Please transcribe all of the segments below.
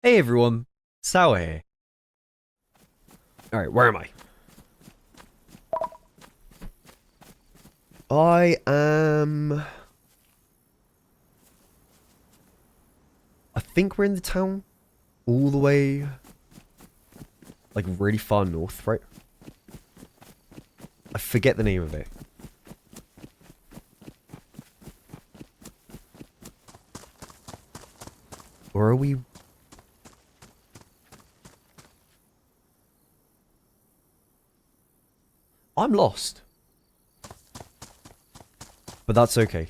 Hey everyone, Sour here. Alright, where am I? I am... I think we're in the town. All the way... like really far north, right? I forget the name of it. Or are we... I'm lost. But that's okay.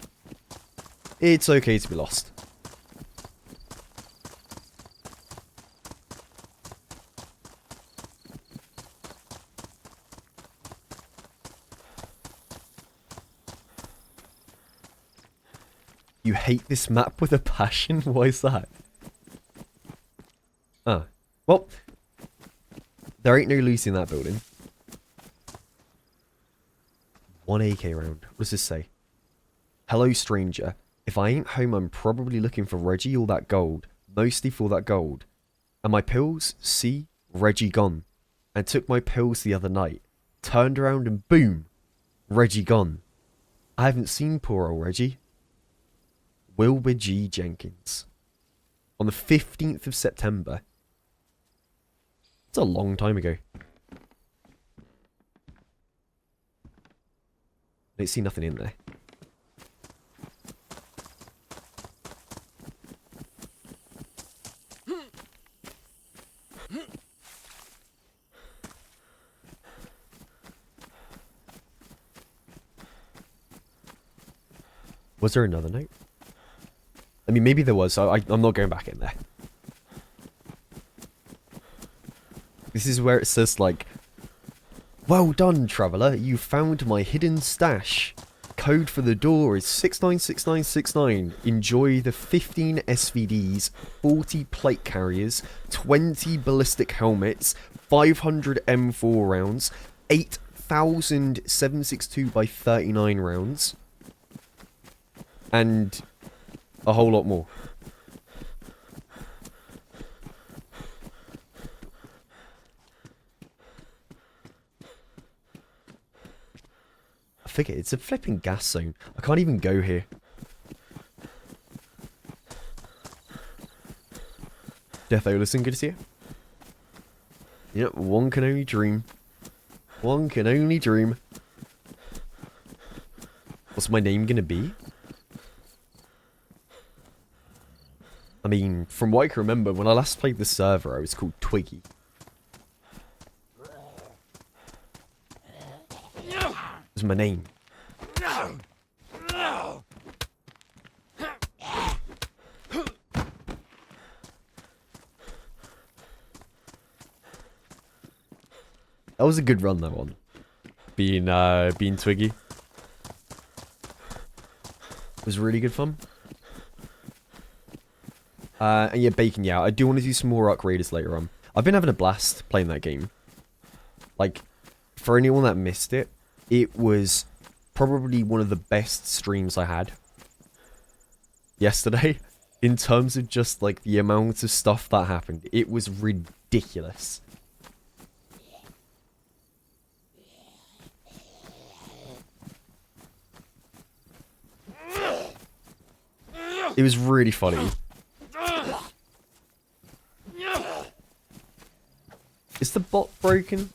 It's okay to be lost. You hate this map with a passion? Why is that? Ah. Well, there ain't no loot in that building. 1 AK round. What does this say? Hello, stranger. If I ain't home, I'm probably looking for Reggie or that gold. Mostly for that gold. And my pills? See? Reggie gone. And took my pills the other night. Turned around and boom! Reggie gone. I haven't seen poor old Reggie. Wilbur G. Jenkins. On the 15th of September. It's a long time ago. I don't see nothing in there. Was there another note? I mean, maybe there was, so I'm not going back in there. This is where it says, like, well done, traveller. You found my hidden stash. Code for the door is 696969. Enjoy the 15 SVDs, 40 plate carriers, 20 ballistic helmets, 500 M4 rounds, 8,000 7.62 by 39 rounds, and a whole lot more. I forget, it's a flipping gas zone. I can't even go here. Death Olison, good to see you. Yep, one can only dream. One can only dream. What's my name gonna be? I mean, from what I can remember, when I last played the server, I was called Twiggy. That was my name. That was a good run, that one. Being Twiggy. It was really good fun. And yeah, Bacon, yeah, I do want to do some more Arc Raiders later on. I've been having a blast playing that game. Like, for anyone that missed it, it was probably one of the best streams I had yesterday. In terms of just, like, the amount of stuff that happened. It was ridiculous. It was really funny. Is the bot broken?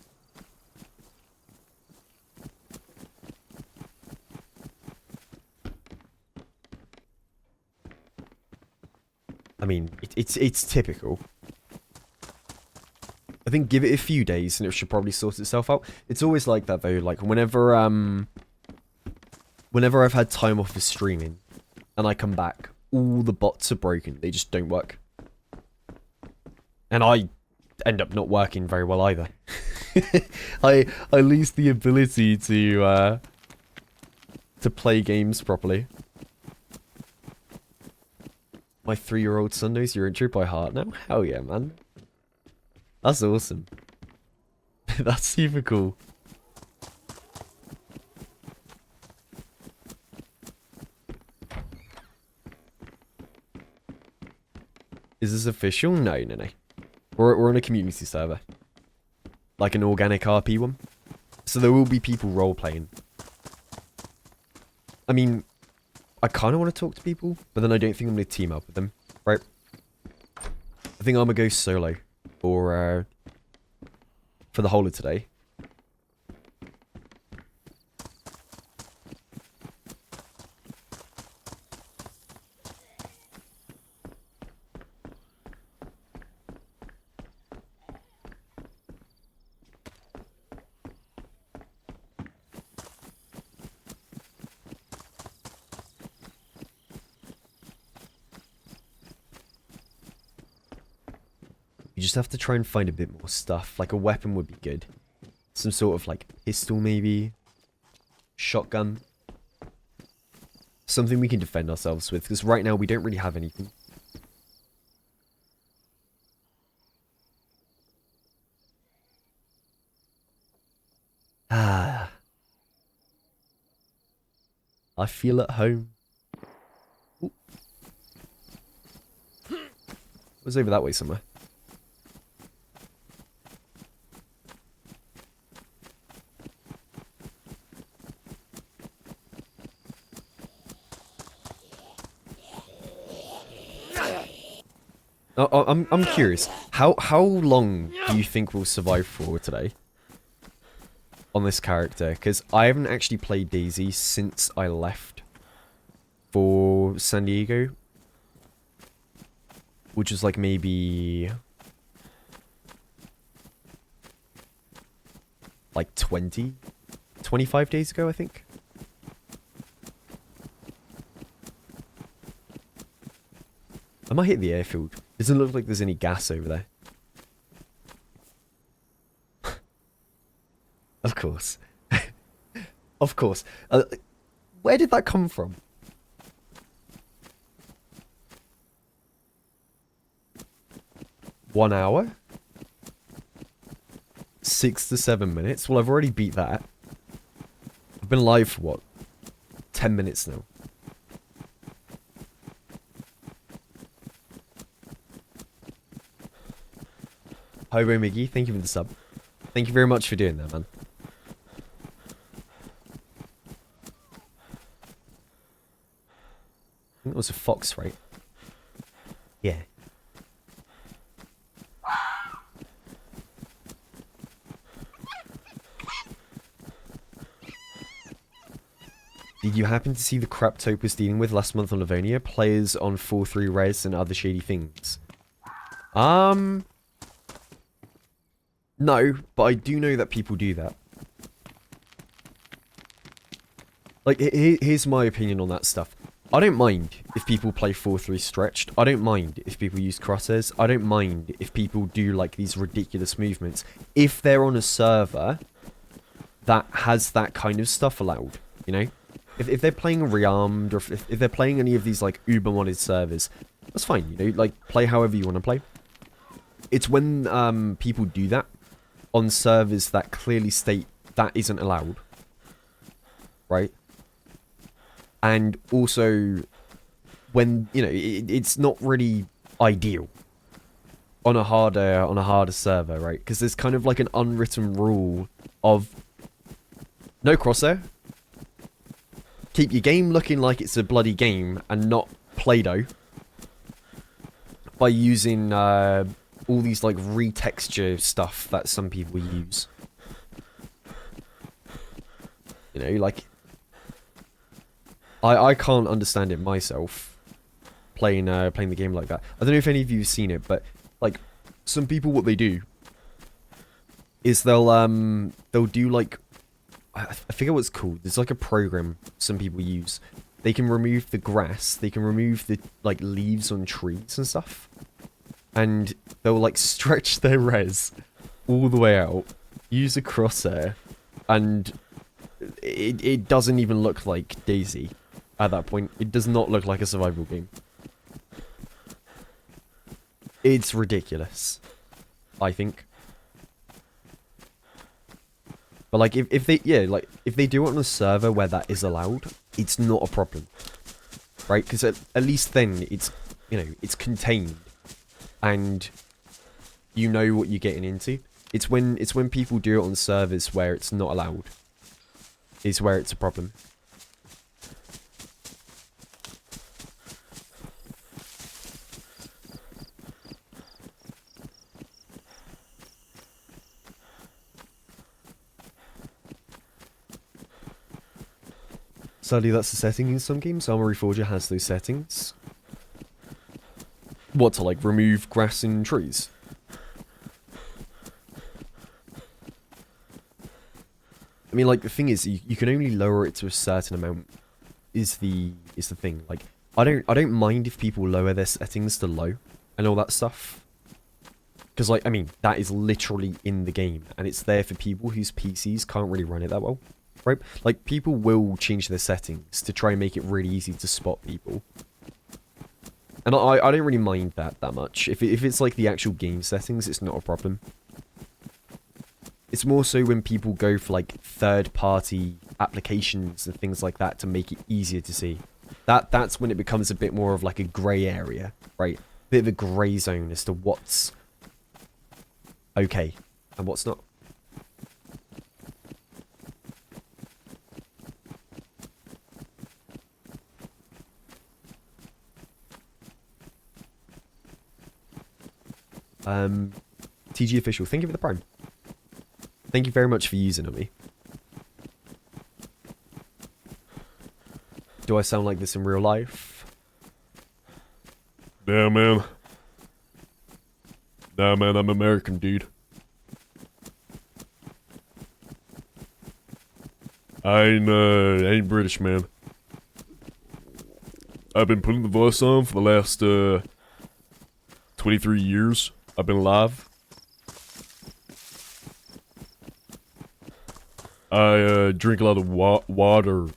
I mean, it's typical. I think give it a few days and it should probably sort itself out. It's always like that though, like whenever I've had time off of streaming and I come back, all the bots are broken. They just don't work. And I end up not working very well either. I lose the ability to play games properly. My 3-year-old son knows your intro by heart now? Hell yeah, man. That's awesome. That's super cool. Is is official? No, no, no. We're on a community server. Like an organic RP one. So there will be people role-playing. I mean, I kind of want to talk to people, but then I don't think I'm going to team up with them, right? I think I'm going to go solo for the whole of today. You just have to try and find a bit more stuff. Like a weapon would be good. Some sort of like pistol maybe. Shotgun. Something we can defend ourselves with. Because right now we don't really have anything. Ah. I feel at home. Ooh. It was over that way somewhere. I'm curious. How long do you think we'll survive for today? On this character? Because I haven't actually played DayZ since I left for San Diego. Which was like maybe... like 25 days ago, I think. I might hit the airfield. Doesn't look like there's any gas over there. Of course. Of course. Where did that come from? One hour? 6 to 7 minutes? Well, I've already beat that. I've been live for what? 10 minutes now. Hobo Miggy, thank you for the sub. Thank you very much for doing that, man. I think it was a fox, right? Yeah. Did you happen to see the crap Tope was dealing with last month on Livonia? Players on 4-3 res and other shady things. No, but I do know that people do that. Like, here's my opinion on that stuff. I don't mind if people play 4-3 stretched. I don't mind if people use crosshairs. I don't mind if people do, like, these ridiculous movements. If they're on a server that has that kind of stuff allowed, you know? If they're playing Rearmed, or if they're playing any of these, like, uber-modded servers, that's fine, you know? Like, play however you want to play. It's when people do that on servers that clearly state that isn't allowed, right? And also, when, you know, it's not really ideal on a harder server, right? Because there's kind of like an unwritten rule of no crosshair. Keep your game looking like it's a bloody game and not Play-Doh by using all these like retexture stuff that some people use. You know, like I can't understand it myself playing the game like that. I don't know if any of you have seen it, but like some people, what they do is they'll do like, I forget what it's called. There's like a program some people use. They can remove the grass, they can remove the like leaves on trees and stuff. And they'll like stretch their res all the way out, use a crosshair, and it doesn't even look like DayZ at that point. It does not look like a survival game. It's ridiculous, I think. But like if they if they do it on a server where that is allowed, it's not a problem, right? Because at least then it's, you know, it's contained. and you know what you're getting into. It's when people do it on servers where it's not allowed, is where it's a problem. Sadly, that's the setting in some games. Armory Forger has those settings. What, to like remove grass and trees? I mean, like, the thing is, you can only lower it to a certain amount. Is the thing. Like, I don't mind if people lower their settings to low and all that stuff. Because, like, I mean, that is literally in the game, and it's there for people whose PCs can't really run it that well. Right? Like, people will change their settings to try and make it really easy to spot people. And I don't really mind that much. If it's like the actual game settings, it's not a problem. It's more so when people go for like third-party applications and things like that to make it easier to see. That's when it becomes a bit more of like a grey area, right? A bit of a grey zone as to what's okay and what's not. TG Official, thank you for the prime. Thank you very much for using on me. Do I sound like this in real life? Nah, man. Nah, man, I'm American, dude. I ain't British, man. I've been putting the voice on for the last, 23 years. I've been live. I drink a lot of water.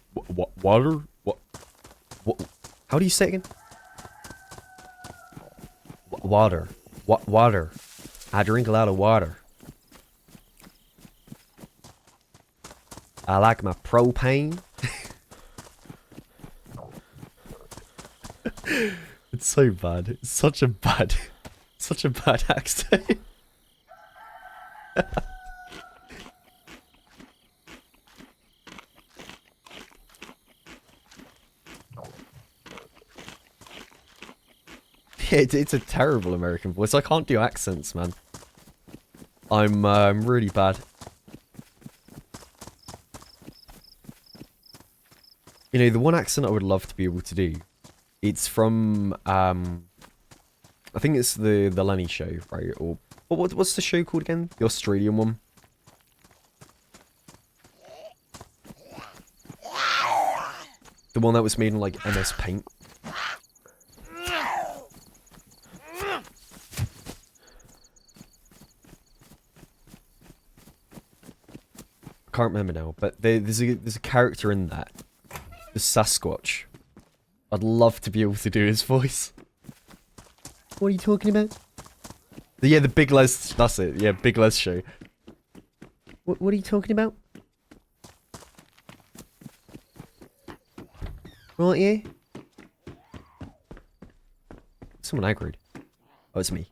Water? What? How do you say it again? Water. Water. I drink a lot of water. I like my propane. It's so bad. It's such a bad accent. It's a terrible American voice. I can't do accents, man. I'm really bad. You know, the one accent I would love to be able to do, it's from, I think it's the Lenny show, right? Or, what's the show called again? The Australian one? The one that was made in, like, MS Paint. I can't remember now, but there's a character in that. The Sasquatch. I'd love to be able to do his voice. What are you talking about? Yeah, the Big Les, that's it. Yeah, Big Les show. What are you talking about? Right, yeah? Someone aggroed. Oh, it's me.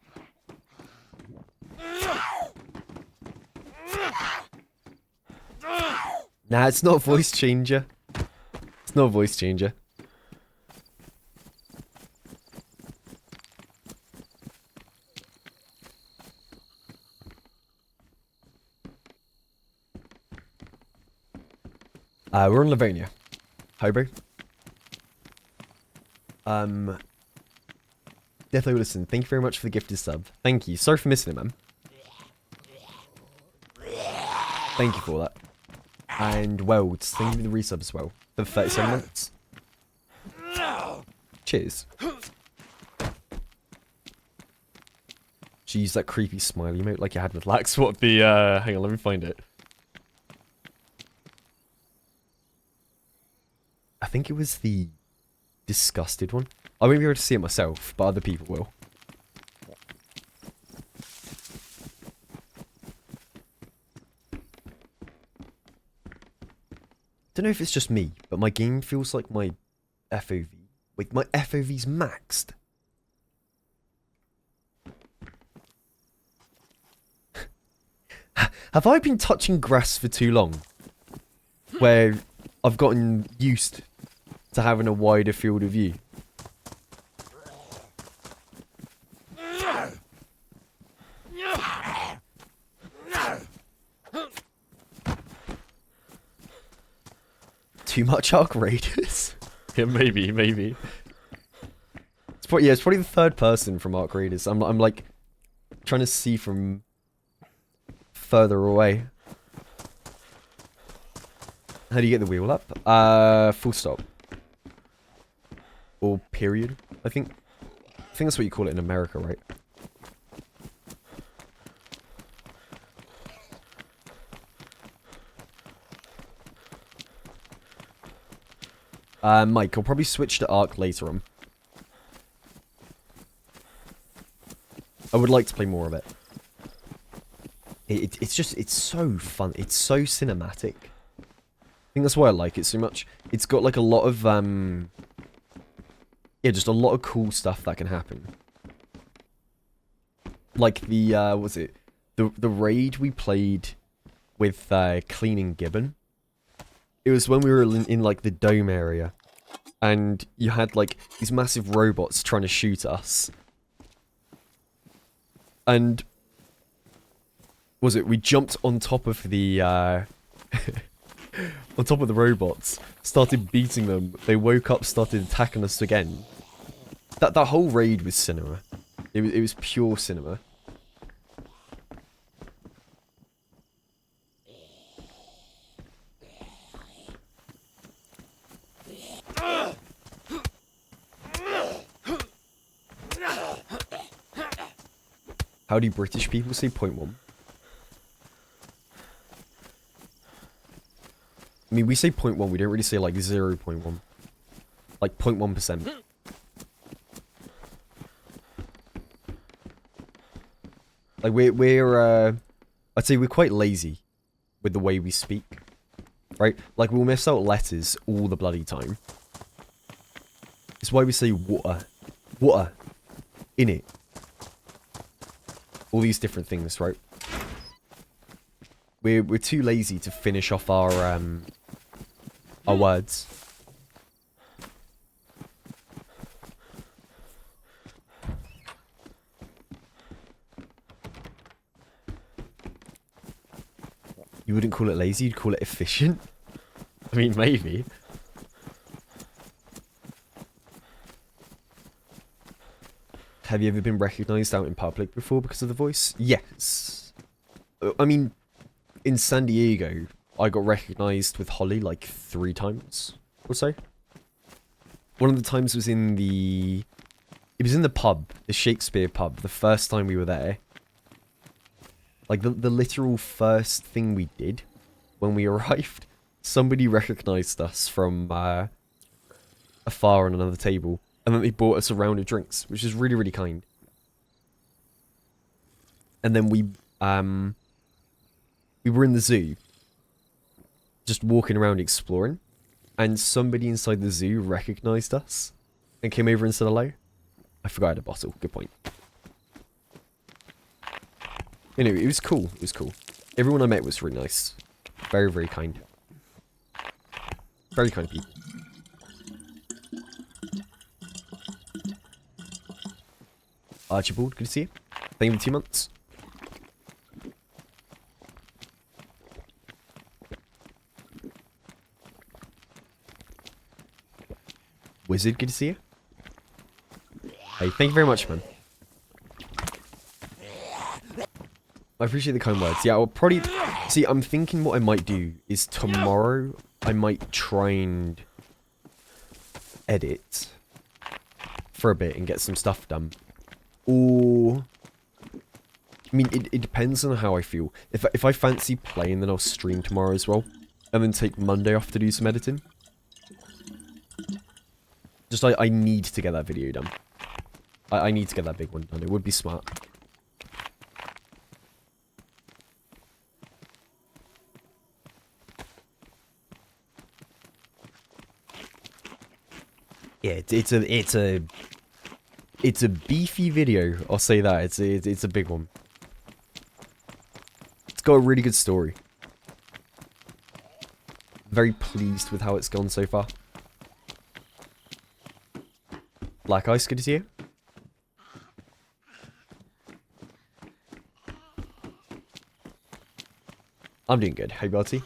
Nah, it's not a voice changer. It's not a voice changer. We're in Livonia. Hi, bro. Definitely listen. Thank you very much for the gifted sub. Thank you. Sorry for missing it, man. Thank you for that. And Welds, thank you for the resub as well. For the 37 months. Cheers. She used that creepy smiley emote like you had with Lax. What the, hang on, let me find it. I think it was the disgusted one. I won't be able to see it myself, but other people will. Don't know if it's just me, but my game feels like my FOV. Wait, my FOV's maxed. Have I been touching grass for too long? Where I've gotten used to having a wider field of view. Too much Arc Raiders? Yeah, maybe. It's probably the third person from Arc Raiders. I'm like trying to see from further away. How do you get the wheel up? Full stop. Or period, I think. I think that's what you call it in America, right? Mike, I'll probably switch to Arc later on. I would like to play more of it. It's so fun. It's so cinematic. I think that's why I like it so much. It's got like a lot of, yeah, just a lot of cool stuff that can happen. Like the, what was it? The raid we played with, Cleaning Gibbon. It was when we were in like the dome area. And you had like these massive robots trying to shoot us. And was it? We jumped on top of the on top of the robots, started beating them. They woke up, started attacking us again. That whole raid was cinema. It was pure cinema. How do British people say 0.1? I mean, we say 0.1, we don't really say like 0.1. Like 0.1%. Like we're I'd say we're quite lazy with the way we speak. Right? Like we'll miss out letters all the bloody time. It's why we say water. Water. In it. All these different things, right? We're too lazy to finish off our words. You wouldn't call it lazy, you'd call it efficient? I mean, maybe. Have you ever been recognised out in public before because of the voice? Yes. I mean, in San Diego, I got recognised with Heli like 3 times or so. One of the times was in the... It was in the pub, the Shakespeare pub, the first time we were there. Like, the literal first thing we did when we arrived. Somebody recognised us from afar on another table. And then they bought us a round of drinks, which is really, really kind. And then we were in the zoo, just walking around exploring, and somebody inside the zoo recognised us and came over and said hello. I forgot I had a bottle. Good point. Anyway, it was cool. It was cool. Everyone I met was really nice. Very, very kind. Very kind people. Archibald, good to see you. Thank you for 2 months. Wizard, good to see you. Hey, thank you very much, man. I appreciate the kind words. Yeah, I'll probably... See, I'm thinking what I might do is tomorrow I might try and edit for a bit and get some stuff done. Or... I mean, it depends on how I feel. If I fancy playing, then I'll stream tomorrow as well. And then take Monday off to do some editing. Just, I need to get that video done. I need to get that big one done. It would be smart. Yeah, it's a beefy video. I'll say that. It's a big one. got a really good story. Very pleased with how it's gone so far. Black Ice, good to see you. I'm doing good. Hey, Bertie.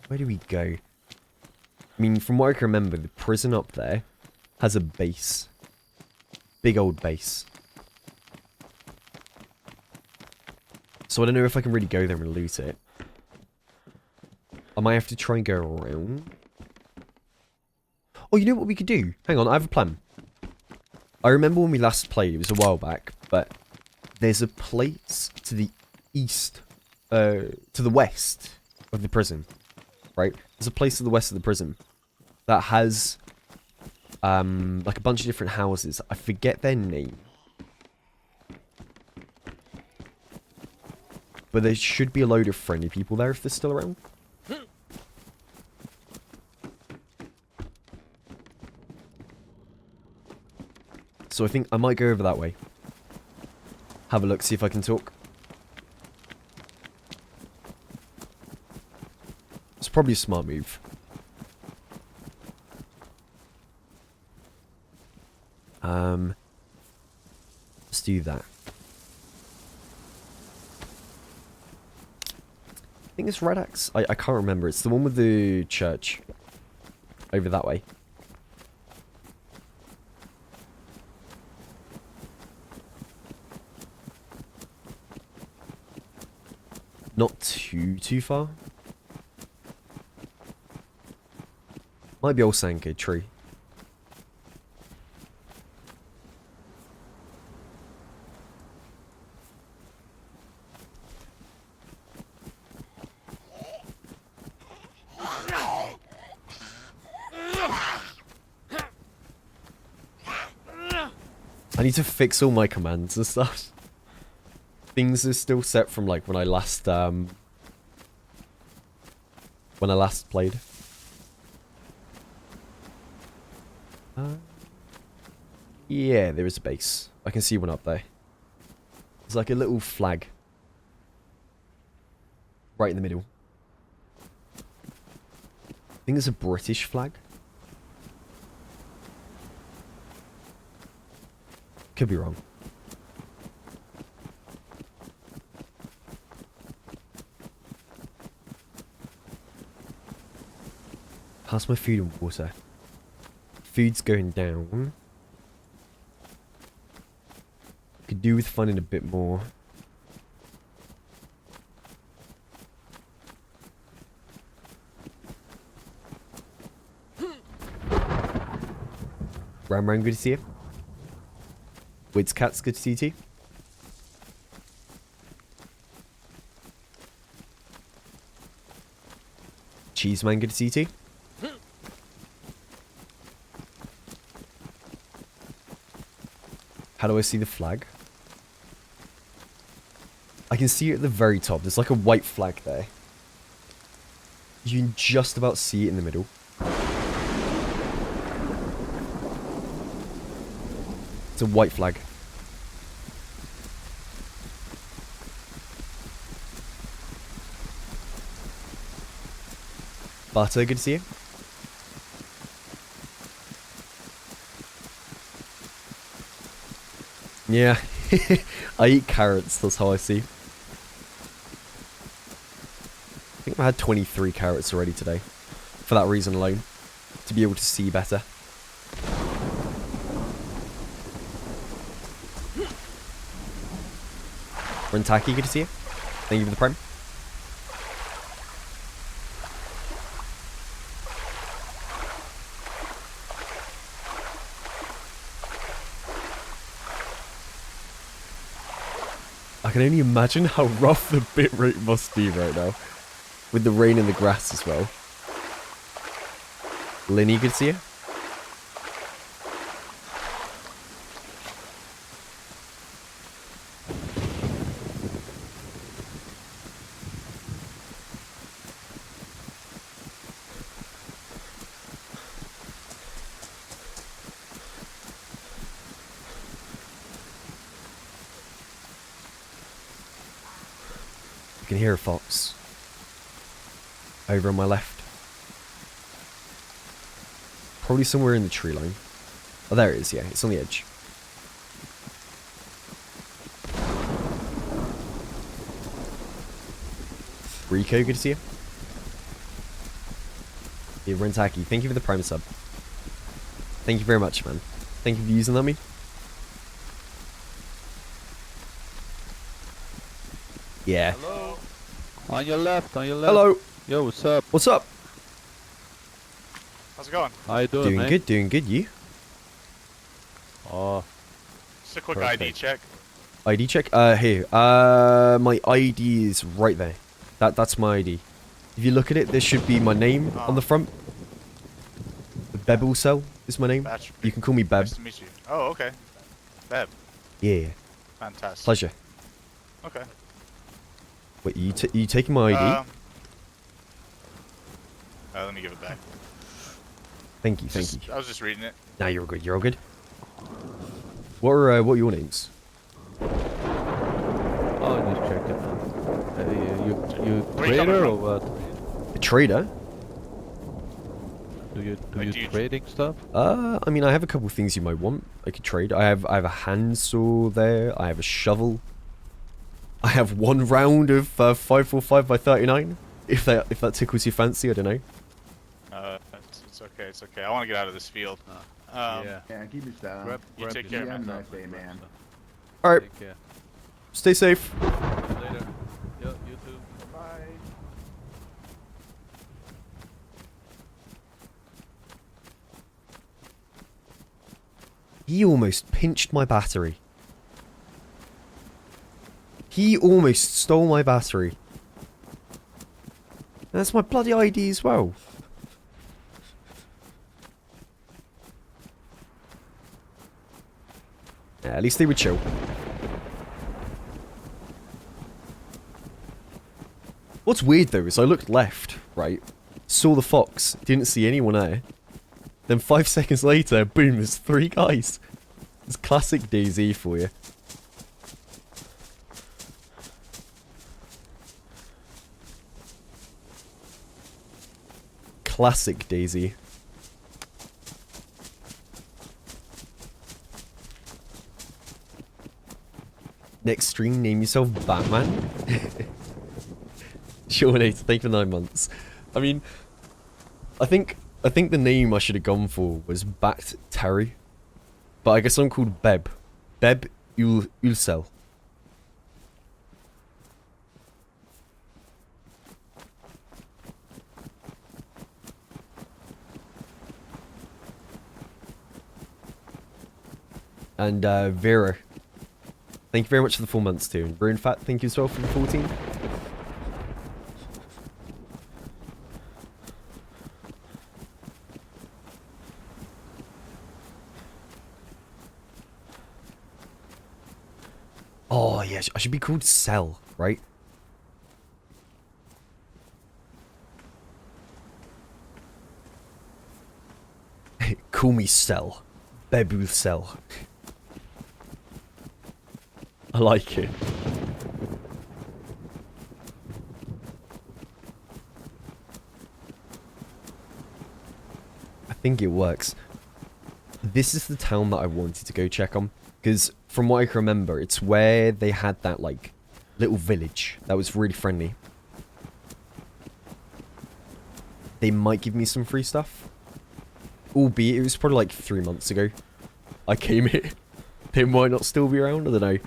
Where do we go? I mean, from what I can remember, the prison up there has a base. Big old base. So I don't know if I can really go there and loot it. I might have to try and go around. Oh, you know what we could do? Hang on, I have a plan. I remember when we last played, it was a while back, but there's a place to the east, to the west of the prison, right? There's a place to the west of the prison that has, like a bunch of different houses. I forget their name. But there should be a load of friendly people there if they're still around. So I think I might go over that way. Have a look, see if I can talk. It's probably a smart move. Let's do that. I think it's Red Axe. I can't remember. It's the one with the church. Over that way. Not too far. Might be old Sanko tree. I need to fix all my commands and stuff. Things are still set from like when I last played. Yeah, there is a base. I can see one up there. There's like a little flag right in the middle. I think it's a British flag. Could be wrong. How's my food and water? Food's going down. Could do with finding a bit more. Ram, good to see you. Wids Cats, good to see you too. Cheeseman, good to see you too. How do I see the flag? I can see it at the very top. There's like a white flag there. You can just about see it in the middle. It's a white flag. Butter, good to see you. Yeah, I eat carrots, that's how I see. I think I had 23 carrots already today. For that reason alone. To be able to see better. Rentaki, good to see you. Thank you for the prime. I can only imagine how rough the bitrate must be right now. With the rain in the grass as well. Linny, good to see you. I can hear a fox. Over on my left. Probably somewhere in the tree line. Oh, there it is, yeah. It's on the edge. Rico, good to see you. Yeah, Rentaki, thank you for the Prime sub. Thank you very much, man. Thank you for using that me. Yeah. Hello. On your left, on your left. Hello. Yo, what's up? What's up? How's it going? How you doing, man? Doing good, you? Oh, Just a quick Perfect. ID check. ID check? Here. My ID is right there. That's my ID. If you look at it, there should be my name on the front. The Bebel Cell is my name. Batch. You can call me Beb. Nice to meet you. Oh, okay. Beb. Yeah. Fantastic. Pleasure. Okay. Wait, you taking my ID? Let me give it back. Thank you. I was just reading it. Nah, you're all good. You're all good. What are your names? oh, just check it. You Where you coming trader or from? what? A trader? Do you Like, do you- trading stuff? I mean, I have a couple things you might want. I could trade. I have a handsaw there. I have a shovel. I have one round of 545 by 39. If that tickles your fancy, I don't know. It's okay. It's okay. I want to get out of this field. Yeah. Yeah, keep it down. You take your care, man. stuff, Have a nice day, grab man. stuff. All right, Take care. stay safe. See you later. Yo, you too. Bye. He almost pinched my battery. He almost stole my battery. That's my bloody ID as well. Yeah, at least they were chill. What's weird though is I looked left, right? Saw the fox, didn't see anyone there. Then 5 seconds later, boom, there's 3 guys. It's classic DayZ for you. Classic DayZ. Next stream, name yourself Batman. Sure, Nate, thank you for 9 months. I mean, I think the name I should have gone for was Bat Terry. But I guess I'm called Beb. Beb Ulsel. And Vera. Thank you very much for the 4 months too. And Brune Fat, thank you as well for the 14. Oh, yeah, I should be called Cell, right? Call me Cell. Bebu Cell. I like it. I think it works. This is the town that I wanted to go check on. Because from what I can remember, it's where they had that, like, little village that was really friendly. They might give me some free stuff. Albeit, it was probably like 3 months ago. I came here. They might not still be around, I don't know.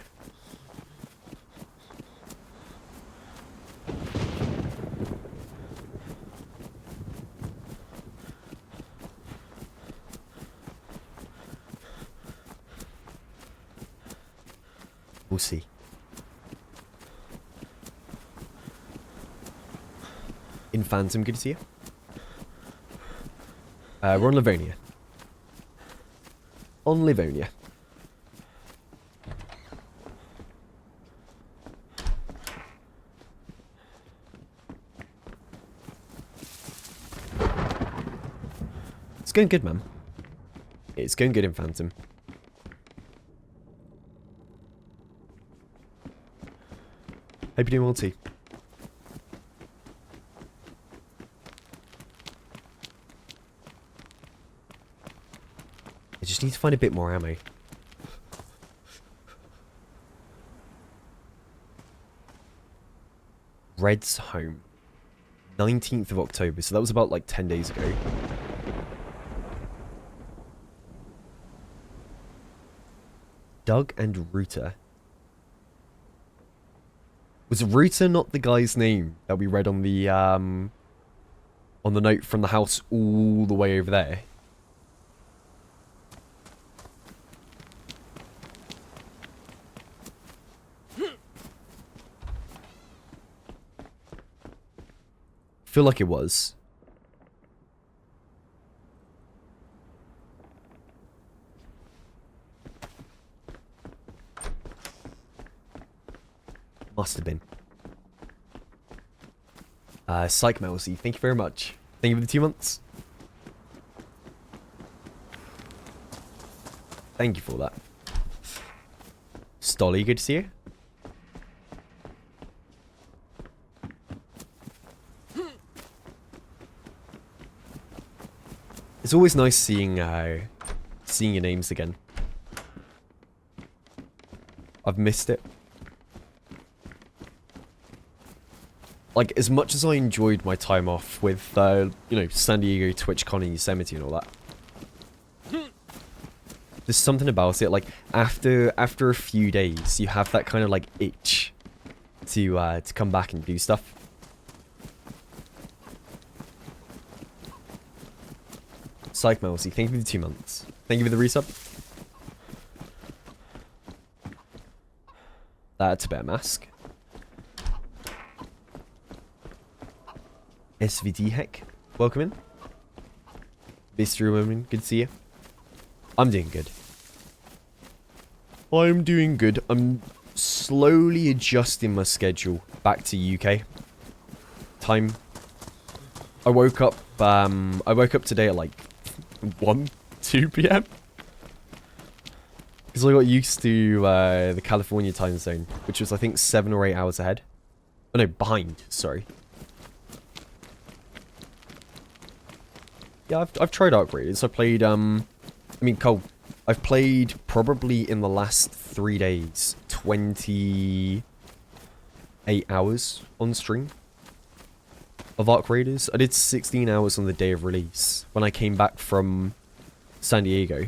We'll see. In Phantom, good to see you. We're on Livonia. On Livonia. It's going good, man. It's going good in Phantom. Hope you're doing well too. just need to find a bit more ammo. Red's home. 19th of October, so that was about like 10 days ago. Doug and Rooter. Was Rooter not the guy's name that we read on the note from the house all the way over there? Feel like it was. Must have been. Psych Mousy, thank you very much. Thank you for the 2 months. Thank you for that. Stolly, good to see you. It's always nice seeing your names again. I've missed it. Like, as much as I enjoyed my time off with, you know, San Diego, TwitchCon, and Yosemite and all that. There's something about it, like, after a few days, you have that kind of, like, itch to come back and do stuff. Psych Mousy, thank you for the 2 months. Thank you for the resub. That's a better mask. SVD Heck, welcome in. Mystery Woman, good to see you. I'm doing good. I'm doing good. I'm slowly adjusting my schedule back to UK time. I woke up today at like 2 p.m. because I got used to the California time zone, which was I think 7 or 8 hours ahead. Oh no, behind, sorry. Yeah, I've tried upgrades. I played, Cole, I've played probably in the last 3 days, 28 hours on stream of Arc Raiders. I did 16 hours on the day of release when I came back from San Diego.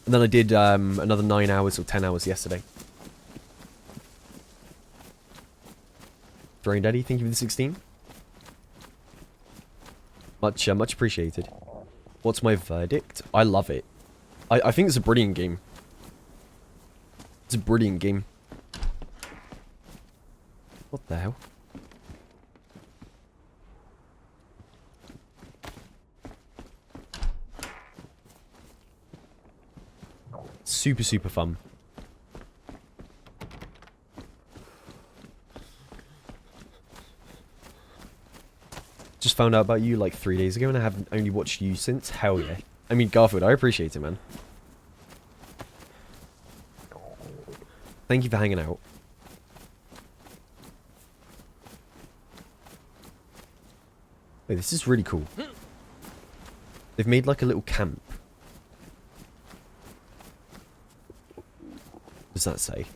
And then I did another 9 hours or 10 hours yesterday. Brain Daddy, thank you for the 16. Much appreciated. What's my verdict? I love it. I think it's a brilliant game. It's a brilliant game. What the hell? Super, super fun. Just found out about you like 3 days ago and I haven't only watched you since. Hell yeah. I mean, Garfield, I appreciate it, man. Thank you for hanging out. Wait, this is really cool. They've made like a little camp. What does that say?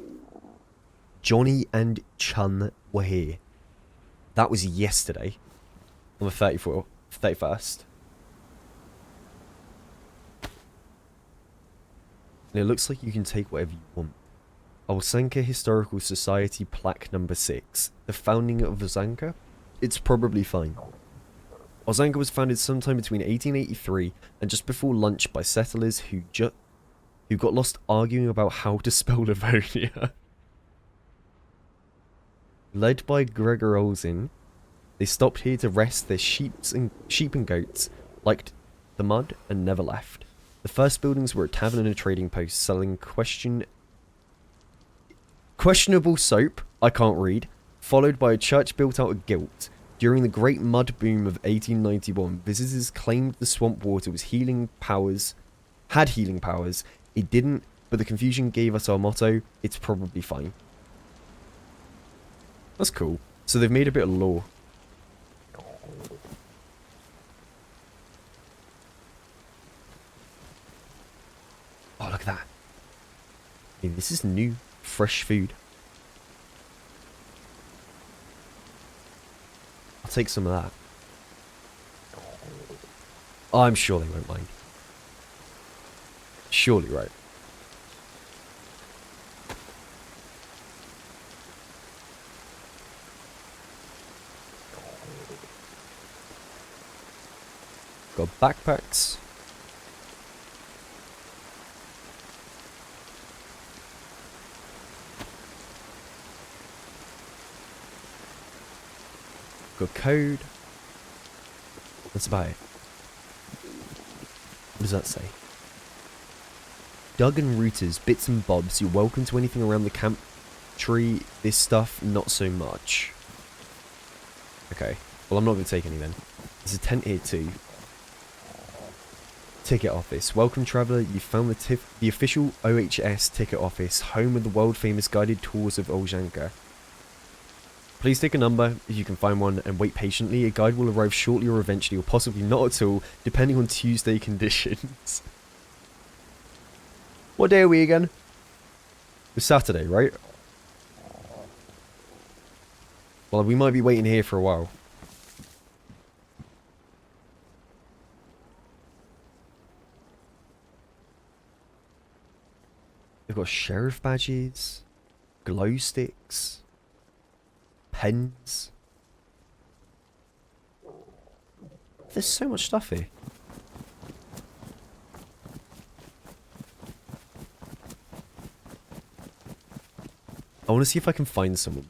Johnny and Chun were here. That was yesterday. On the 31st. And it looks like you can take whatever you want. Osanka Historical Society plaque number 6. The founding of Osanka? It's probably fine. Osanka was founded sometime between 1883 and just before lunch by settlers who got lost arguing about how to spell Livonia. Led by Gregor Olsen, they stopped here to rest their sheep and goats, liked the mud, and never left. The first buildings were a tavern and a trading post selling questionable soap, I can't read, followed by a church built out of gilt. During the Great Mud Boom of 1891, visitors claimed the swamp water had healing powers. It didn't, but the confusion gave us our motto, it's probably fine. That's cool. So they've made a bit of lore. I mean, this is new, fresh food. I'll take some of that. I'm sure they won't mind. Surely, right? Got backpacks. Got code. That's about it. What does that say? Doug and Rooters, bits and bobs. You're welcome to anything around the camp tree. This stuff, not so much. Okay. Well, I'm not going to take any then. There's a tent here too. Ticket office. Welcome, traveller. You found the official OHS ticket office, home of the world famous guided tours of Oljanka. Please take a number if you can find one and wait patiently. A guide will arrive shortly or eventually, or possibly not at all, depending on Tuesday conditions. What day are we again? It's Saturday, right? Well, we might be waiting here for a while. They've got sheriff badges, glow sticks, pens. There's so much stuff here. I want to see if I can find someone.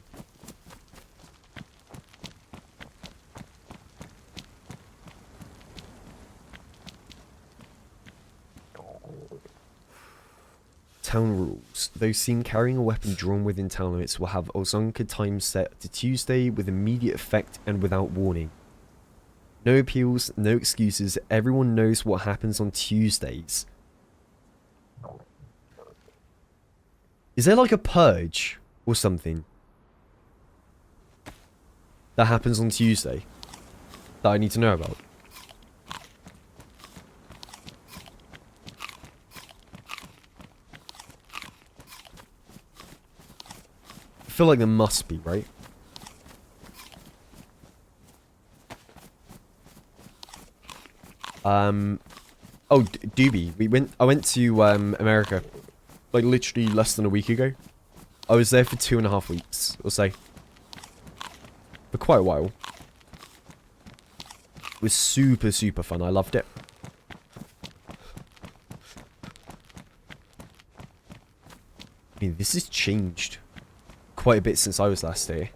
Town rules. Those seen carrying a weapon drawn within town limits will have Olzonka time set to Tuesday with immediate effect and without warning. No appeals, no excuses. Everyone knows what happens on Tuesdays. Is there like a purge or something that happens on Tuesday that I need to know about? I feel like there must be, right? Oh, Doobie. I went to America like literally less than a week ago. I was there for 2.5 weeks, or so. For quite a while. It was super, super fun. I loved it. I mean, this has changed quite a bit since I was last here.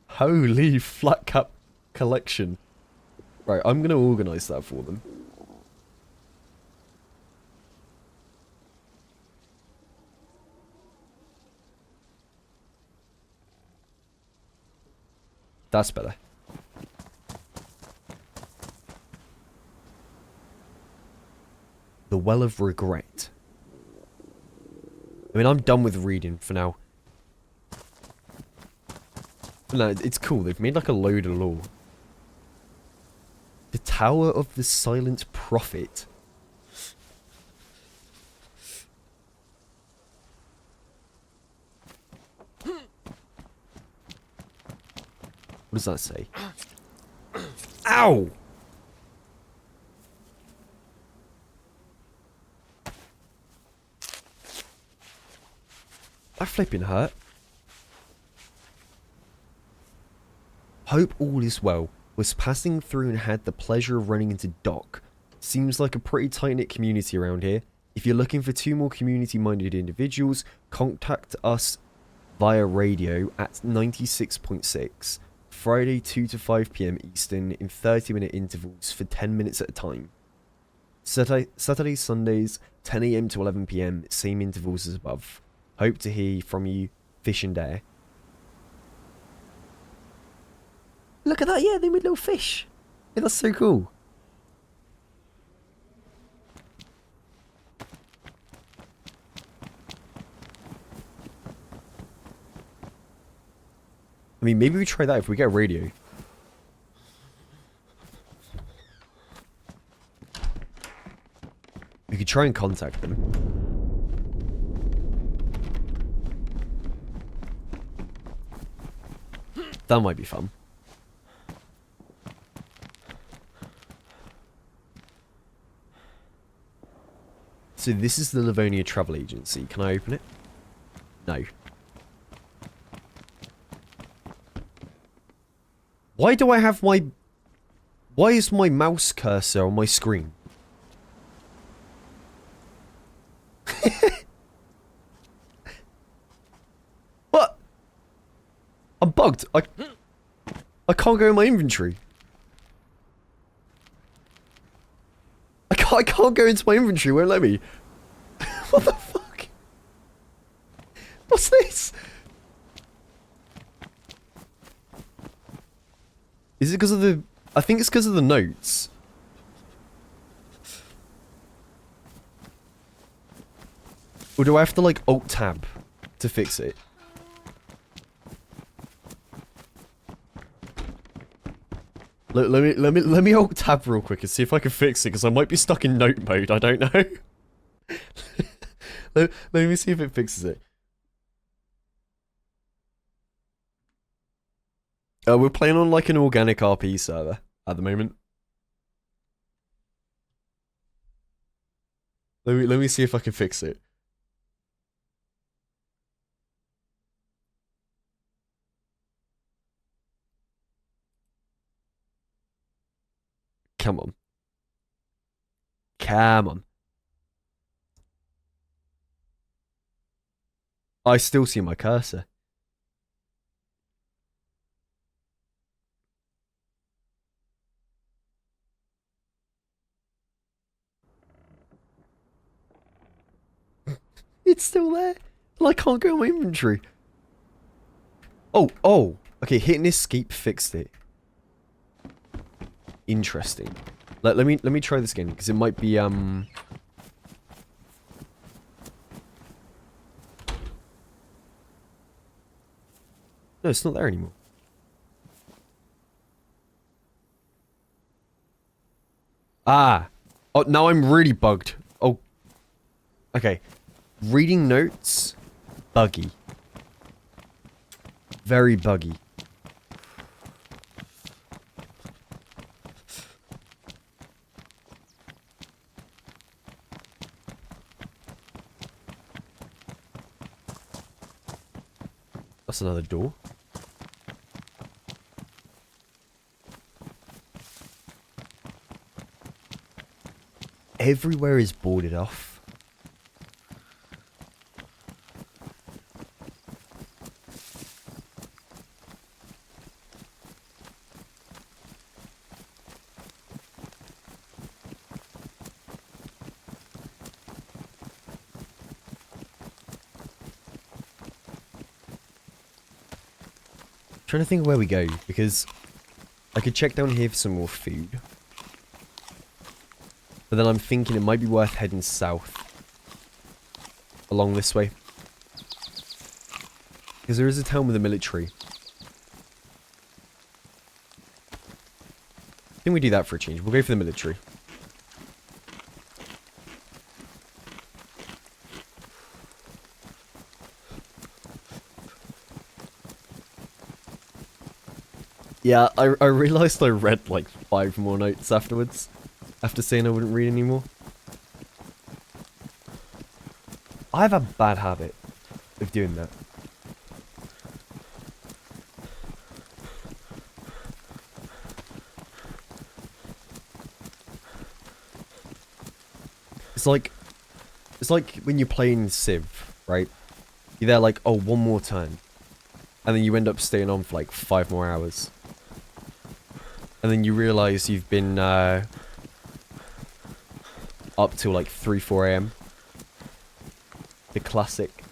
Holy flat cap collection. Right, I'm going to organise that for them. That's better. The Well of Regret. I mean, I'm done with reading for now. But no, it's cool. They've made like a load of lore. The Tower of the Silent Prophet. What does that say? Ow! That flipping hurt. Hope all is well. Was passing through and had the pleasure of running into Doc. Seems like a pretty tight-knit community around here. If you're looking for 2 more community-minded individuals, contact us via radio at 96.6. Friday 2 to 5 PM Eastern in 30-minute intervals for 10 minutes at a time. Saturday, Sundays, 10 AM to 11 PM, same intervals as above. Hope to hear from you, Fish and Dare. Look at that, yeah, they made little fish. Yeah, that's so cool. I mean, maybe we try that if we get a radio. try and contact them. That might be fun. So this is the Livonia travel agency. Can I open it? No. Why do I have my... Why is my mouse cursor on my screen? What? I'm bugged. I can't go in my inventory. I can't go into my inventory. Won't let me. What the fuck? What's this? Is it because of the... I think it's because of the notes. Or do I have to like Alt-Tab to fix it? Let me Alt-Tab real quick and see if I can fix it, because I might be stuck in note mode. I don't know. let me see if it fixes it. We're playing on like an organic RP server at the moment. Let me see if I can fix it. Come on. Come on. I still see my cursor. It's still there. And I can't go in my inventory. Oh. Okay, hitting escape fixed it. Interesting. Let me try this again, because it might be No, it's not there anymore. Ah. Oh, now I'm really bugged. Oh. Okay. Reading notes. Buggy. Very buggy. That's another door. Everywhere is boarded off. Trying to think of where we go, because I could check down here for some more food. But then I'm thinking it might be worth heading south. Along this way. Because there is a town with a military. I think we do that for a change. We'll go for the military. Yeah, I realised I read like 5 more notes afterwards. After saying I wouldn't read anymore. I have a bad habit of doing that. It's like when you're playing Civ, right? You're there like, oh, one more turn. And then you end up staying on for like 5 more hours. And then you realise you've been up till like 3-4 AM. The classic.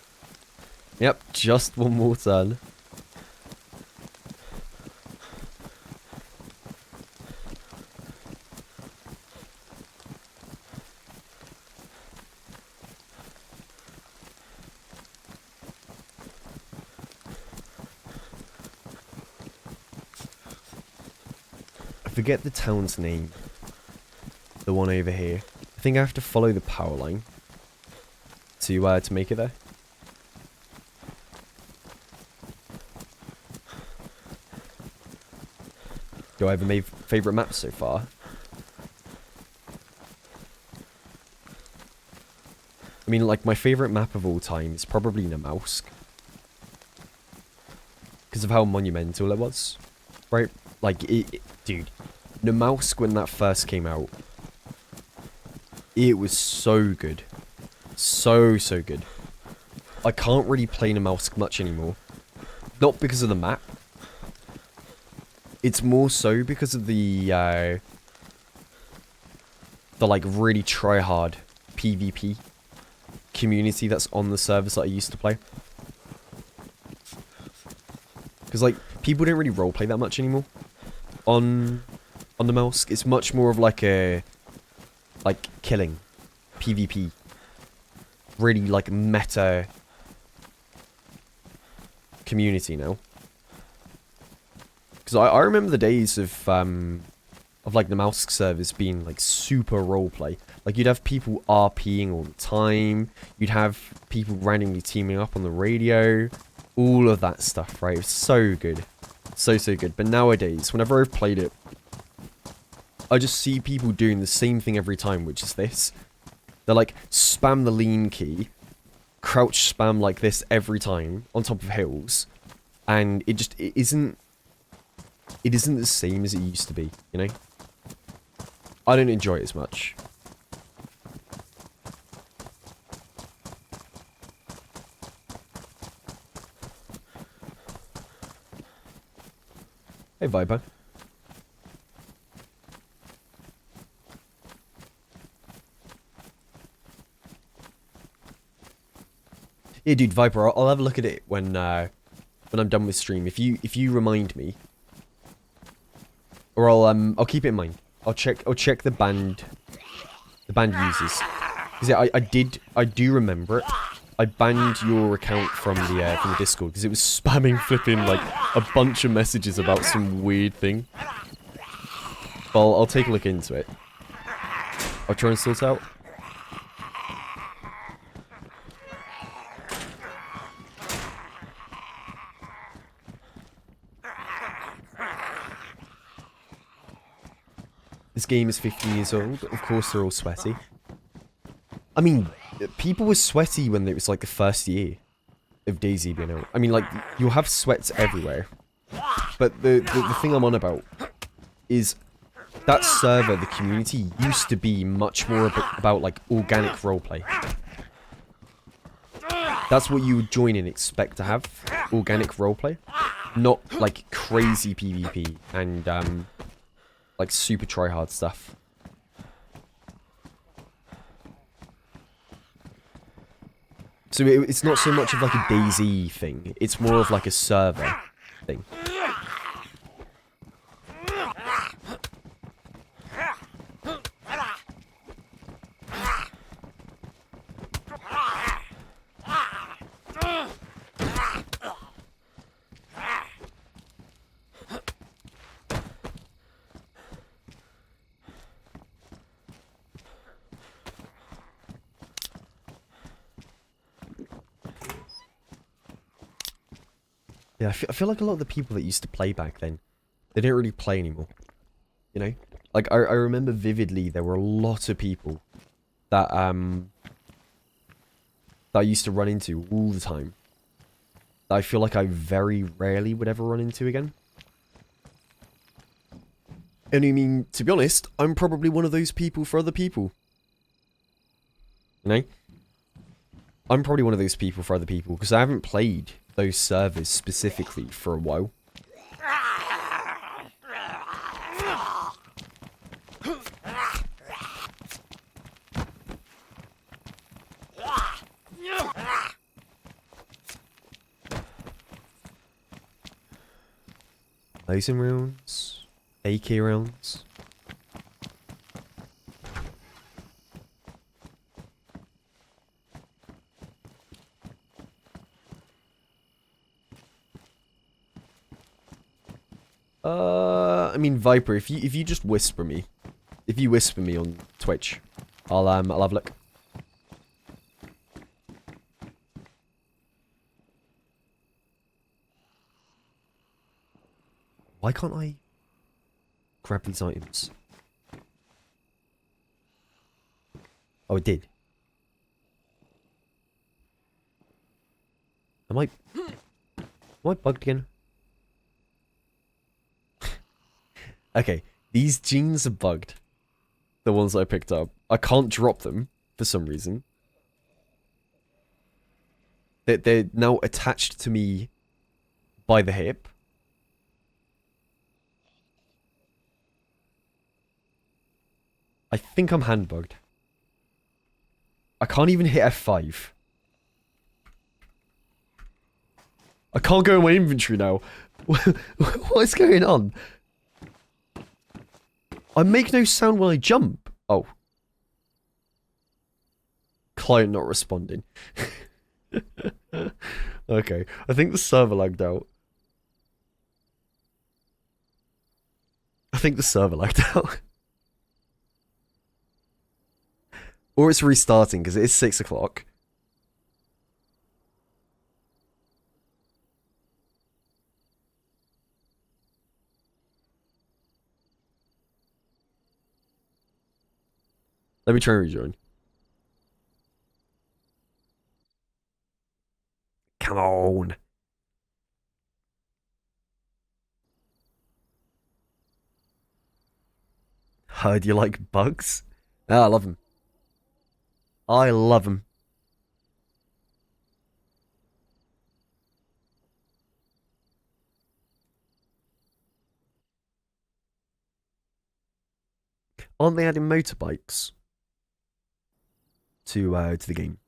Yep, just one more turn. I forget the town's name. The one over here. I think I have to follow the power line to make it there. Do I have a favorite map so far? I mean, like, my favorite map of all time is probably Namausk. Because of how monumental it was. Right? Like, dude, Namausk, when that first came out, it was so good. So good. I can't really play Namausk much anymore. Not because of the map. It's more so because of the like, really try-hard PvP community that's on the servers that I used to play. Because, like, people don't really roleplay that much anymore on the mouse. It's much more of like a, like, killing PvP. Really, like, meta community now. Because I remember the days of like the mouse servers being like super roleplay. Like, you'd have people RPing all the time. You'd have people randomly teaming up on the radio. All of that stuff, right? It was so good. So good. But nowadays, whenever I've played it, I just see people doing the same thing every time, which is this. They're like, spam the lean key, crouch spam like this every time on top of hills, and it isn't the same as it used to be, you know? I don't enjoy it as much. Hey, Viper. Yeah, dude, Viper, I'll have a look at it when I'm done with stream. If you remind me, or I'll keep it in mind. I'll check the banned users. Because yeah, I do remember it. I banned your account from the Discord because it was spamming flipping like a bunch of messages about some weird thing. Well, I'll take a look into it. I'll try and sort out. This game is 15 years old. Of course, they're all sweaty. I mean, people were sweaty when it was like the first year of DayZ being out. I mean, like, you'll have sweats everywhere. But the thing I'm on about is that server, the community, used to be much more about like, organic roleplay. That's what you would join and expect to have. Organic roleplay. Not, like, crazy PvP and, like, super try-hard stuff. So it's not so much of like a DayZ thing, it's more of like a server thing. Yeah, I feel like a lot of the people that used to play back then, they don't really play anymore. You know? Like, I remember vividly there were a lot of people that, that I used to run into all the time. That I feel like I very rarely would ever run into again. And I mean, to be honest, I'm probably one of those people for other people. You know? I'm probably one of those people for other people, because I haven't played those servers specifically for a while. Laser rounds, AK rounds. I mean, Viper, if you just whisper me, if you whisper me on Twitch, I'll have a look. Why can't I grab these items? Oh, it did. Am I bugged again? Okay, these jeans are bugged. The ones that I picked up. I can't drop them for some reason. They're now attached to me by the hip. I think I'm hand bugged. I can't even hit F5. I can't go in my inventory now. What's going on? I make no sound when I jump. Oh. Client not responding. Okay. I think the server lagged out. Or it's restarting because it is 6 o'clock. Let me try and rejoin. Come on. Heard you like bugs? Ah, I love them. I love them. Aren't they adding motorbikes to the game?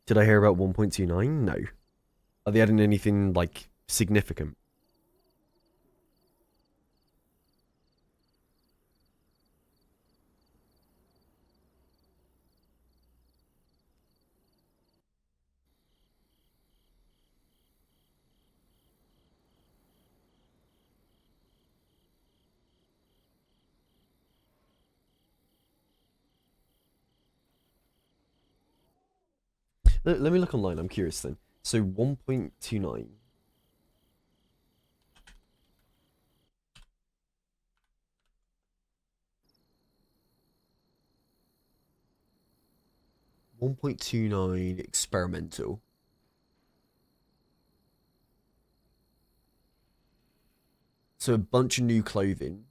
Did I hear about 1.29? No. Are they adding anything, like, significant? Let me look online, I'm curious then. So 1.29. .29 experimental. So a bunch of new clothing.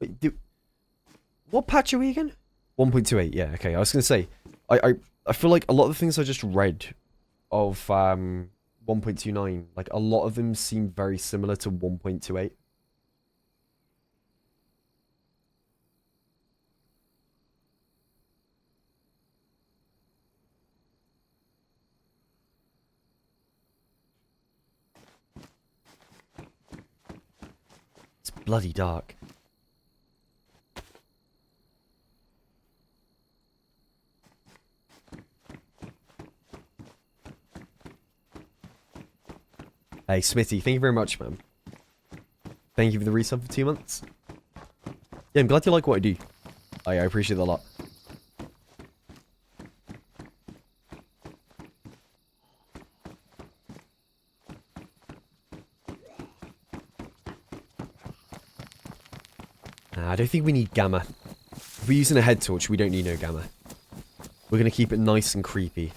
Wait, what patch are we again? 1.28, yeah, okay. I was gonna say, I feel like a lot of the things I just read of 1.29, like a lot of them seem very similar to 1.28. It's bloody dark. Hey, Smitty, thank you very much, man. Thank you for the resub for 2 months. Yeah, I'm glad you like what I do. I appreciate it a lot. Nah, I don't think we need gamma. If we're using a head torch, we don't need no gamma. We're going to keep it nice and creepy.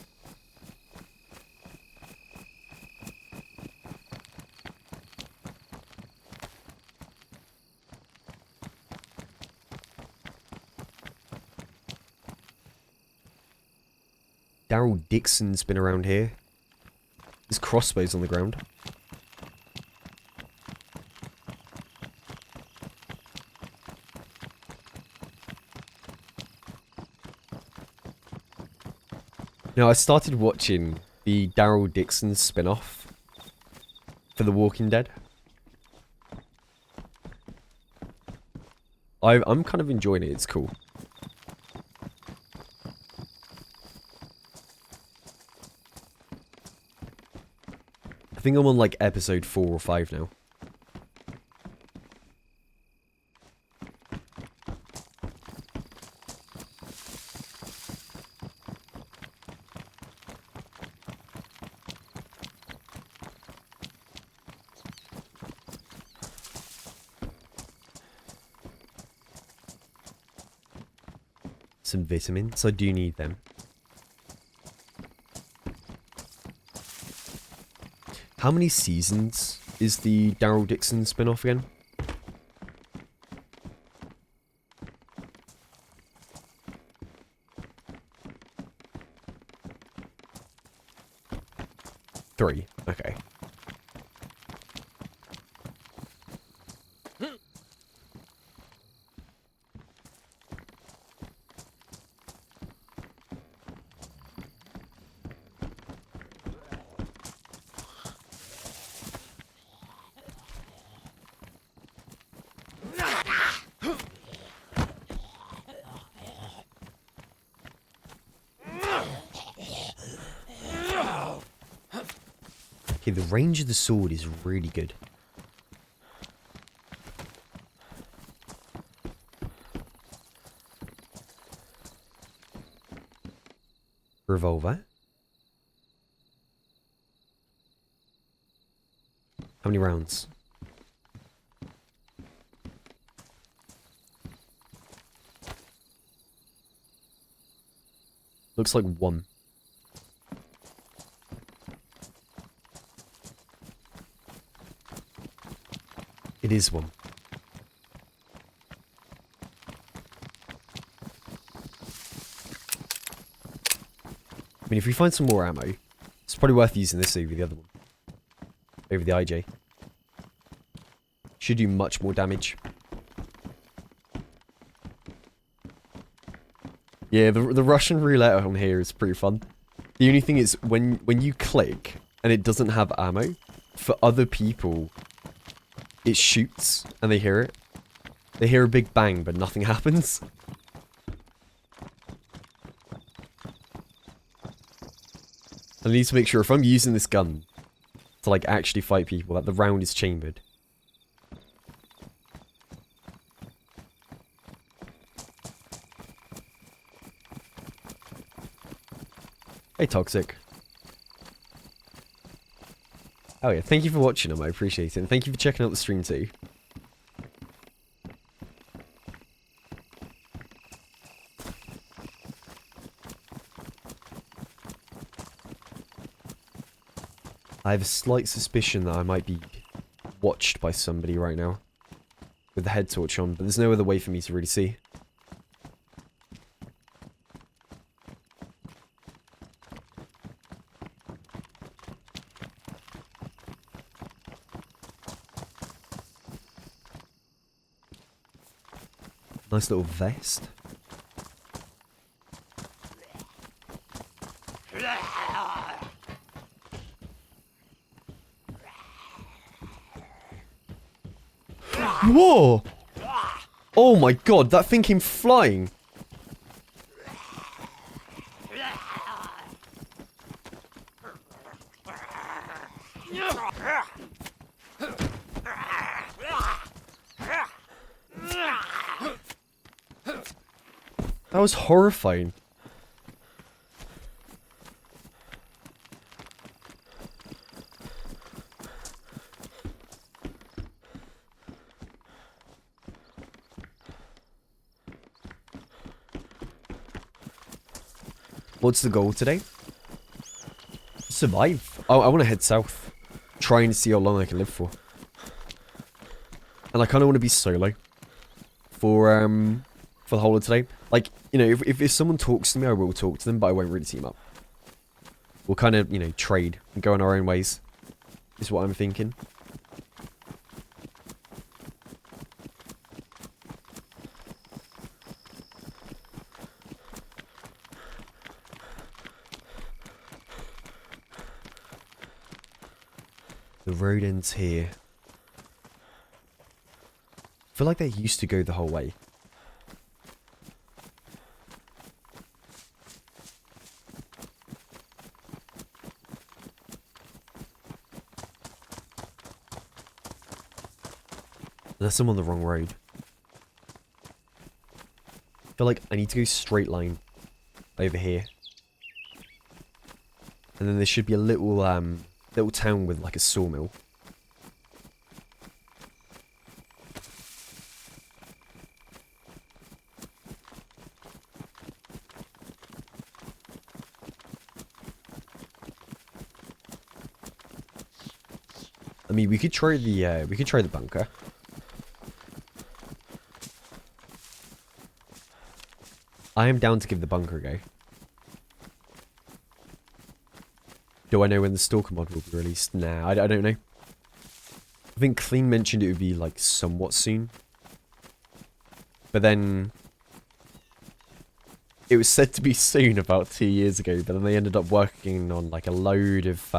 Daryl Dixon's been around here. There's crossbows on the ground. Now, I started watching the Daryl Dixon spin-off. for The Walking Dead. I'm kind of enjoying it. It's cool. I think I'm on like episode 4 or 5 now. Some vitamins. I do need them. How many seasons is the Daryl Dixon spin-off again? Three. Okay. Okay, the range of the sword is really good. Revolver. How many rounds? Looks like 1. It is 1. I mean, if we find some more ammo, it's probably worth using this over the other one. Over the IJ. Should do much more damage. Yeah, the Russian roulette on here is pretty fun. The only thing is, when you click and it doesn't have ammo, for other people, it shoots and they hear it. They hear a big bang, but nothing happens. I need to make sure if I'm using this gun to like actually fight people, that the round is chambered. Hey, Toxic. Oh yeah, thank you for watching them, I appreciate it. And thank you for checking out the stream too. I have a slight suspicion that I might be watched by somebody right now. With the head torch on, but there's no other way for me to really see. Nice little vest. Whoa! Oh my god, that thing came flying. That was horrifying. What's the goal today? Survive. Oh, I want to head south. Trying to see how long I can live for. And I kind of want to be solo. For the whole of today. Like, you know, if someone talks to me, I will talk to them, but I won't really team up. We'll kind of, you know, trade and go on our own ways. Is what I'm thinking. The road ends here. I feel like they used to go the whole way. Unless I'm on the wrong road. I feel like I need to go straight line over here. And then there should be a little little town with like a sawmill. I mean, we could try the bunker. I am down to give the bunker a go. Do I know when the Stalker mod will be released? Nah, I don't know. I think Clean mentioned it would be like somewhat soon. But then it was said to be soon about 2 years ago, but then they ended up working on like a load of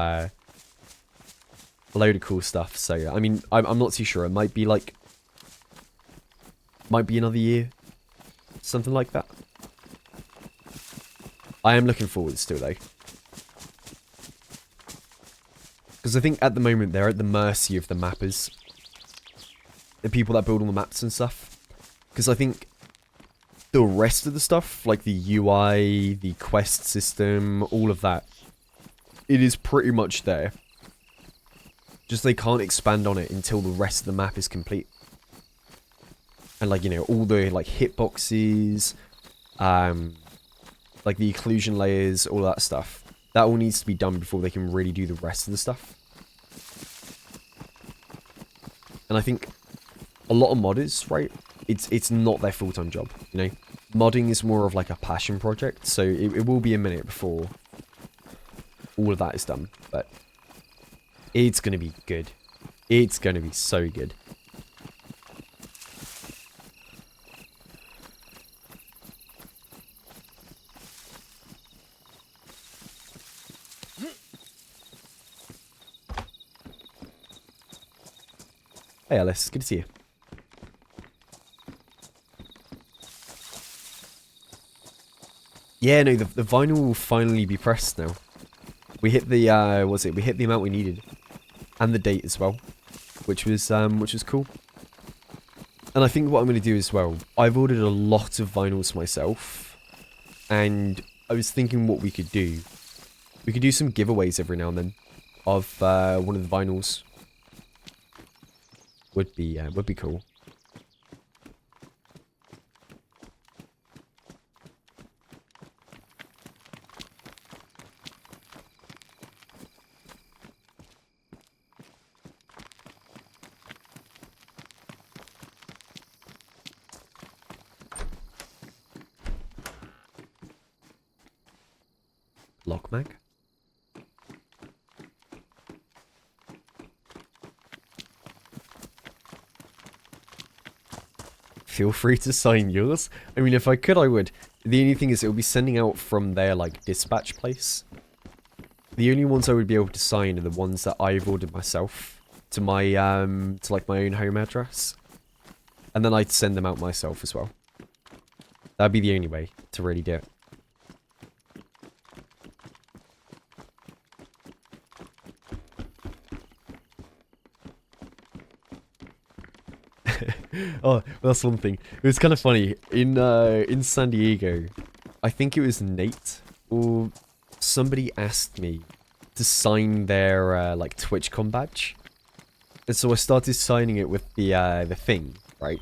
cool stuff. So I mean, I'm not too sure. It might be another year, something like that. I am looking forward still though, because I think at the moment they're at the mercy of the mappers, the people that build all the maps and stuff. Because I think the rest of the stuff, like the UI, the quest system, all of that, it is pretty much there. Just they can't expand on it until the rest of the map is complete. And like, you know, all the like hitboxes, like the occlusion layers, all that stuff. That all needs to be done before they can really do the rest of the stuff. And I think a lot of modders, right? It's not their full-time job, you know? Modding is more of like a passion project, so it will be a minute before all of that is done. But it's going to be good. It's going to be so good. Hey Alice, good to see you. Yeah, no, the vinyl will finally be pressed now. We hit the we hit the amount we needed, and the date as well, which was cool. And I think what I'm going to do as well, I've ordered a lot of vinyls myself, and I was thinking what we could do. We could do some giveaways every now and then of one of the vinyls. Would be cool. Lock mag. Feel free to sign yours. I mean, if I could, I would. The only thing is, it will be sending out from their, like, dispatch place. The only ones I would be able to sign are the ones that I've ordered myself to my, to, like, my own home address. And then I'd send them out myself as well. That'd be the only way to really do it. Oh, that's one thing. It was kind of funny. In San Diego, I think it was Nate or somebody asked me to sign their like TwitchCon badge, and so I started signing it with the thing, right?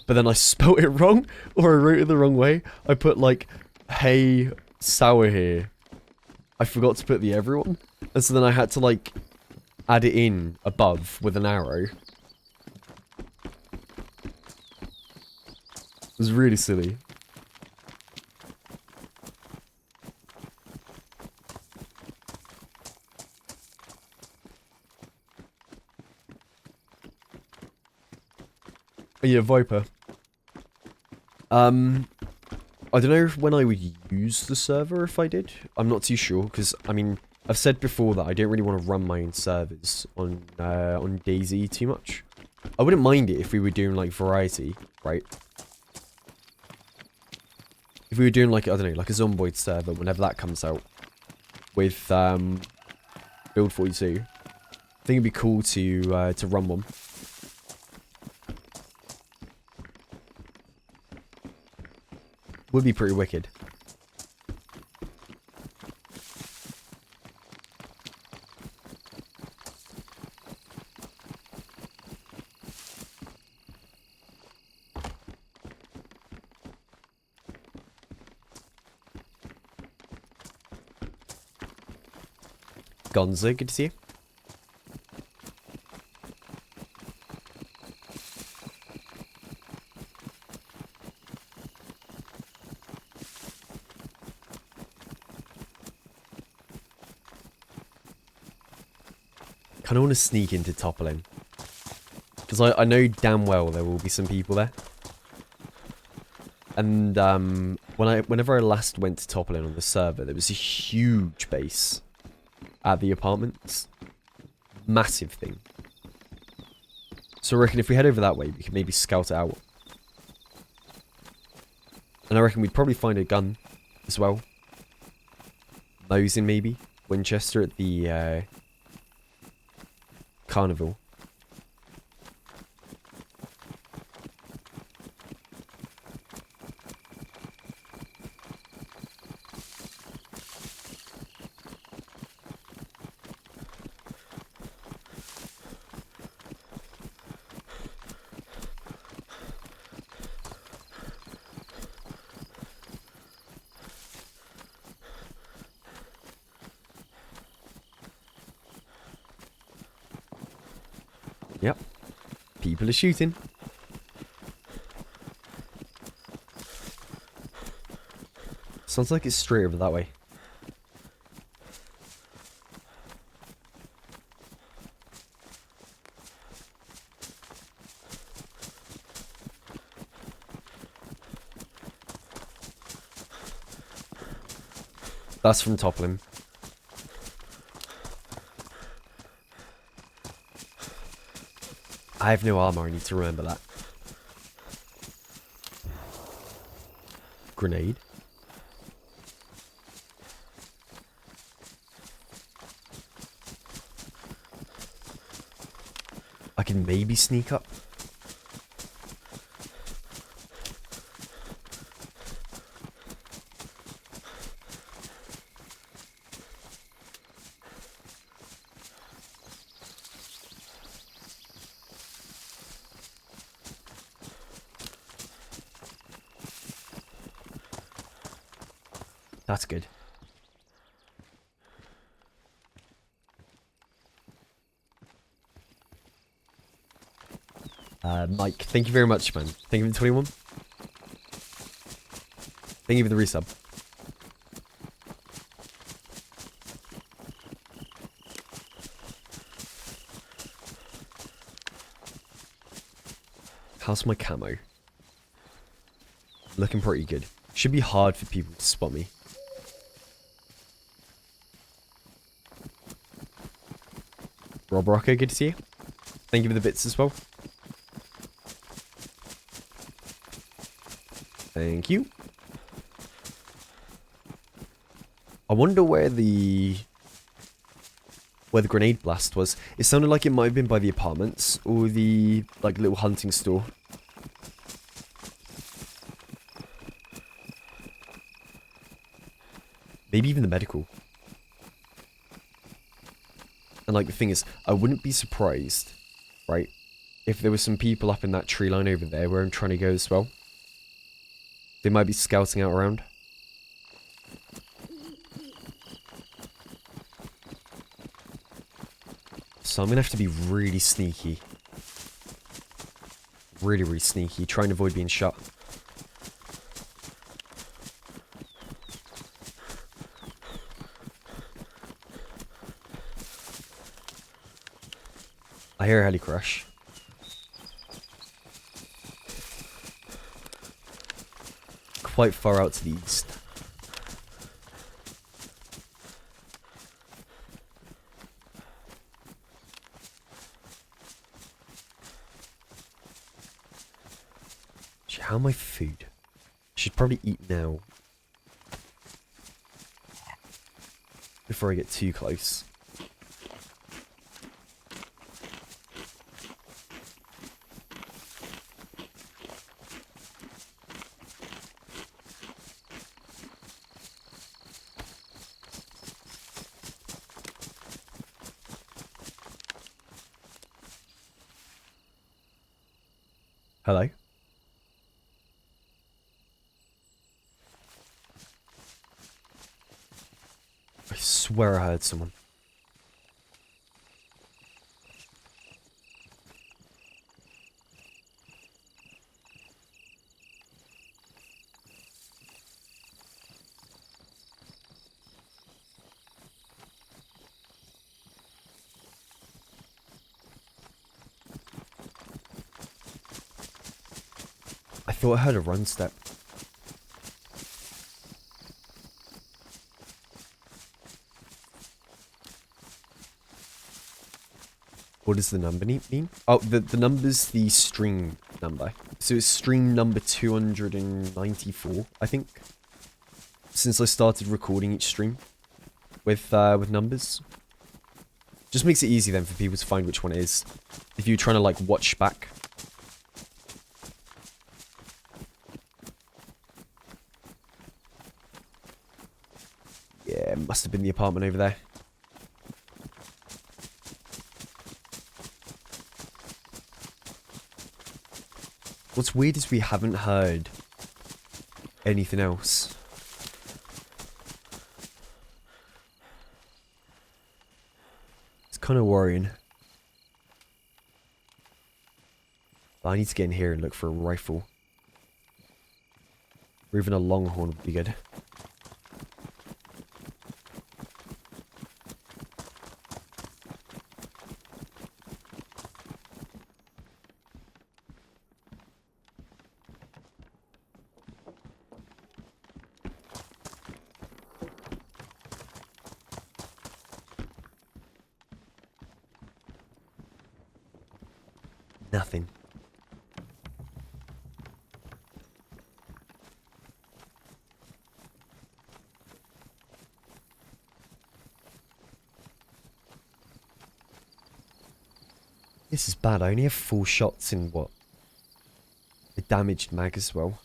But then I spelt it wrong, or I wrote it the wrong way. I put like, "Hey, sour here." I forgot to put the everyone, and so then I had to like add it in above with an arrow. It was really silly. Oh, yeah, Viper. I don't know when I would use the server if I did. I'm not too sure, because, I mean, I've said before that I don't really want to run my own servers on DayZ too much. I wouldn't mind it if we were doing like variety, right? If we were doing like, I don't know, like a Zomboid server whenever that comes out with Build 42. I think it'd be cool to run one. Would be pretty wicked. Gonzo, good to see you. Kind of want to sneak into Toppling. Because I know damn well there will be some people there. And whenever I last went to Toppling on the server, there was a huge base at the apartments. Massive thing. So I reckon if we head over that way, we could maybe scout it out. And I reckon we'd probably find a gun as well. Mosin maybe. Winchester at the Carnival. Yep. People are shooting. Sounds like it's straight over that way. That's from Toppling. I have no armor, I need to remember that. Grenade. I can maybe sneak up. That's good. Mike, thank you very much, man. Thank you for the 21. Thank you for the resub. How's my camo? Looking pretty good. Should be hard for people to spot me. Rob Rocco, good to see you. Thank you for the bits as well. Thank you. I wonder where the grenade blast was. It sounded like it might have been by the apartments or the like little hunting store. Maybe even the medical. And like the thing is, I wouldn't be surprised, right, if there were some people up in that tree line over there where I'm trying to go as well. They might be scouting out around. So I'm going to have to be really sneaky. Really, really sneaky. Try and avoid being shot. I hear a heli crash. Quite far out to the east. How my food? Should probably eat now. Before I get too close. Hello? I swear I heard someone. I thought I heard a run step. What does the number mean? Oh, the number's the stream number. So it's stream number 294, I think. Since I started recording each stream with numbers. Just makes it easy then for people to find which one it is. If you're trying to like watch back. Yeah, it must have been the apartment over there. What's weird is we haven't heard anything else. It's kind of worrying. But I need to get in here and look for a rifle. Or even a longhorn would be good. Nothing. This is bad. I only have 4 shots in what? A damaged mag as well.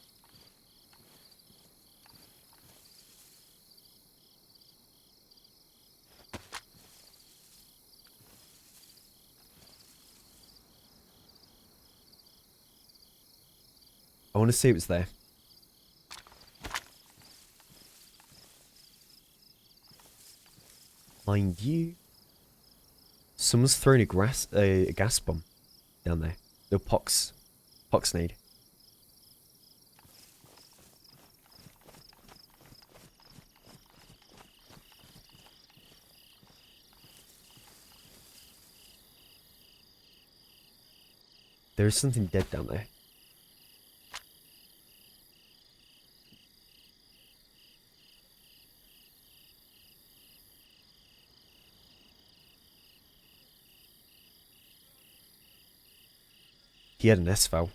I want to say it was there. Mind you, someone's thrown a gas bomb down there. The poxnade. There's something dead down there. He had an S-Val.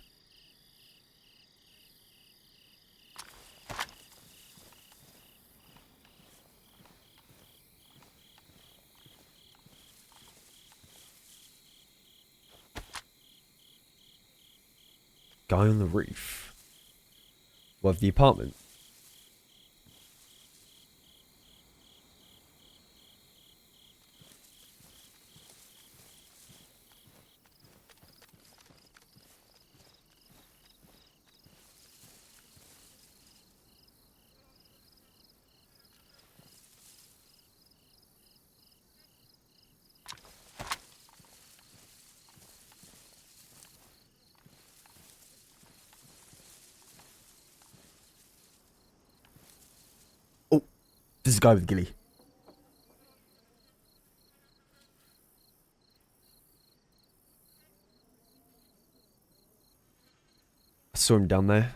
Guy on the roof. What, of the apartment? This is a guy with Ghillie. I saw him down there.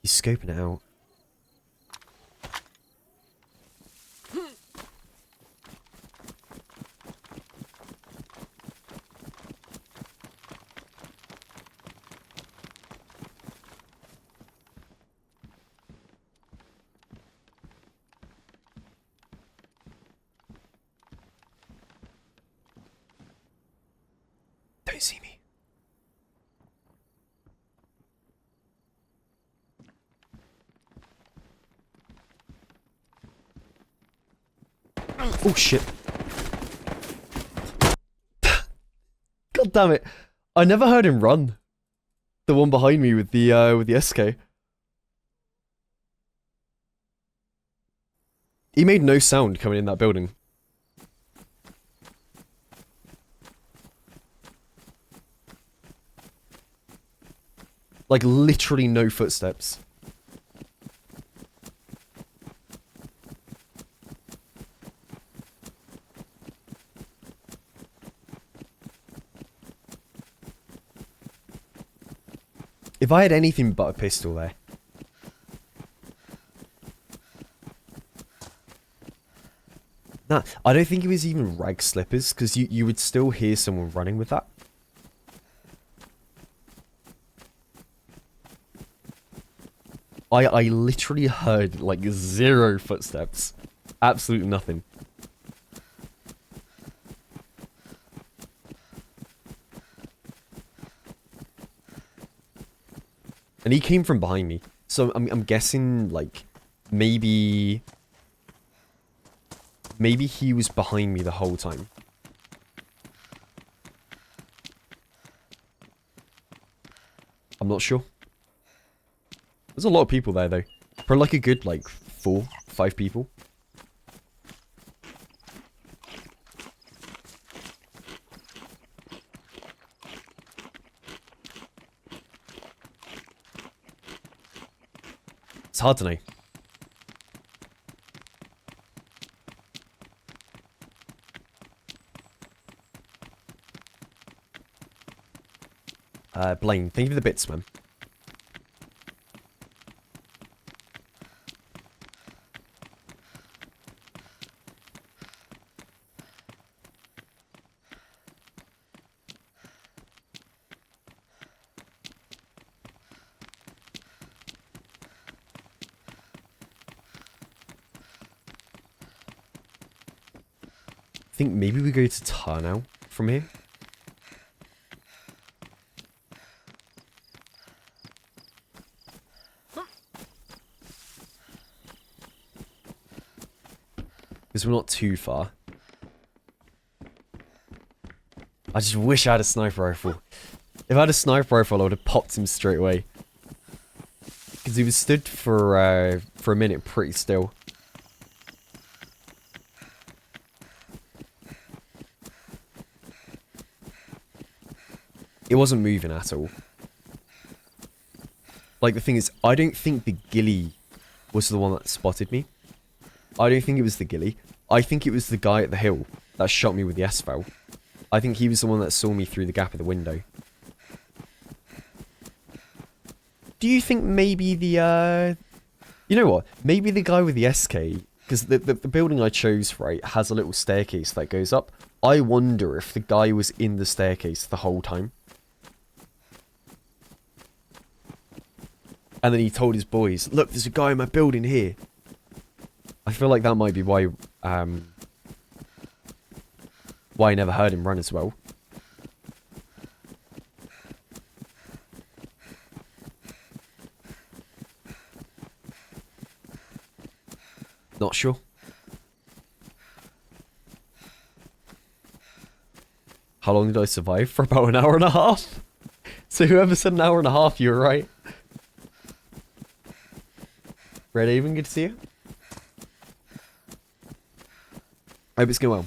He's scoping it out. Don't see me. Oh shit. God damn it. I never heard him run. The one behind me with the SK. He made no sound coming in that building. Like literally no footsteps. If I had anything but a pistol there. Nah, I don't think it was even rag slippers, because you would still hear someone running with that. I literally heard like 0 footsteps. Absolutely nothing. And he came from behind me. So I'm guessing like maybe he was behind me the whole time. I'm not sure. There's a lot of people there though. Probably like a good like 4, 5 people. It's hard to know. Blaine, thank you for the bits, man. I think maybe we go to Tar now from here. Because we're not too far. I just wish I had a sniper rifle. If I had a sniper rifle, I would have popped him straight away. Because he was stood for a minute pretty still. It wasn't moving at all. Like, the thing is, I don't think the Ghillie was the one that spotted me. I don't think it was the Ghillie. I think it was the guy at the hill that shot me with the S-Foul. I think he was the one that saw me through the gap of the window. Do you think maybe the, you know what? Maybe the guy with the SK, because the building I chose, right, has a little staircase that goes up. I wonder if the guy was in the staircase the whole time. And then he told his boys, look, there's a guy in my building here. I feel like that might be why I never heard him run as well. Not sure. How long did I survive? For about an hour and a half? So whoever said an hour and a half, you were right. Red Haven, good to see you. I hope it's going well.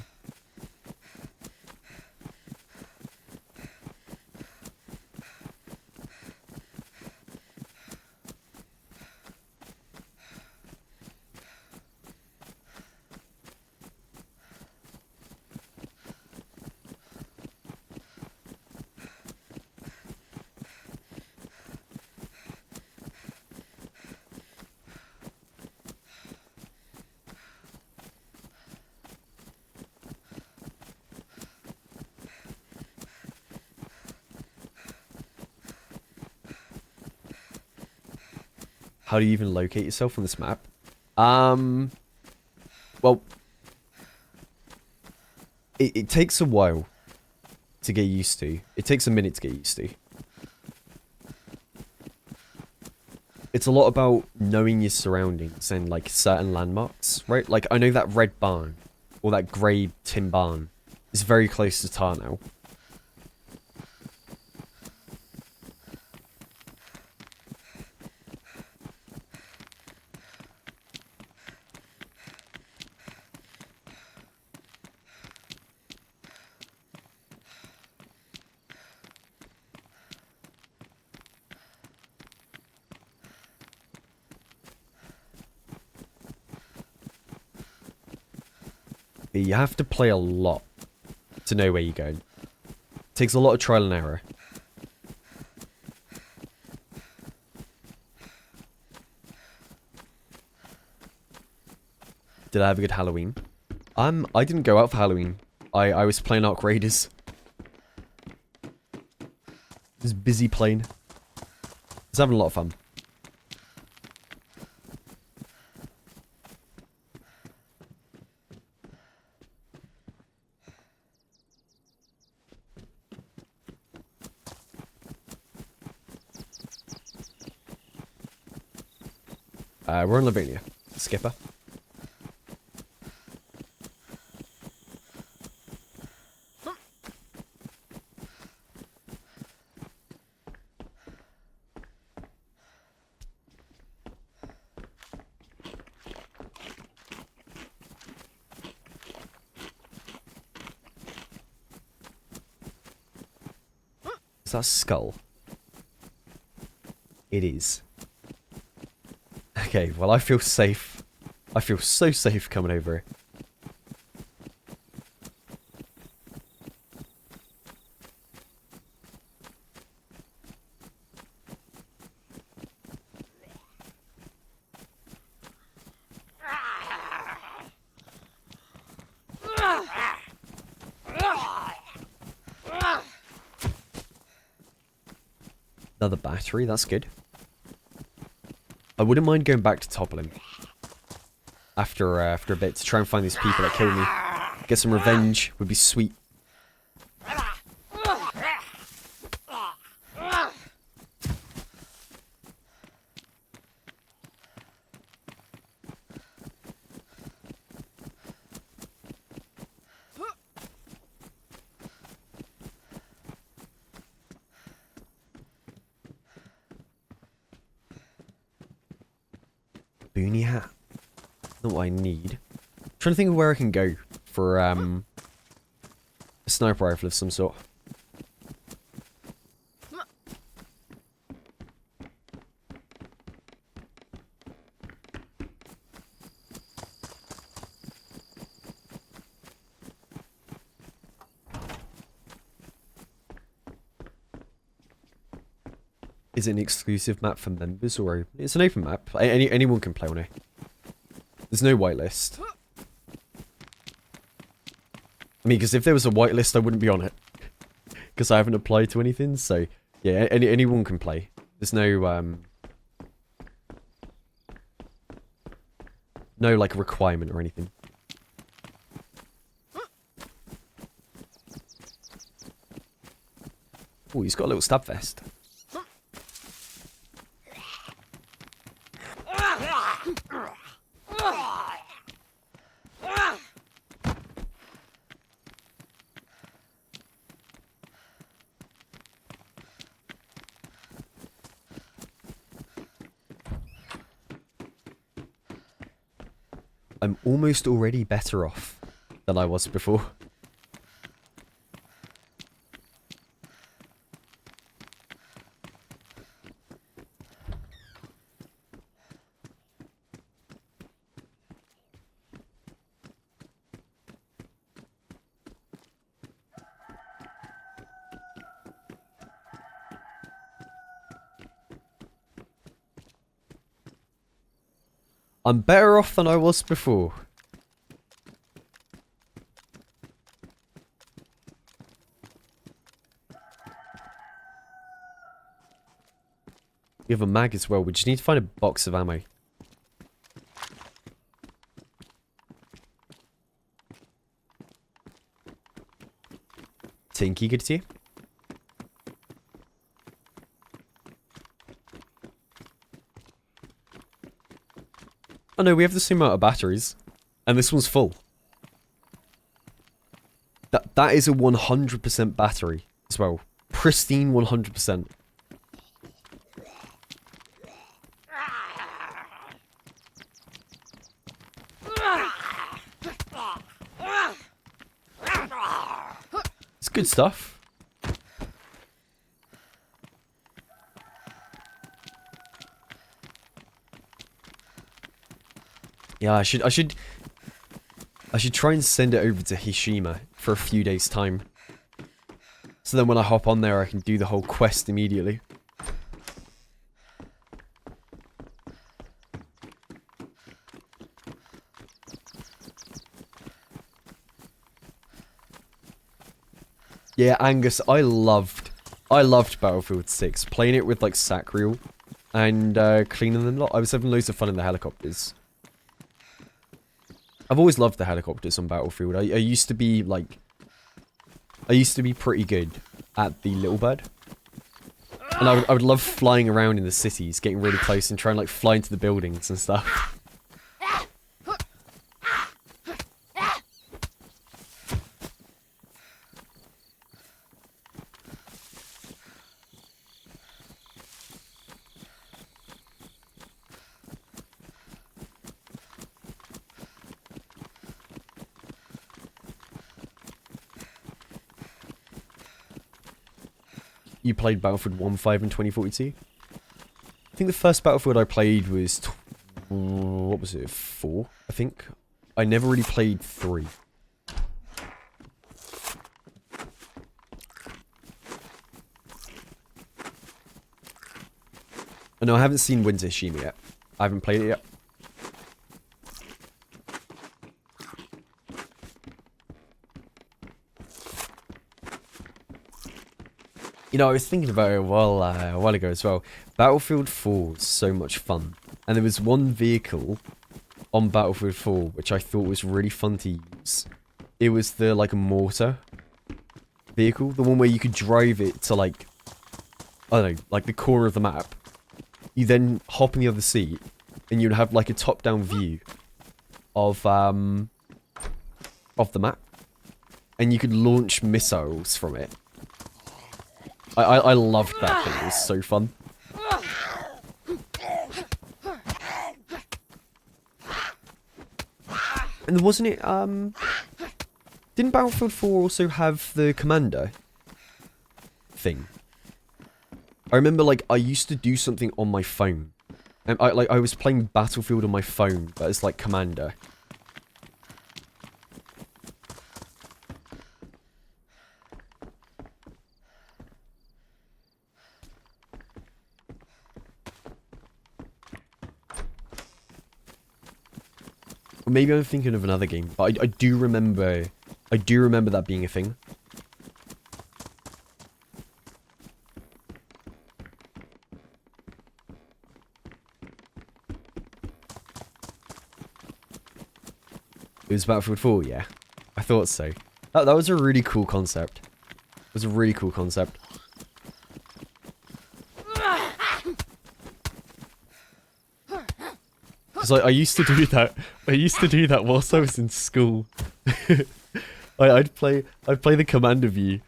How do you even locate yourself on this map? Well, it takes a while to get used to. It takes a minute to get used to. It's a lot about knowing your surroundings and, like, certain landmarks, right? Like, I know that red barn, or that grey tin barn, is very close to tar now. You have to play a lot to know where you're going. It takes a lot of trial and error. Did I have a good Halloween? I didn't go out for Halloween. I was playing Ark Raiders. Just busy playing. I was having a lot of fun. We're in Livonia. Skipper. Is that a skull? It is. Okay, well, I feel safe. I feel so safe coming over here. Another battery, that's good. I wouldn't mind going back to Toppling after a bit to try and find these people that killed me. Get some revenge would be sweet. Boonie hat. Not what I need. I'm trying to think of where I can go for a sniper rifle of some sort. Is it an exclusive map for members or open? It's an open map. Anyone can play on it. There's no whitelist. I mean, because if there was a whitelist, I wouldn't be on it. Because I haven't applied to anything, so... Yeah, anyone can play. There's no, no, like, requirement or anything. Oh, he's got a little stab vest. I'm almost already better off than I was before. I'm better off than I was before. We have a mag as well. We just need to find a box of ammo. Tinky, good to see you. Oh no, we have the same amount of batteries. And this one's full. That is a 100% battery as well. Pristine 100%. It's good stuff. Yeah, I should try and send it over to Hishima for a few days' time. So then when I hop on there, I can do the whole quest immediately. Yeah, Angus, I loved Battlefield 6. Playing it with like Sacriel and cleaning them a lot. I was having loads of fun in the helicopters. I've always loved the helicopters on Battlefield. I used to be like... I used to be pretty good at the Little Bird. And I would love flying around in the cities, getting really close and trying like fly into the buildings and stuff. You played Battlefield 1.5 in 2042? I think the first Battlefield I played was... what was it? 4, I think? I never really played 3. Oh, no, I haven't seen Winter Hishima yet. I haven't played it yet. You know, I was thinking about it a while ago as well. Battlefield 4 was so much fun. And there was one vehicle on Battlefield 4 which I thought was really fun to use. It was the, like, a mortar vehicle. The one where you could drive it to, like, I don't know, like the corner of the map. You then hop in the other seat and you'd have, like, a top-down view of the map. And you could launch missiles from it. I loved that thing, it was so fun. And wasn't it, didn't Battlefield 4 also have the commander thing? I remember, like, I used to do something on my phone. And I was playing Battlefield on my phone, but it's like commander. Or maybe I'm thinking of another game, but I do remember that being a thing. It was Battlefield 4, yeah. I thought so. That was a really cool concept. It was a really cool concept. Because I used to do that. I used to do that whilst I was in school. I'd play the commander view.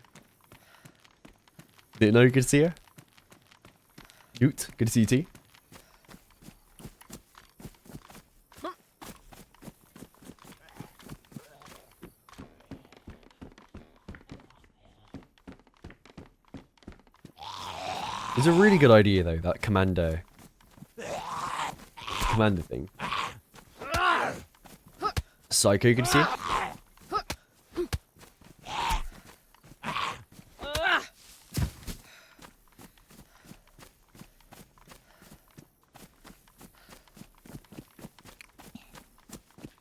Didn't know, good to see you. Ute, good to see you too. It's a really good idea though, that commander thing. Psycho, good to see you.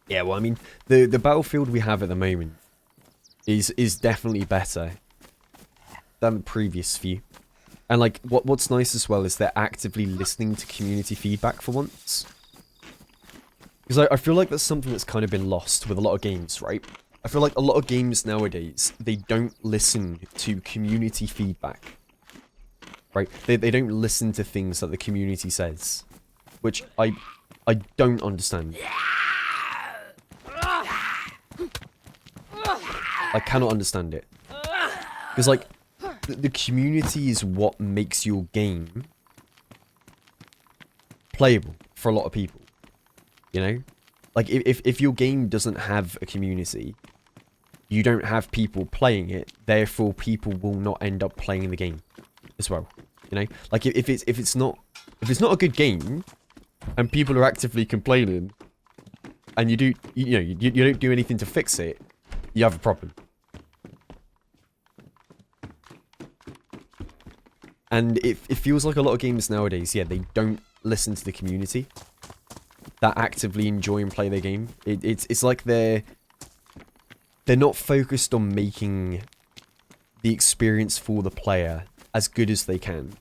Yeah, well, I mean, the battlefield we have at the moment is definitely better than the previous few. And like, what's nice as well is they're actively listening to community feedback for once. Because I feel like that's something that's kind of been lost with a lot of games, right? I feel like a lot of games nowadays, they don't listen to community feedback. Right? They don't listen to things that the community says. Which I don't understand. I cannot understand it. Because, like, the community is what makes your game playable for a lot of people. You know? Like, if your game doesn't have a community, you don't have people playing it, therefore people will not end up playing the game as well. You know? Like, if it's not a good game, and people are actively complaining, and you don't do anything to fix it, you have a problem. And it feels like a lot of games nowadays, yeah, they don't listen to the community that actively enjoy and play their game. It's like they're not focused on making the experience for the player as good as they can.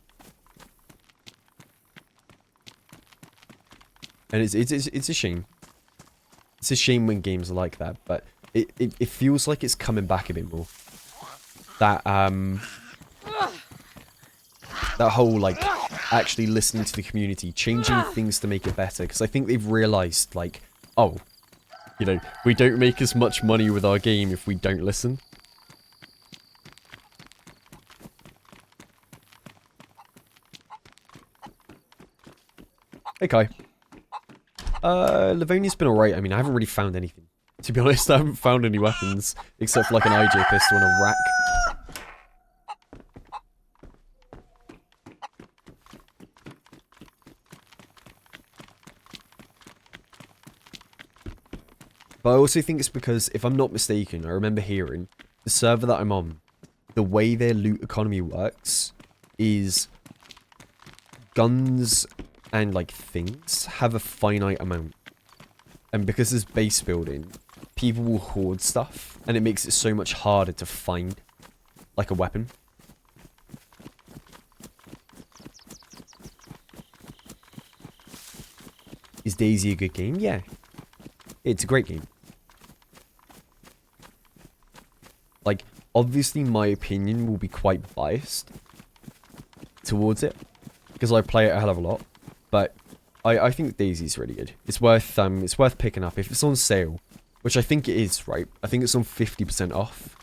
And it's a shame. It's a shame when games are like that, but it feels like it's coming back a bit more. That whole, like, actually listening to the community, changing things to make it better, because I think they've realised, like, oh, you know, we don't make as much money with our game if we don't listen. Okay. Livonia's been alright. I mean, I haven't really found anything. To be honest, I haven't found any weapons, except for, like, an IJ pistol and a rack. But I also think it's because, if I'm not mistaken, I remember hearing, the server that I'm on, the way their loot economy works is guns and, like, things have a finite amount. And because there's base building, people will hoard stuff, and it makes it so much harder to find, like, a weapon. Is DayZ a good game? Yeah. It's a great game. Like, obviously my opinion will be quite biased towards it, because I play it a hell of a lot, but I think DayZ's really good. It's worth picking up if it's on sale, which I think it is, right? I think it's on 50% off.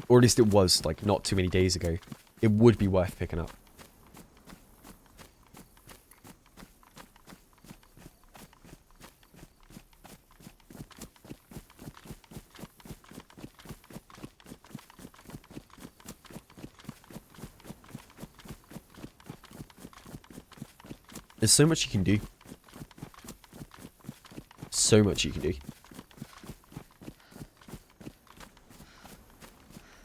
Or at least it was, like, not too many days ago. It would be worth picking up. There's so much you can do. So much you can do.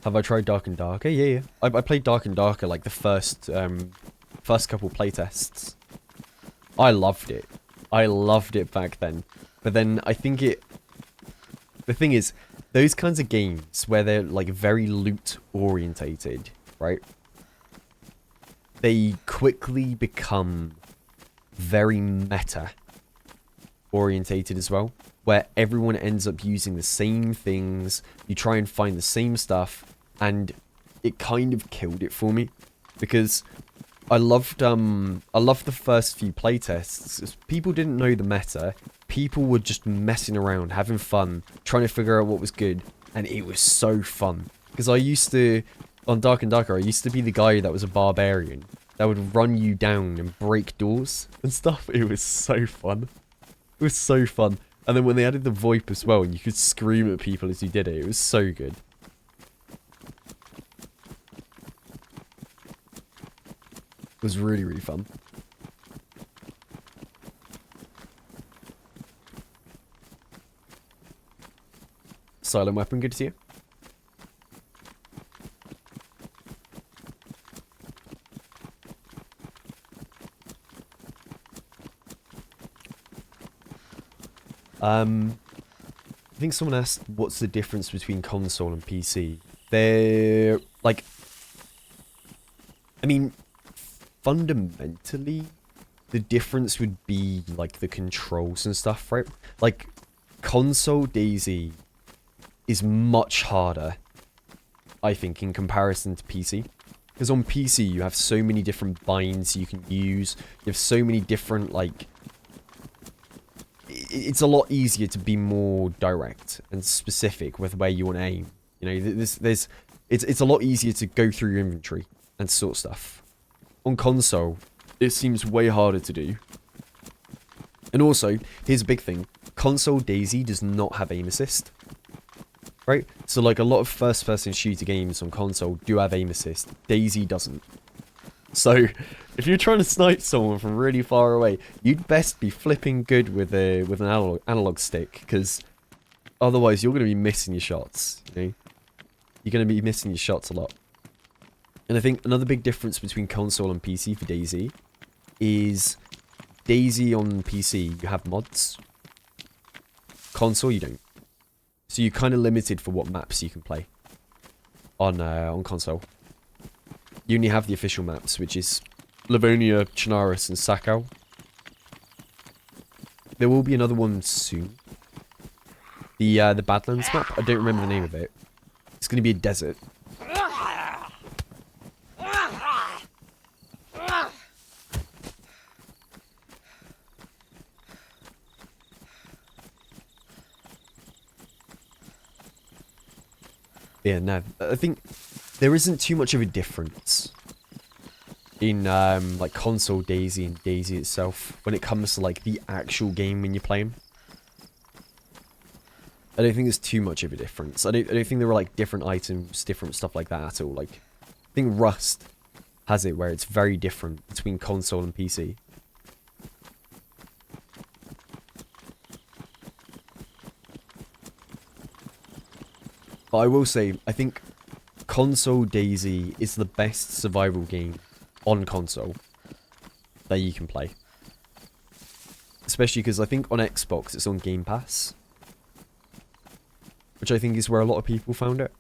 Have I tried Dark and Darker? Yeah. I played Dark and Darker like the first couple playtests. I loved it. I loved it back then. But then I think the thing is, those kinds of games where they're like very loot orientated, right? They quickly become very meta orientated as well, where everyone ends up using the same things, you try and find the same stuff, and it kind of killed it for me, because I loved the first few playtests. People didn't know the meta, people were just messing around, having fun, trying to figure out what was good, and it was so fun, because on Dark and Darker, I used to be the guy that was a barbarian, that would run you down and break doors and stuff. It was so fun. It was so fun. And then when they added the VoIP as well, and you could scream at people as you did it, it was so good. It was really, really fun. Silent weapon, good to see you. I think someone asked what's the difference between console and PC. They're like, I mean, fundamentally, the difference would be, like, the controls and stuff, right? Like, console DayZ is much harder, I think, in comparison to PC. Because on PC, you have so many different binds you can use. You have so many different, like... It's a lot easier to be more direct and specific with where you want to aim. You know, it's a lot easier to go through your inventory and sort stuff. On console, it seems way harder to do. And also, here's a big thing. Console DayZ does not have aim assist. Right? So, like, a lot of first-person shooter games on console do have aim assist. DayZ doesn't. So, if you're trying to snipe someone from really far away, you'd best be flipping good with an analog stick, because otherwise you're going to be missing your shots, you know? You're going to be missing your shots a lot. And I think another big difference between console and PC for DayZ is DayZ on PC, you have mods. Console, you don't. So you're kind of limited for what maps you can play on console. You only have the official maps, which is Livonia, Chernarus, and Sakau. There will be another one soon. The Badlands map. I don't remember the name of it. It's going to be a desert. Yeah, no. I think there isn't too much of a difference in like console DayZ and DayZ itself when it comes to like the actual game when you're playing. I don't think there's too much of a difference. I don't think there are like different items, different stuff like that at all. Like, I think Rust has it where it's very different between console and PC. But I will say, I think console DayZ is the best survival game on console that you can play. Especially because I think on Xbox it's on Game Pass. Which I think is where a lot of people found it.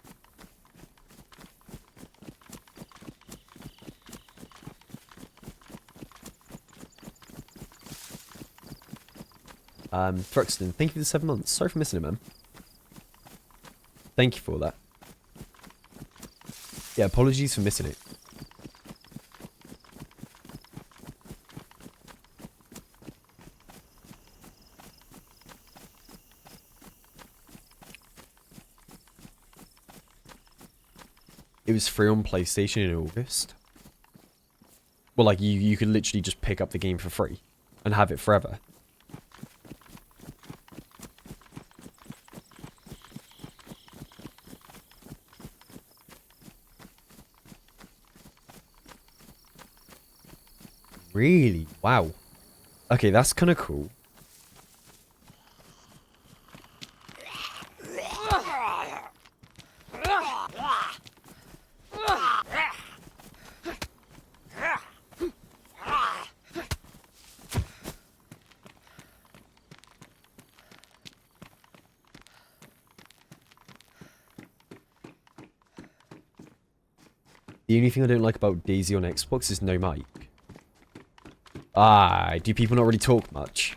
Thruxton, thank you for the 7 months. Sorry for missing it, man. Thank you for that. Yeah, apologies for missing it. It was free on PlayStation in August. Well, like, you could literally just pick up the game for free and have it forever. Really? Wow. Okay, that's kind of cool. The only thing I don't like about DayZ on Xbox is no mic. Ah, do people not really talk much?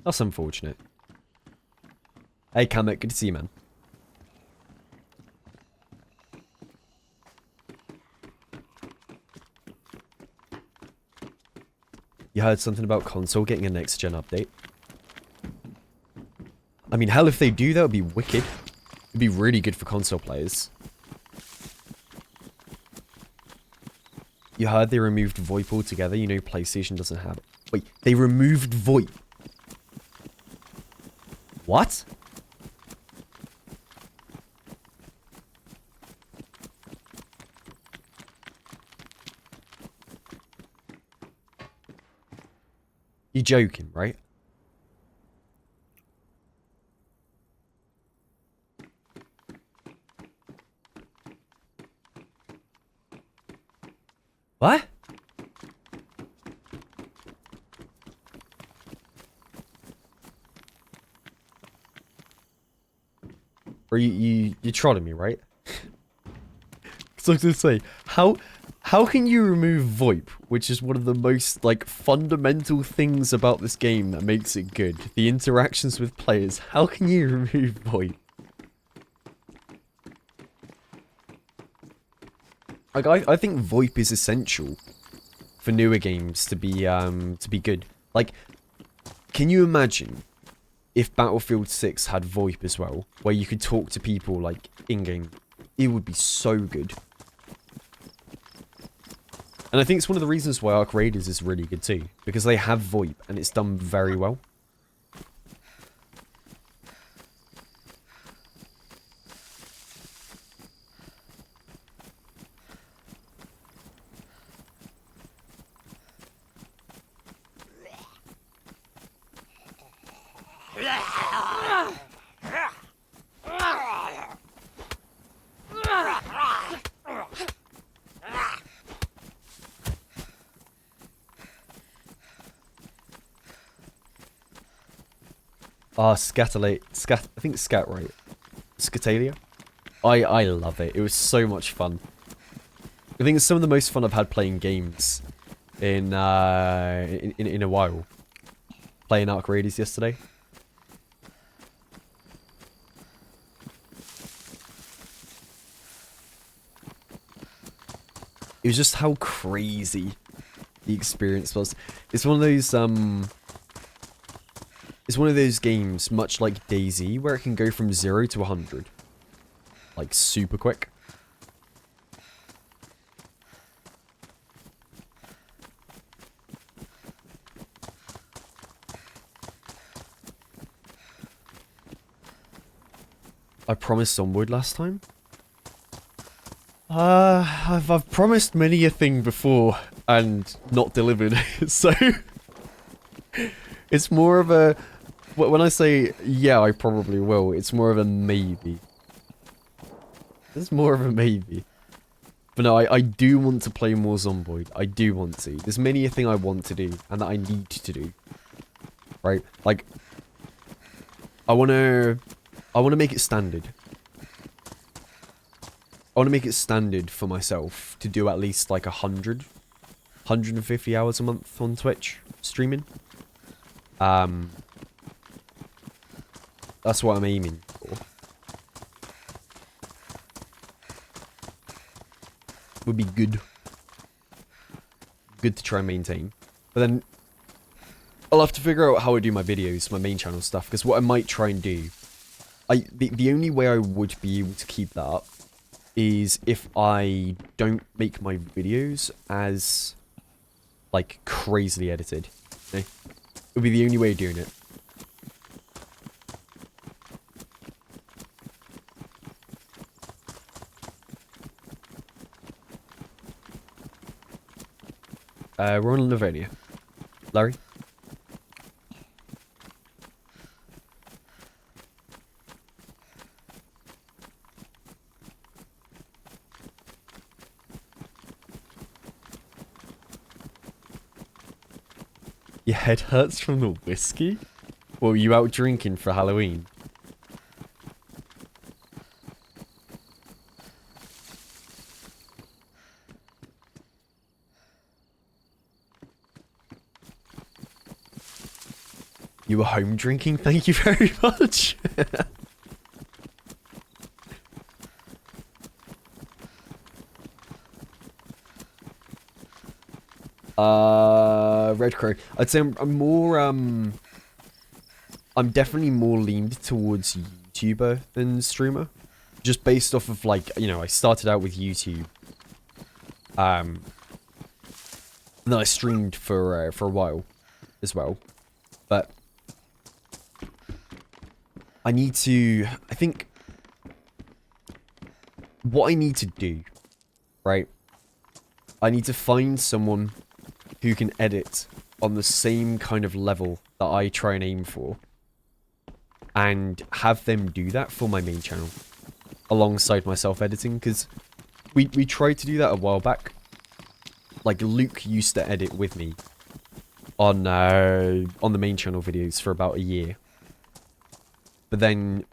That's unfortunate. Hey, Kamek, good to see you, man. You heard something about console getting a next-gen update? I mean, hell, if they do, that would be wicked. It'd be really good for console players. You heard they removed VoIP altogether? You know PlayStation doesn't have it. Wait, they removed VoIP? What? You're joking, right? What? Or you're trolling me, right? So I was gonna say, how can you remove VoIP, which is one of the most like fundamental things about this game that makes it good? The interactions with players. How can you remove VoIP? Like I think VoIP is essential for newer games to be good. Like, can you imagine if Battlefield 6 had VoIP as well, where you could talk to people like in-game? It would be so good. And I think it's one of the reasons why Arc Raiders is really good too, because they have VoIP and it's done very well. I think it's Scat, right? Scatalia? I love it. It was so much fun. I think it's some of the most fun I've had playing games in a while. Playing Arc Raiders yesterday. It was just how crazy the experience was. It's one of those it's one of those games, much like DayZ, where it can go from 0 to 100. Like, super quick. I promised Onward last time. I've promised many a thing before and not delivered, so it's more of a, when I say yeah, I probably will, it's more of a maybe. It's more of a maybe. But no, I do want to play more Zomboid. I do want to. There's many a thing I want to do and that I need to do. Right? Like, I want to make it standard. I want to make it standard for myself to do at least like 150 hours a month on Twitch streaming. That's what I'm aiming for. Would be good. Good to try and maintain. But then I'll have to figure out how I do my videos, my main channel stuff, because what I might try and do, the only way I would be able to keep that up is if I don't make my videos as, like, crazily edited. Okay? It would be the only way of doing it. We're on Livonia. Larry? Your head hurts from the whiskey? Or were you out drinking for Halloween? You were home drinking? Thank you very much. Red Crow. I'd say I'm more, I'm definitely more leaned towards YouTuber than streamer. Just based off of, like, you know, I started out with YouTube. And then I streamed for a while as well. But I think what I need to do, right? I need to find someone who can edit on the same kind of level that I try and aim for, and have them do that for my main channel alongside my self-editing, because we tried to do that a while back. Like, Luke used to edit with me on the main channel videos for about a year. But then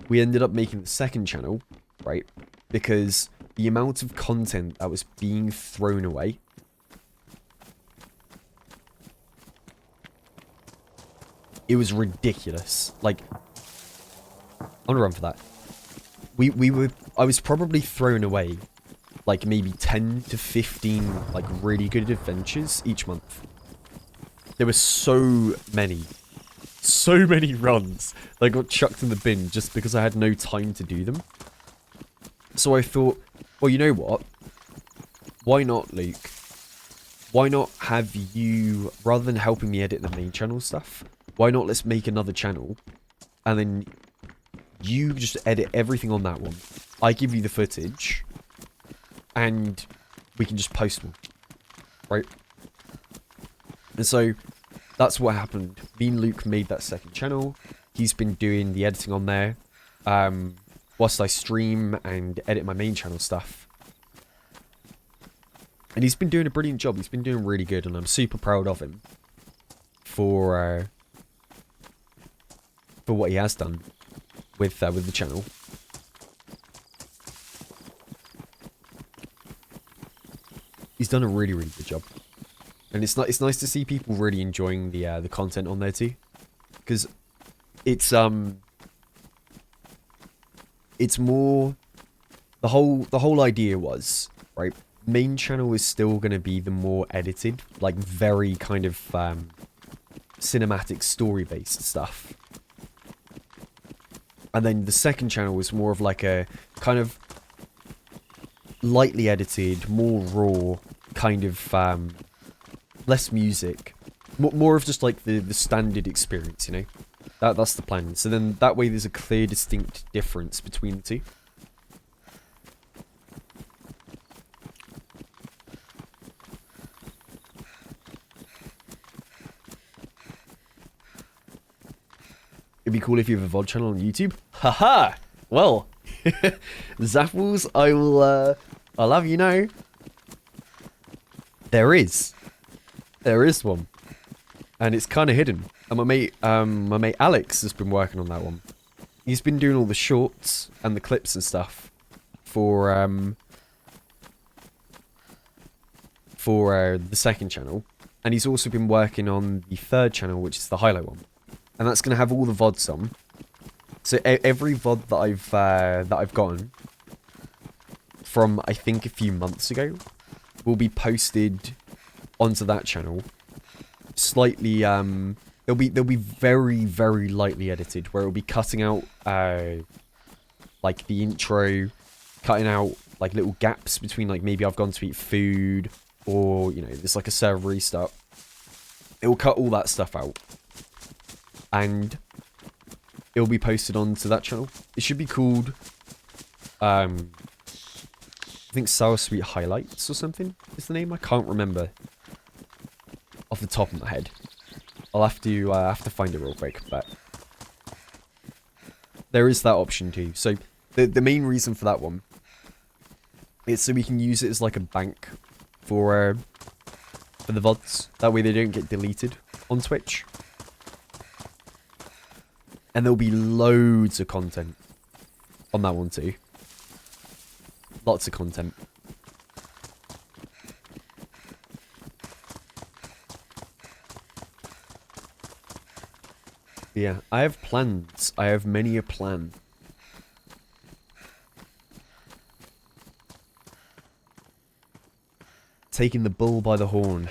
we ended up making the second channel, right? Because the amount of content that was being thrown away, it was ridiculous. Like, I'm gonna run for that. I was probably thrown away like maybe 10 to 15 like really good adventures each month. There were so many runs that got chucked in the bin just because I had no time to do them. So I thought, well, you know what? Why not, Luke? Why not have you, rather than helping me edit the main channel stuff, why not let's make another channel and then you just edit everything on that one. I give you the footage and we can just post them, right? And so that's what happened. Me and Luke made that second channel. He's been doing the editing on there whilst I stream and edit my main channel stuff. And he's been doing a brilliant job. He's been doing really good, and I'm super proud of him for what he has done with the channel. He's done a really, really good job. And it's nice to see people really enjoying the content on there too, because it's more the whole idea was, right, main channel is still going to be the more edited, like very kind of cinematic story based stuff, and then the second channel was more of like a kind of lightly edited, more raw kind of less music, more of just like the standard experience, you know. That's the plan. So then that way there's a clear, distinct difference between the two. It'd be cool if you have a VOD channel on YouTube. Haha! Well, Zapples, I'll have you know, there is one, and it's kind of hidden. And my mate Alex has been working on that one. He's been doing all the shorts and the clips and stuff for the second channel, and he's also been working on the third channel, which is the highlight one, and that's gonna have all the VODs on. So every VOD that I've gotten from, I think, a few months ago will be posted onto that channel. Slightly they'll be very, very lightly edited, where it'll be cutting out like the intro, cutting out like little gaps between, like, maybe I've gone to eat food, or, you know, there's like a server restart. It will cut all that stuff out, and it'll be posted onto that channel. It should be called I think SourSweet Highlights or something is the name. I can't remember off the top of my head. I'll have to find it real quick, but there is that option too. So the main reason for that one is so we can use it as like a bank for the VODs. That way they don't get deleted on Twitch. And there'll be loads of content on that one too. Lots of content. Yeah, I have plans. I have many a plan. Taking the bull by the horn.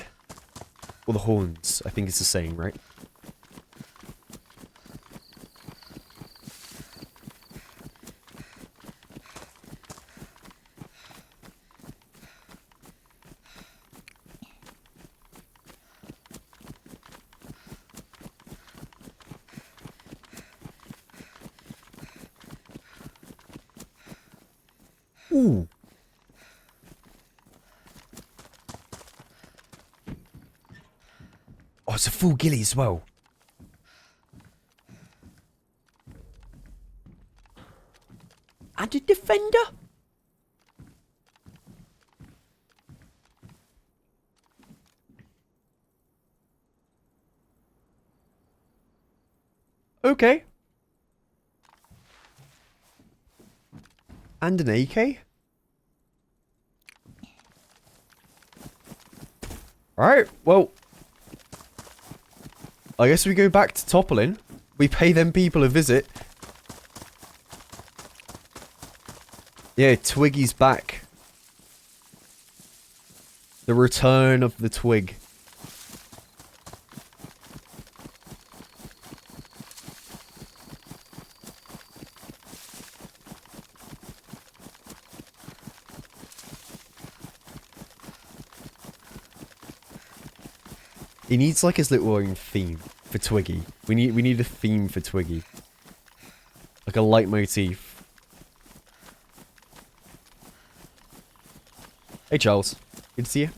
Or the horns, I think it's the saying, right? Ooh. Oh, it's a full ghillie as well. And a defender? Okay. And an AK? Alright, well. I guess we go back to Toppling. We pay them people a visit. Yeah, Twiggy's back. The return of the twig. He needs like his little own theme for Twiggy. We need a theme for Twiggy. Like a leitmotif. Hey Charles, good to see you.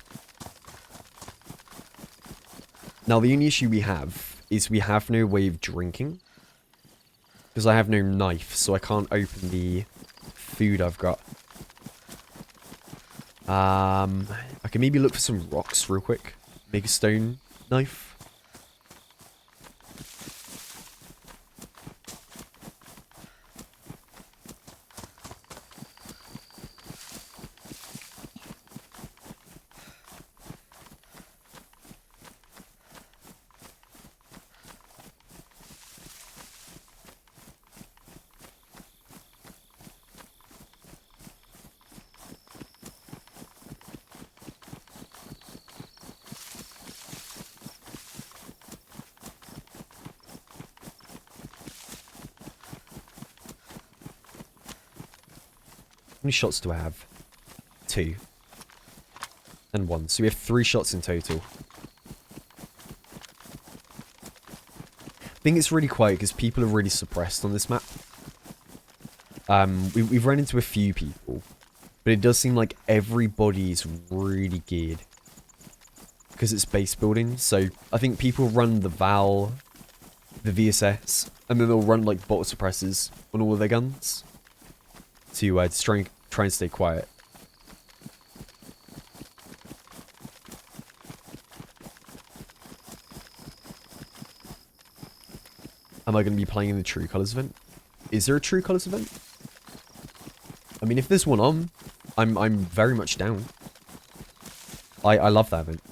Now the only issue we have is we have no way of drinking. Because I have no knife, so I can't open the food I've got. I can maybe look for some rocks real quick. Make a stone knife. How many shots do I have? 2. And 1. So we have 3 shots in total. I think it's really quiet because people are really suppressed on this map. We've run into a few people. But it does seem like everybody's really geared. Because it's base building. So I think people run the Val, the VSS, and then they'll run like bottle suppressors on all of their guns. To try and stay quiet. Am I going to be playing in the True Colors event? Is there a True Colors event? I mean, if there's one on, I'm very much down. I love that event.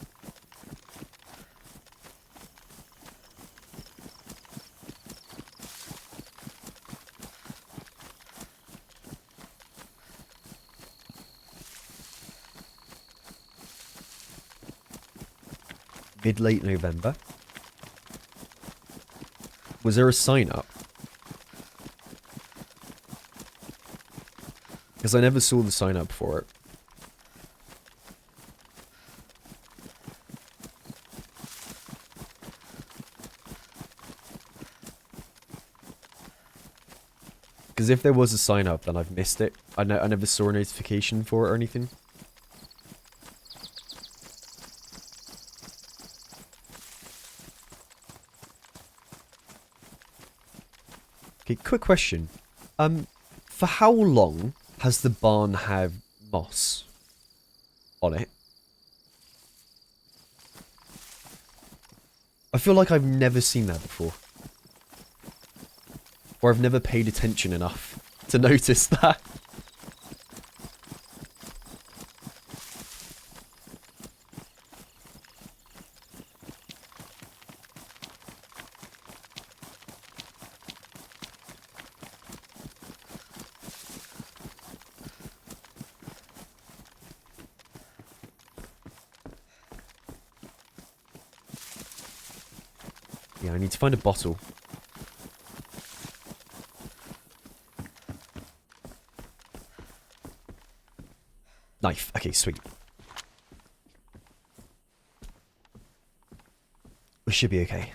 Mid-late November. Was there a sign-up? Because I never saw the sign-up for it. Because if there was a sign-up, then I've missed it. I never saw a notification for it or anything. Okay, quick question. For how long has the barn had moss on it? I feel like I've never seen that before. Or I've never paid attention enough to notice that. Yeah, I need to find a bottle. Knife. Okay, sweet. We should be okay.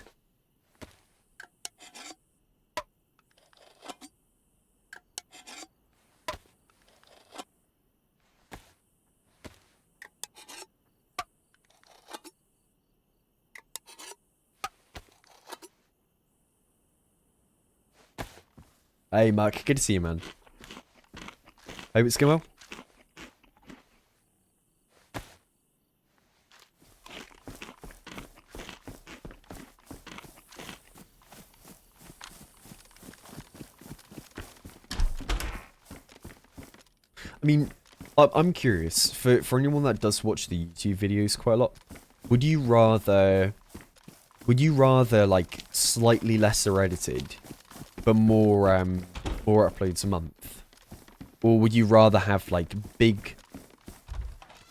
Hey, Mark. Good to see you, man. Hope it's going well. I mean, I'm curious, for anyone that does watch the YouTube videos quite a lot, would you rather, like, slightly lesser edited, but more uploads a month? Or would you rather have, like, big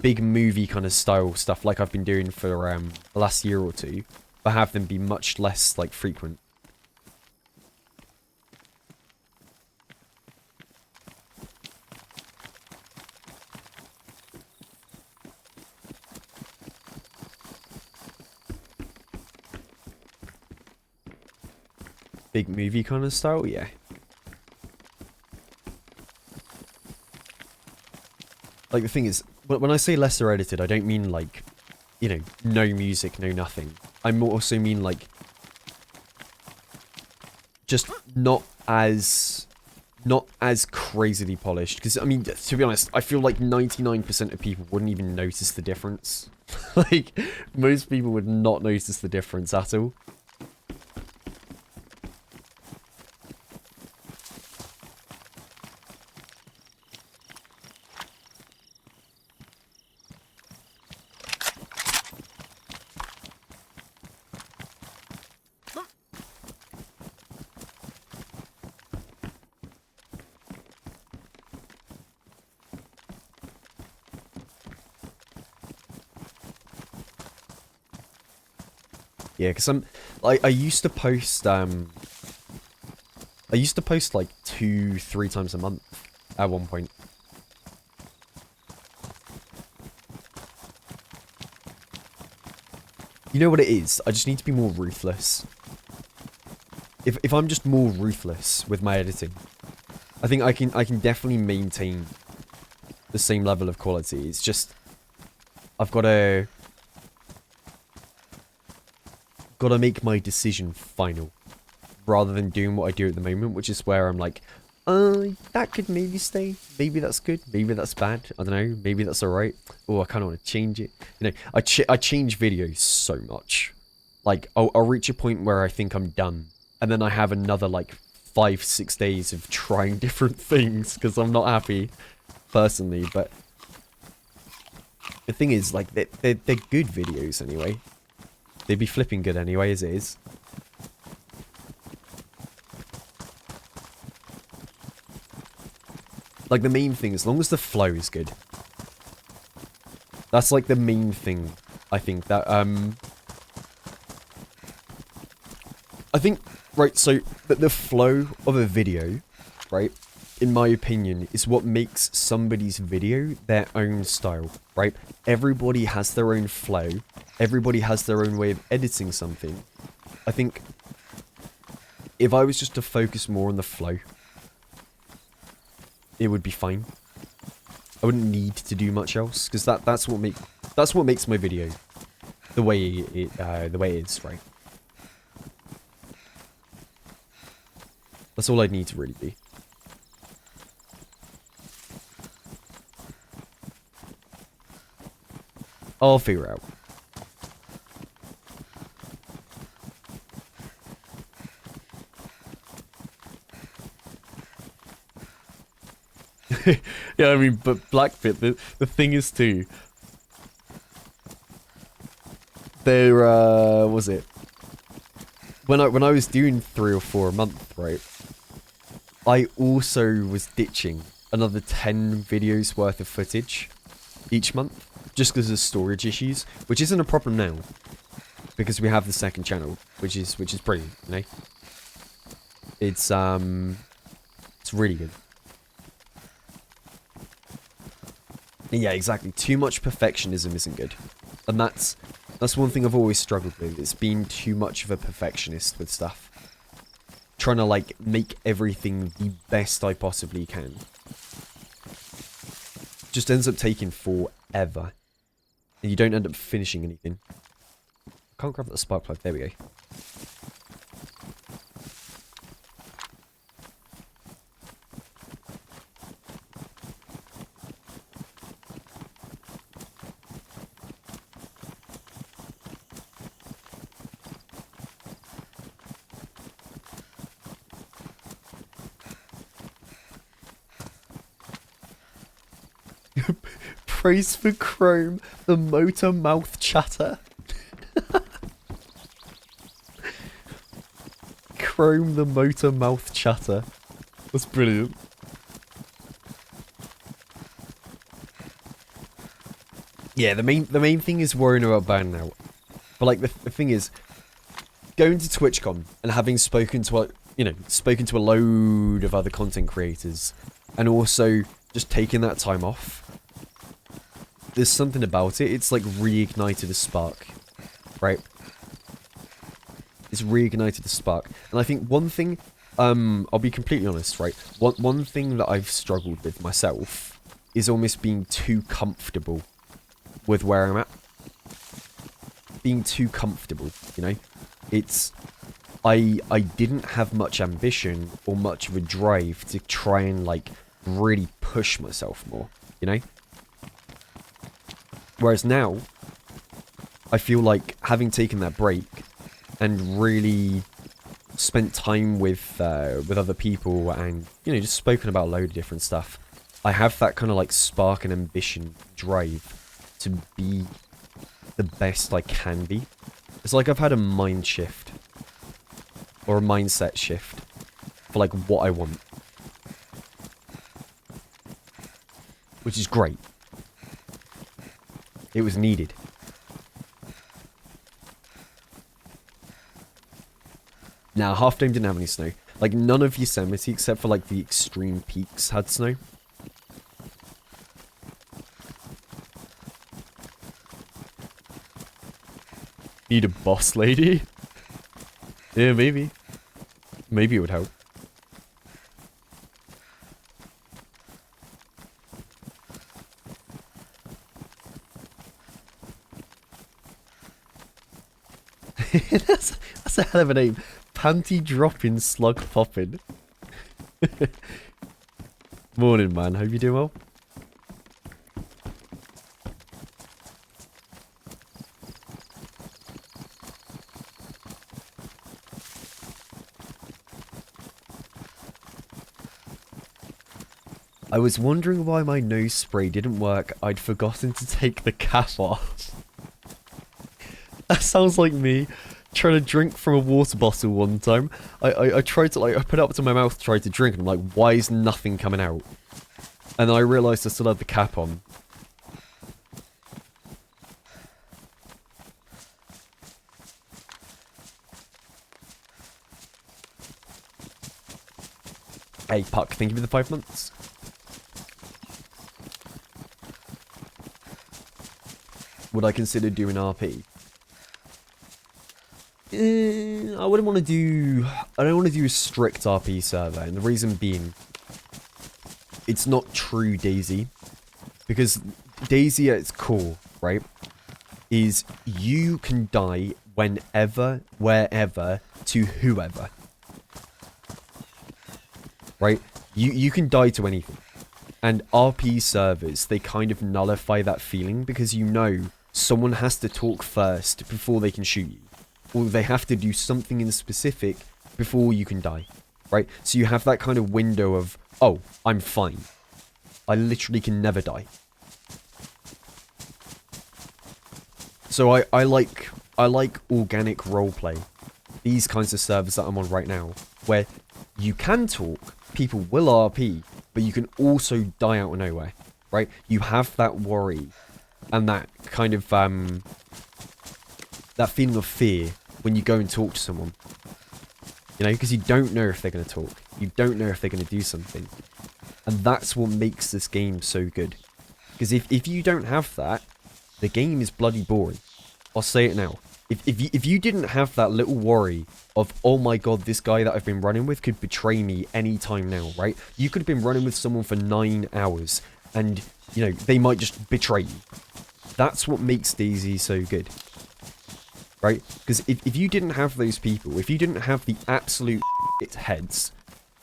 movie kind of style stuff like I've been doing for, the last year or two, but have them be much less, like, frequent? Big movie kind of style, yeah. Like, the thing is, when I say lesser edited, I don't mean, like, you know, no music, no nothing. I also mean, like, just not as crazily polished. Because, I mean, to be honest, I feel like 99% of people wouldn't even notice the difference. Like, most people would not notice the difference at all. Yeah, because I used to post, like 2-3 times a month at one point. You know what it is? I just need to be more ruthless. If I'm just more ruthless with my editing, I think I can definitely maintain the same level of quality. It's just I've got to make my decision final, rather than doing what I do at the moment, which is where I'm like, that could maybe stay, maybe that's good, maybe that's bad, I don't know, maybe that's alright, oh, I kind of want to change it. You know, I change videos so much. Like, I'll reach a point where I think I'm done, and then I have another, like, 5-6 days of trying different things, because I'm not happy, personally, but the thing is, like, they're good videos anyway. They'd be flipping good anyway, as it is. Like, the main thing, as long as the flow is good. That's, like, the main thing, I think, that, I think, right, so, the flow of a video, right, in my opinion, is what makes somebody's video their own style, right? Everybody has their own flow. Everybody has their own way of editing something. I think if I was just to focus more on the flow, it would be fine. I wouldn't need to do much else, because that's what makes my video the way it is, right? That's all I'd need to really be. I'll figure it out. Yeah, I mean, but Blackpit, the thing is too, There, was it? When I was doing 3 or 4 a month, right? I also was ditching another 10 videos worth of footage each month, just because of storage issues, which isn't a problem now, because we have the second channel, which is brilliant, you know? It's really good. Yeah, exactly. Too much perfectionism isn't good. And that's one thing I've always struggled with. It's being too much of a perfectionist with stuff. Trying to, like, make everything the best I possibly can. Just ends up taking forever. And you don't end up finishing anything. I can't grab that spark plug. There we go. Praise for Chrome, the motor mouth chatter. Chrome, the motor mouth chatter. That's brilliant. Yeah, the main thing is worrying about burnout. But like the thing is, going to TwitchCon and having spoken to a load of other content creators, and also just taking that time off. There's something about it. It's like reignited a spark, right? It's reignited the spark, and I think one thing, I'll be completely honest, right? One thing that I've struggled with myself is almost being too comfortable with where I'm at. Being too comfortable, you know? It's... I didn't have much ambition or much of a drive to try and, like, really push myself more, you know? Whereas now, I feel like having taken that break and really spent time with other people and, you know, just spoken about a load of different stuff, I have that kind of, like, spark and ambition drive to be the best I can be. It's like I've had a mind shift. Or a mindset shift. For like what I want. Which is great. It was needed. Now, Half Dome didn't have any snow. Like none of Yosemite except for like the extreme peaks had snow. Need a boss lady? Yeah, maybe. Maybe it would help. that's a hell of a name. Panty dropping, slug popping. Morning, man. Hope you doing well. I was wondering why my nose spray didn't work. I'd forgotten to take the cap off. That sounds like me trying to drink from a water bottle one time. I tried to, like, I put it up to my mouth to try to drink, and I'm like, why is nothing coming out? And then I realised I still had the cap on. Hey, Puck, thank you for the 5 months. Would I consider doing RP? I wouldn't want to do... I don't want to do a strict RP server, and the reason being... It's not true DayZ. Because DayZ at its core, right, is you can die whenever, wherever, to whoever. Right? You can die to anything. And RP servers, they kind of nullify that feeling because you know someone has to talk first before they can shoot you. Or they have to do something in specific before you can die. Right? So you have that kind of window of, oh, I'm fine. I literally can never die. So I like organic roleplay. These kinds of servers that I'm on right now, where you can talk, people will RP, but you can also die out of nowhere, right? You have that worry and that kind of that feeling of fear when you go and talk to someone, you know, because you don't know if they're going to talk, you don't know if they're going to do something, and that's what makes this game so good. Because if you don't have that, the game is bloody boring. I'll say it now. If you didn't have that little worry of, oh my god, this guy that I've been running with could betray me any time now, right? You could have been running with someone for 9 hours and, you know, they might just betray you. That's what makes DayZ so good. Right? Because if you didn't have those people, if you didn't have the absolute heads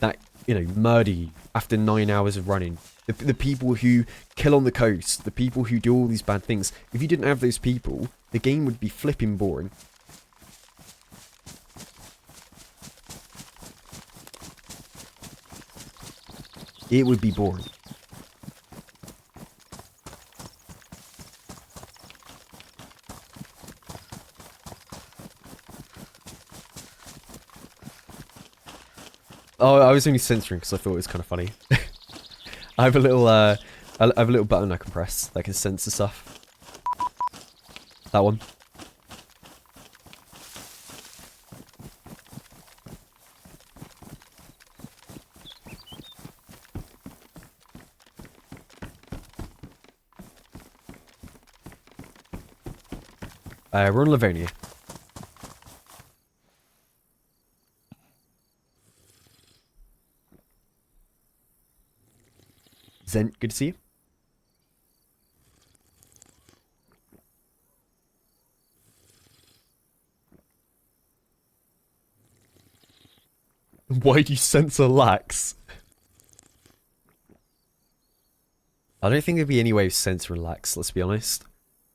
that, you know, murder you after 9 hours of running, the people who kill on the coast, the people who do all these bad things, if you didn't have those people, the game would be flipping boring. It would be boring. Oh, I was only censoring because I thought it was kind of funny. I have a little, I have a little button I can press that can censor stuff. That one. We're on Livonia. Zen, good to see you. Why do you censor lax? I don't think there'd be any way of censoring lax, let's be honest.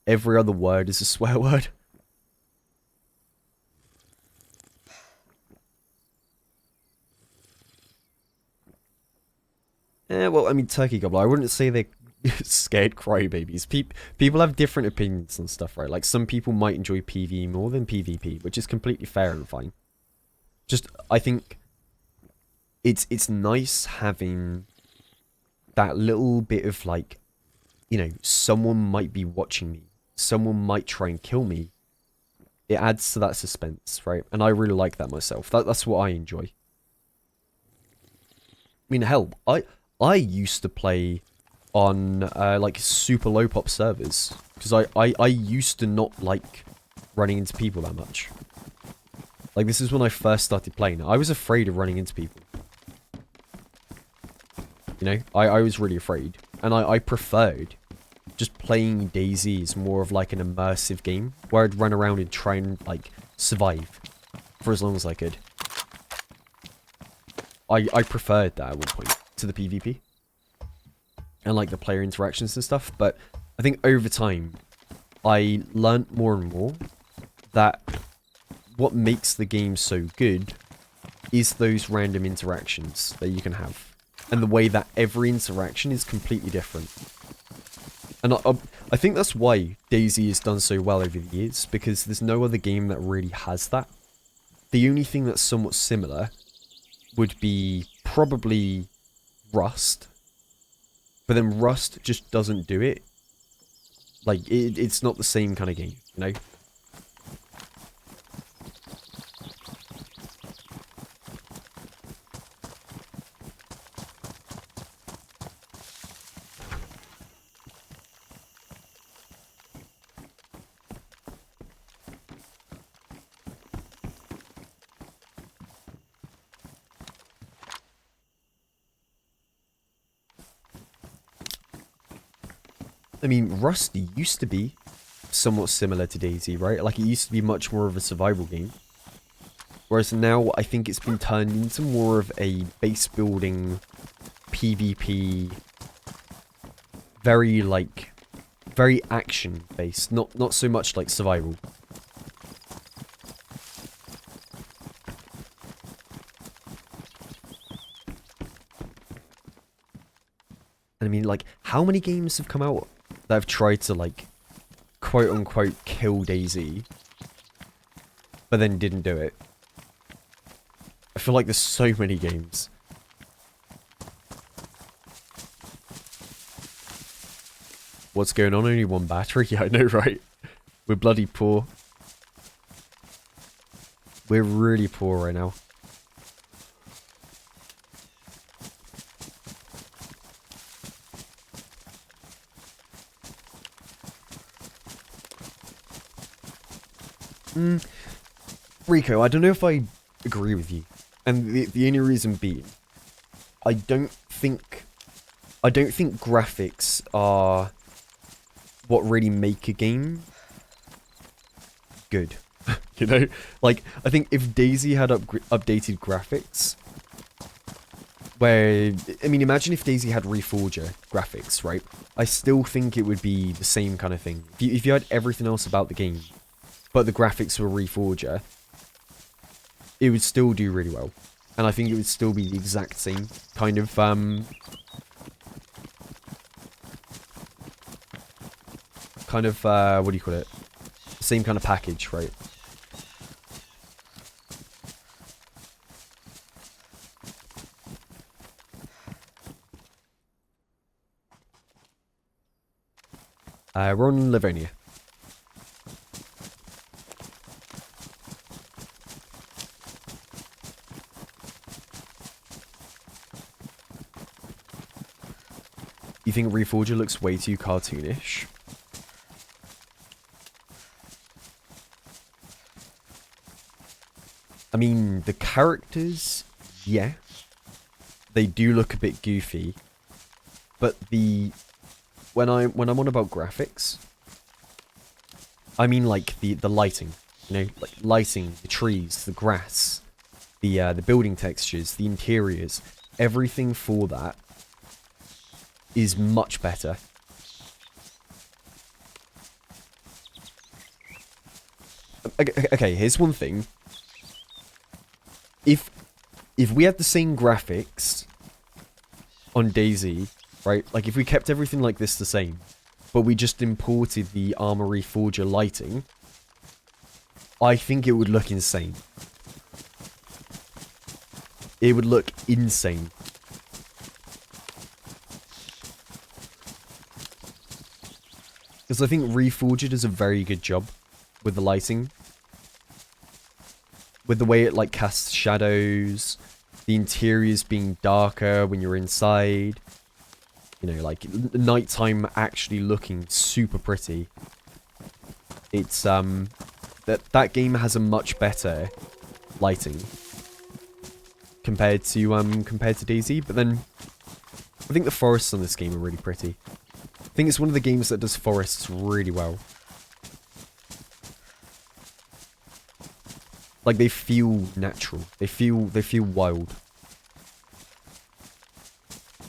Every other word is a swear word. Well, I mean, Turkey Gobbler, I wouldn't say they're scared crybabies. People have different opinions on stuff, right? Like, some people might enjoy PvE more than PvP, which is completely fair and fine. Just, I think it's nice having that little bit of, like, you know, someone might be watching me. Someone might try and kill me. It adds to that suspense, right? And I really like that myself. That's what I enjoy. I mean, hell, I used to play on, like, super low pop servers. Because I used to not like running into people that much. Like, this is when I first started playing. I was afraid of running into people. You know, I was really afraid. And I preferred just playing DayZ as more of like an immersive game. Where I'd run around and try and, like, survive for as long as I could. I preferred that at one point to the PvP. And, like, the player interactions and stuff. But I think over time, I learnt more and more that what makes the game so good is those random interactions that you can have. And the way that every interaction is completely different. And I think that's why DayZ has done so well over the years, because there's no other game that really has that. The only thing that's somewhat similar would be probably Rust. But then Rust just doesn't do it. Like, it's not the same kind of game, you know? I mean, Rust used to be somewhat similar to DayZ, right? Like, it used to be much more of a survival game. Whereas now, I think it's been turned into more of a base building, PvP, very, like, very action based, not so much like survival. And I mean, like, how many games have come out that have tried to, like, quote-unquote kill DayZ, but then didn't do it? I feel like there's so many games. What's going on? Only one battery? Yeah, I know, right? We're bloody poor. We're really poor right now. Rico, I don't know if I agree with you. And the only reason being, I don't think graphics are what really make a game good. You know? Like, I think if DayZ had updated graphics, where, I mean, imagine if DayZ had Reforger graphics, right? I still think it would be the same kind of thing. If you had everything else about the game, but the graphics were Reforger, it would still do really well. And I think it would still be the exact same kind of, what do you call it? Same kind of package, right? We're on Livonia. You think Reforger looks way too cartoonish? I mean, the characters, yeah. They do look a bit goofy. But when I'm on about graphics, I mean like the lighting, you know, like lighting, the trees, the grass, the building textures, the interiors, everything for that is much better. Okay, here's one thing. If we had the same graphics on DayZ, right? Like if we kept everything like this the same, but we just imported the Armory Forger lighting, I think it would look insane. It would look insane. Because I think Reforger does a very good job with the lighting. With the way it like casts shadows, the interiors being darker when you're inside. You know, like nighttime actually looking super pretty. It's that game has a much better lighting compared to DayZ, but then I think the forests on this game are really pretty. I think it's one of the games that does forests really well. Like they feel natural. They feel wild.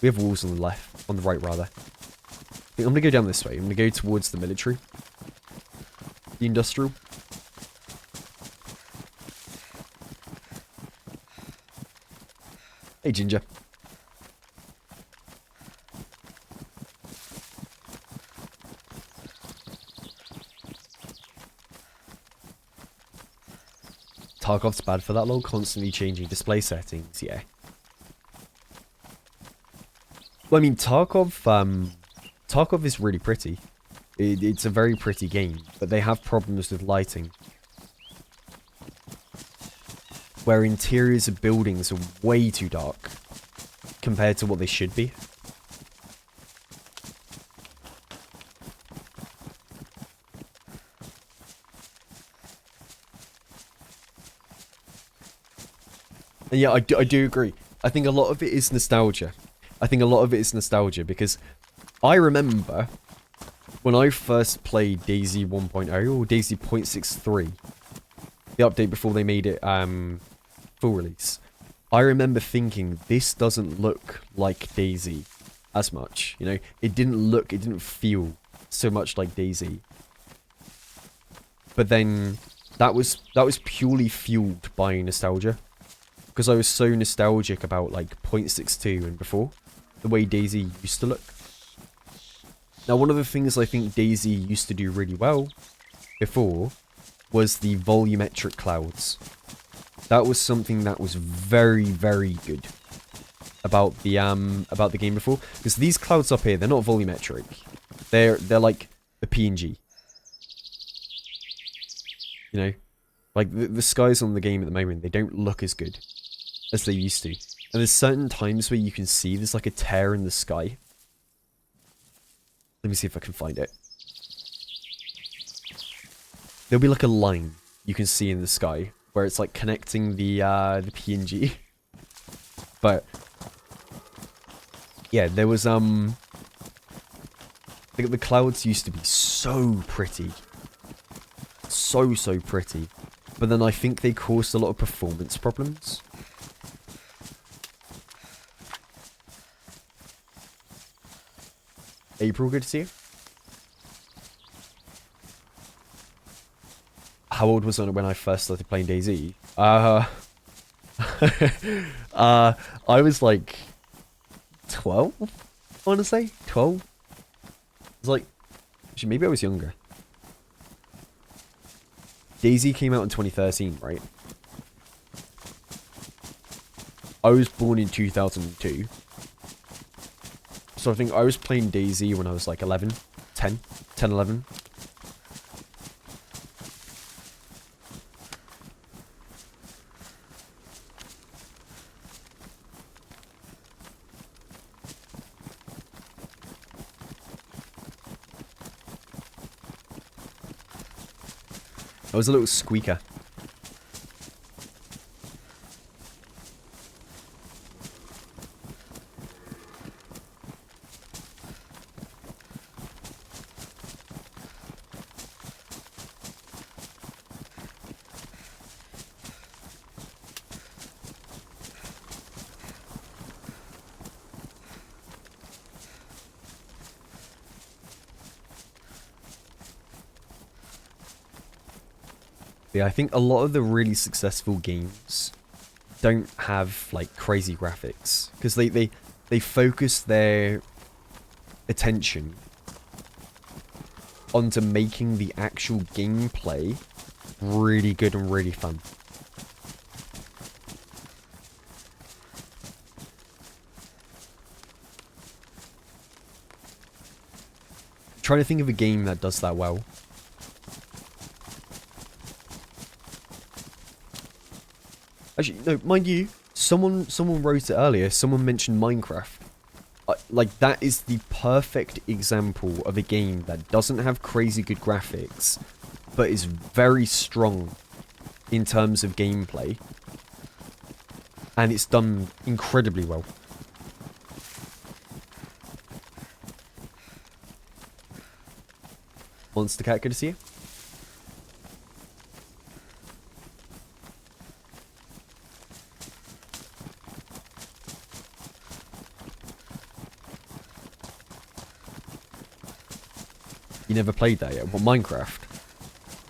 We have walls on the left, on the right rather. I think I'm gonna go down this way. I'm gonna go towards the military. The industrial. Hey Ginger. Tarkov's bad for that lol, constantly changing display settings, yeah. Well, I mean, Tarkov is really pretty. It's a very pretty game, but they have problems with lighting. Where interiors of buildings are way too dark compared to what they should be. And yeah, I do agree. I think a lot of it is nostalgia. Because I remember when I first played DayZ 1.0 or DayZ 0.63, the update before they made it full release. I remember thinking this doesn't look like DayZ as much. You know, it didn't feel so much like DayZ. But then that was purely fueled by nostalgia. Because I was so nostalgic about like 0.62 and before, the way DayZ used to look. Now, one of the things I think DayZ used to do really well before was the volumetric clouds. That was something that was very, very good about the game before. Because these clouds up here, they're not volumetric. They're like a PNG. You know, like the skies on the game at the moment, they don't look as good as they used to. And there's certain times where you can see there's like a tear in the sky. Let me see if I can find it. There'll be like a line you can see in the sky where it's like connecting the PNG. But yeah, there was the clouds used to be so pretty. So pretty. But then I think they caused a lot of performance problems. April, good to see you. How old was I when I first started playing DayZ? I was like 12, I want to say. 12? I was like, actually, maybe I was younger. DayZ came out in 2013, right? I was born in 2002. So I think I was playing DayZ when I was like 11, 10 10, 11. That was a little squeaker. Yeah, I think a lot of the really successful games don't have like crazy graphics because they focus their attention onto making the actual gameplay really good and really fun. I'm trying to think of a game that does that well. Actually, no, mind you, someone wrote it earlier. Someone mentioned Minecraft. Like, that is the perfect example of a game that doesn't have crazy good graphics, but is very strong in terms of gameplay. And it's done incredibly well. Monster Cat, good to see you. You never played that yet? Well, Minecraft.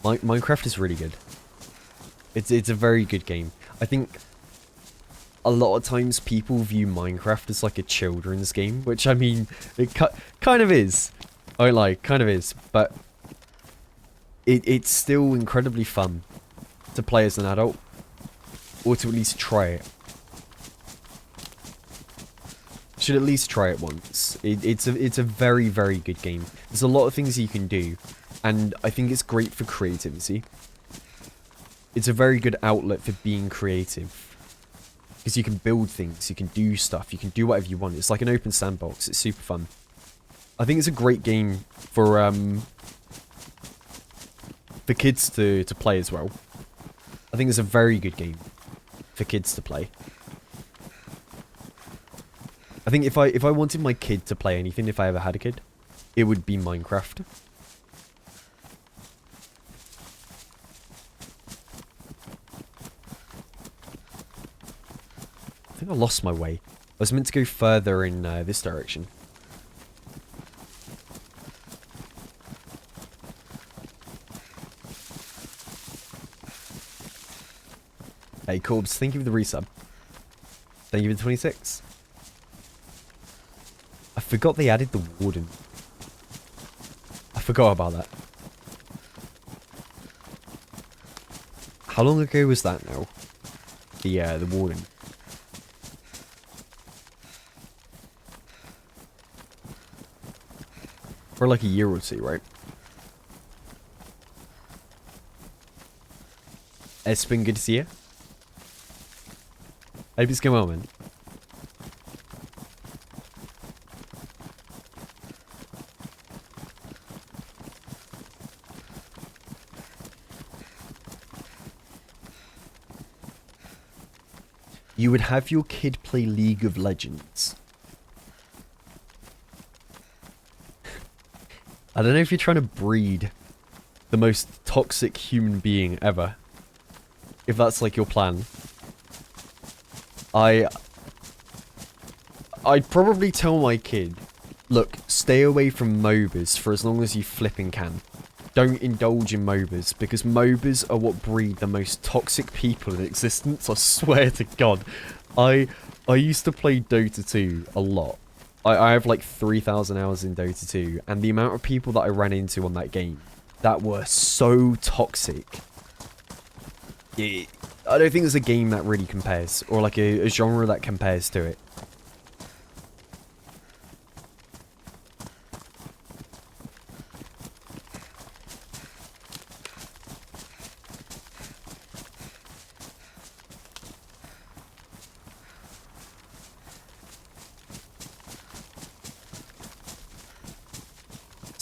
Minecraft is really good. It's a very good game. I think a lot of times people view Minecraft as like a children's game, which I mean, it kind of is. I won't lie, kind of is, but it's still incredibly fun to play as an adult, or to at least try it. Should at least try it once. It's a very, very good game. There's a lot of things you can do, and I think it's great for creativity. It's a very good outlet for being creative, because you can build things, you can do stuff, you can do whatever you want. It's like an open sandbox. It's super fun. I think it's a great game for kids to play as well. I think it's a very good game for kids to play. I think if I wanted my kid to play anything, if I ever had a kid, it would be Minecraft. I think I lost my way. I was meant to go further in this direction. Hey Corbs, thank you for the resub. Thank you for the 26. I forgot they added the warden. I forgot about that. How long ago was that now? The warden. For like a year or two, right? It's been good to see you. Hope it's going well, man. You would have your kid play League of Legends. I don't know if you're trying to breed the most toxic human being ever. If that's like your plan. I'd probably tell my kid, look, stay away from MOBAs for as long as you flipping can. Don't indulge in MOBAs, because MOBAs are what breed the most toxic people in existence, I swear to God. I used to play Dota 2 a lot. I have like 3,000 hours in Dota 2, and the amount of people that I ran into on that game that were so toxic. I don't think there's a game that really compares, or like a genre that compares to it.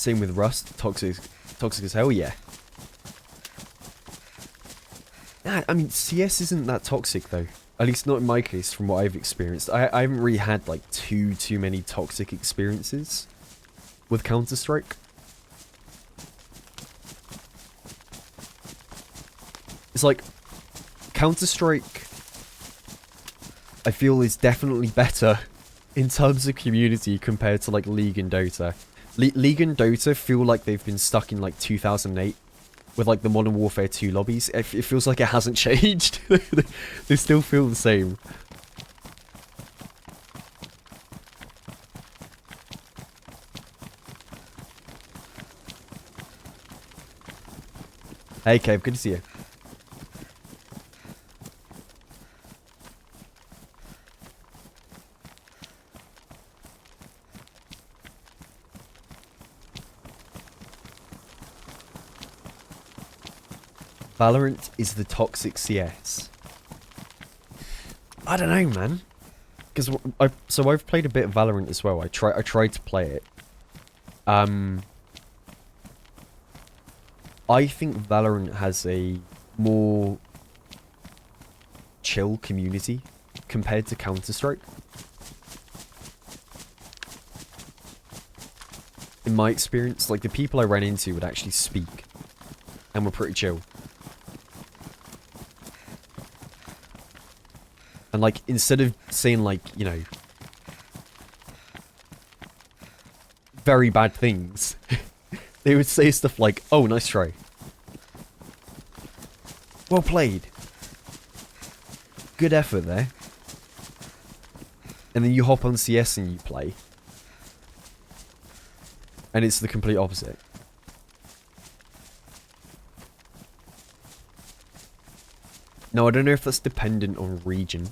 Same with Rust. Toxic as hell, yeah. Nah, I mean, CS isn't that toxic, though. At least not in my case, from what I've experienced. I haven't really had, like, too many toxic experiences with Counter-Strike. It's like, Counter-Strike, I feel, is definitely better in terms of community compared to, like, League and Dota. League and Dota feel like they've been stuck in, like, 2008 with, like, the Modern Warfare 2 lobbies. It feels like it hasn't changed. They still feel the same. Hey, Cave, good to see you. Valorant is the toxic CS. I don't know, man. Because I've played a bit of Valorant as well. I tried to play it. I think Valorant has a more chill community compared to Counter-Strike. In my experience, like, the people I ran into would actually speak and were pretty chill. And, like, instead of saying, like, you know, very bad things, they would say stuff like, oh, nice try. Well played. Good effort there. And then you hop on CS and you play. And it's the complete opposite. No, I don't know if that's dependent on region.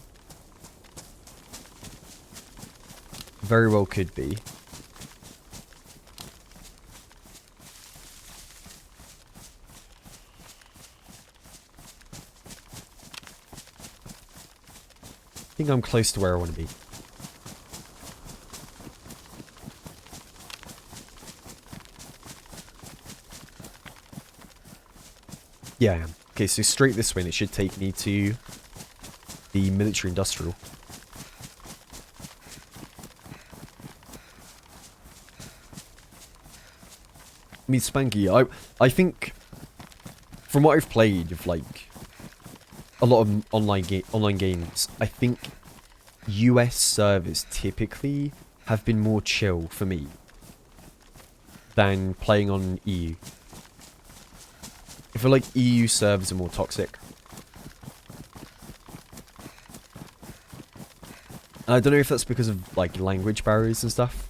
Very well could be. I think I'm close to where I want to be. Yeah, I am. Okay, so straight this way, and it should take me to the military industrial. I mean, Spanky, I think, from what I've played of, like, a lot of online games, I think US servers typically have been more chill for me than playing on EU. I feel like EU servers are more toxic. And I don't know if that's because of, like, language barriers and stuff.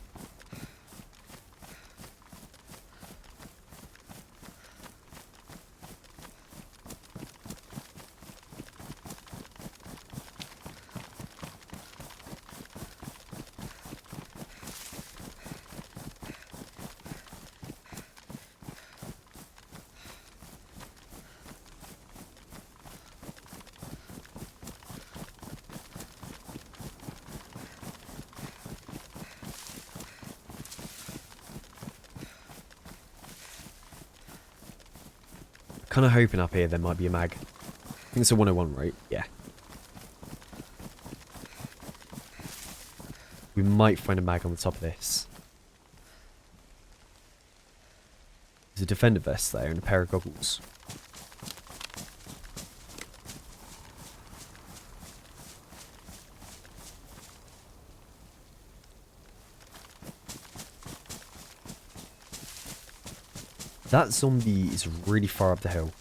Kind of hoping up here there might be a mag. I think it's a 101, right? Yeah. We might find a mag on the top of this. There's a defender vest there and a pair of goggles. That zombie is really far up the hill.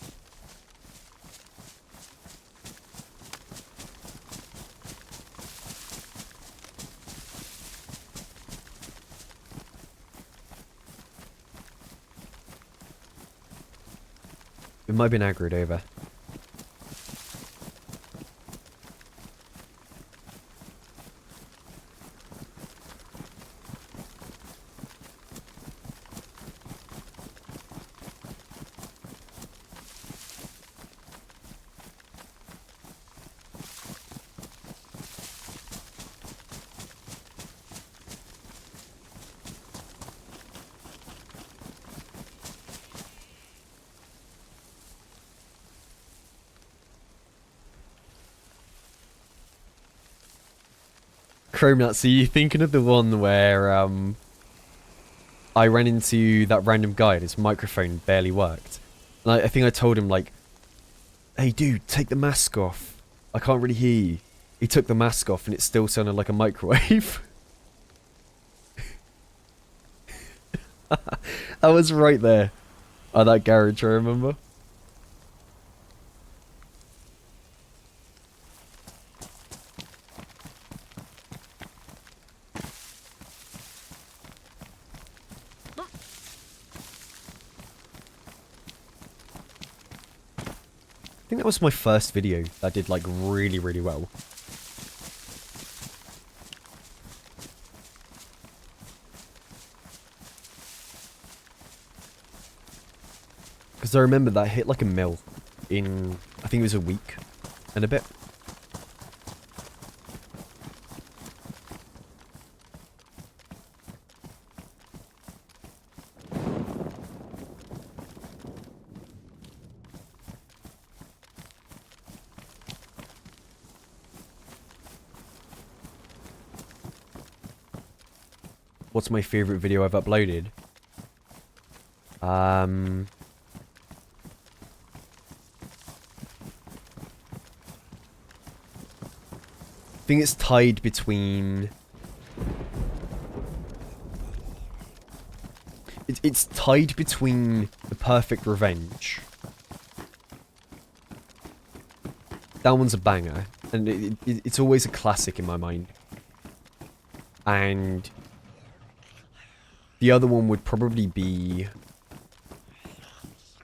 It might have been aggroed over. Chrome Nut, so you're thinking of the one where I ran into that random guy and his microphone barely worked. And I think I told him, like, hey dude, take the mask off. I can't really hear you. He took the mask off and it still sounded like a microwave. I was right there. Oh, that garage, I remember. I think that was my first video that did like really, really well. Because I remember that hit like a mil in, I think it was a week and a bit. What's my favorite video I've uploaded? I think it's tied between... It's tied between The Perfect Revenge. That one's a banger, and it's always a classic in my mind. And the other one would probably be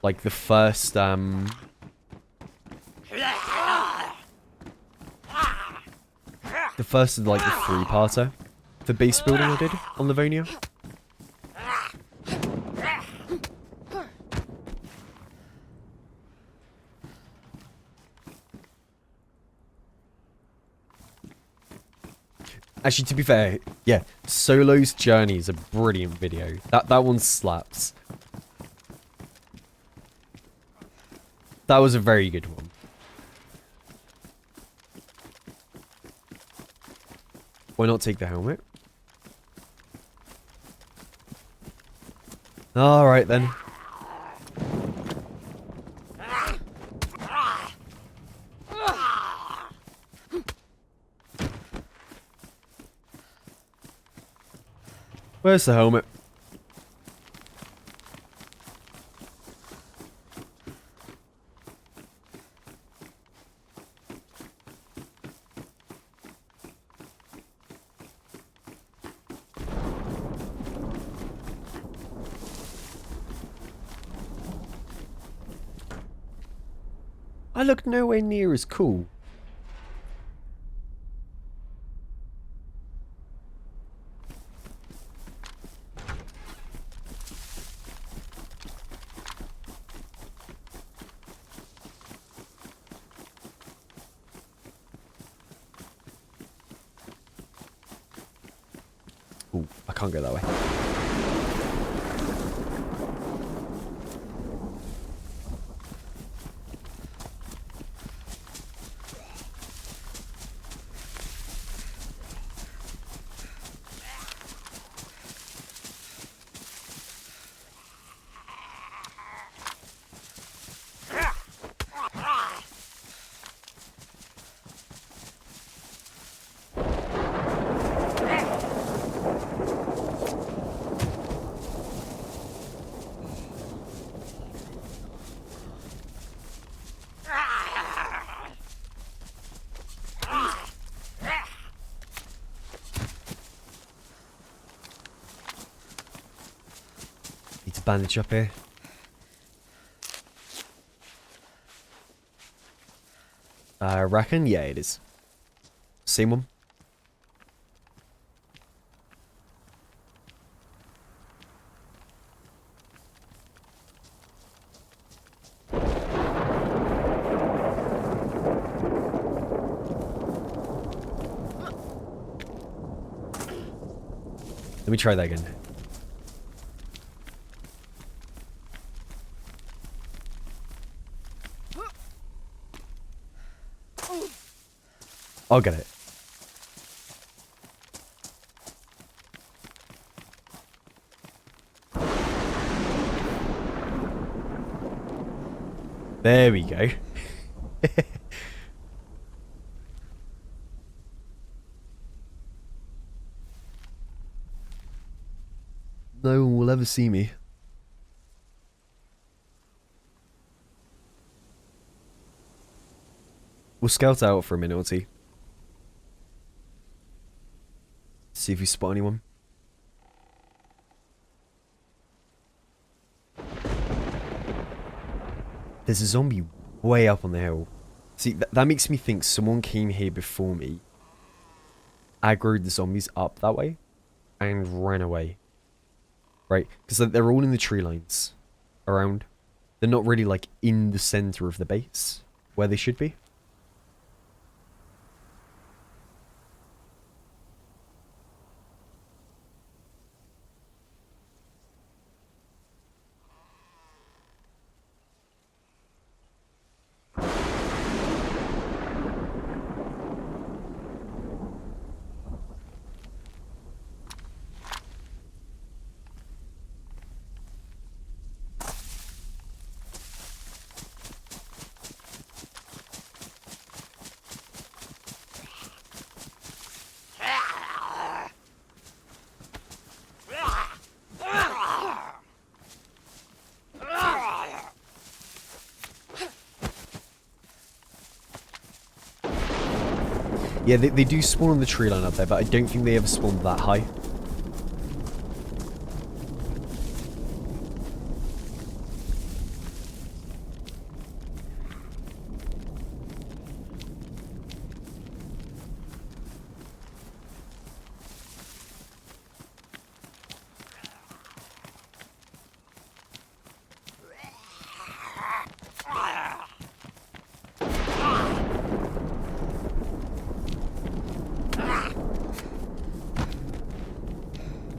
like the first the first of like the three-parter for base building I did on Livonia. Actually, to be fair, yeah, Solo's Journey is a brilliant video. That one slaps. That was a very good one. Why not take the helmet? Alright then. Where's the helmet? I look nowhere near as cool. Ooh, I can't go that way. Need to bandage up here. I reckon, yeah, it is. Same one. Let me try that again. I'll get it. There we go. No one will ever see me. We'll scout out for a minute or two. See if we spot anyone. There's a zombie way up on the hill. See, that makes me think someone came here before me, aggroed the zombies up that way, and ran away. Right? Because they're all in the tree lines around. They're not really like in the center of the base where they should be. Yeah, they do spawn on the tree line up there, but I don't think they ever spawn that high.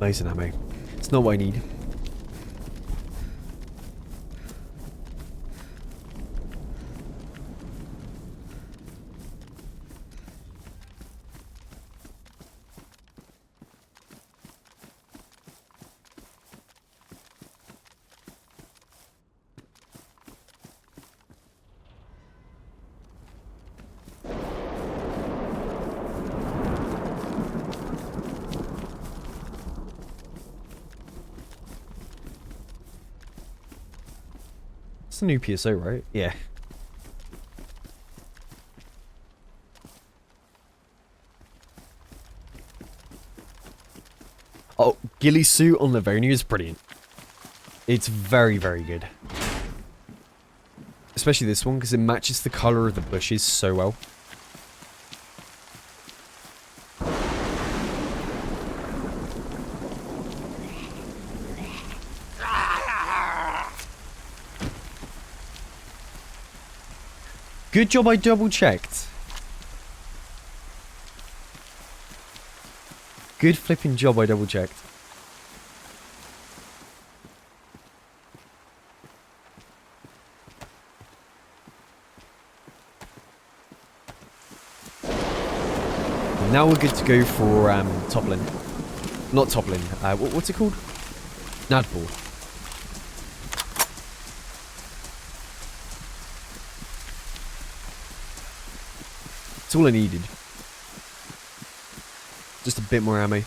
Nice and ammo. It's not what I need. It's a new PSO, right? Yeah. Oh, Ghillie suit on Livonia is brilliant. It's very, very good. Especially this one, because it matches the colour of the bushes so well. Good job I double checked. Good flipping job I double checked. Now we're good to go for Toppling. Not Toppling. What's it called? Nadball. That's all I needed. Just a bit more ammo.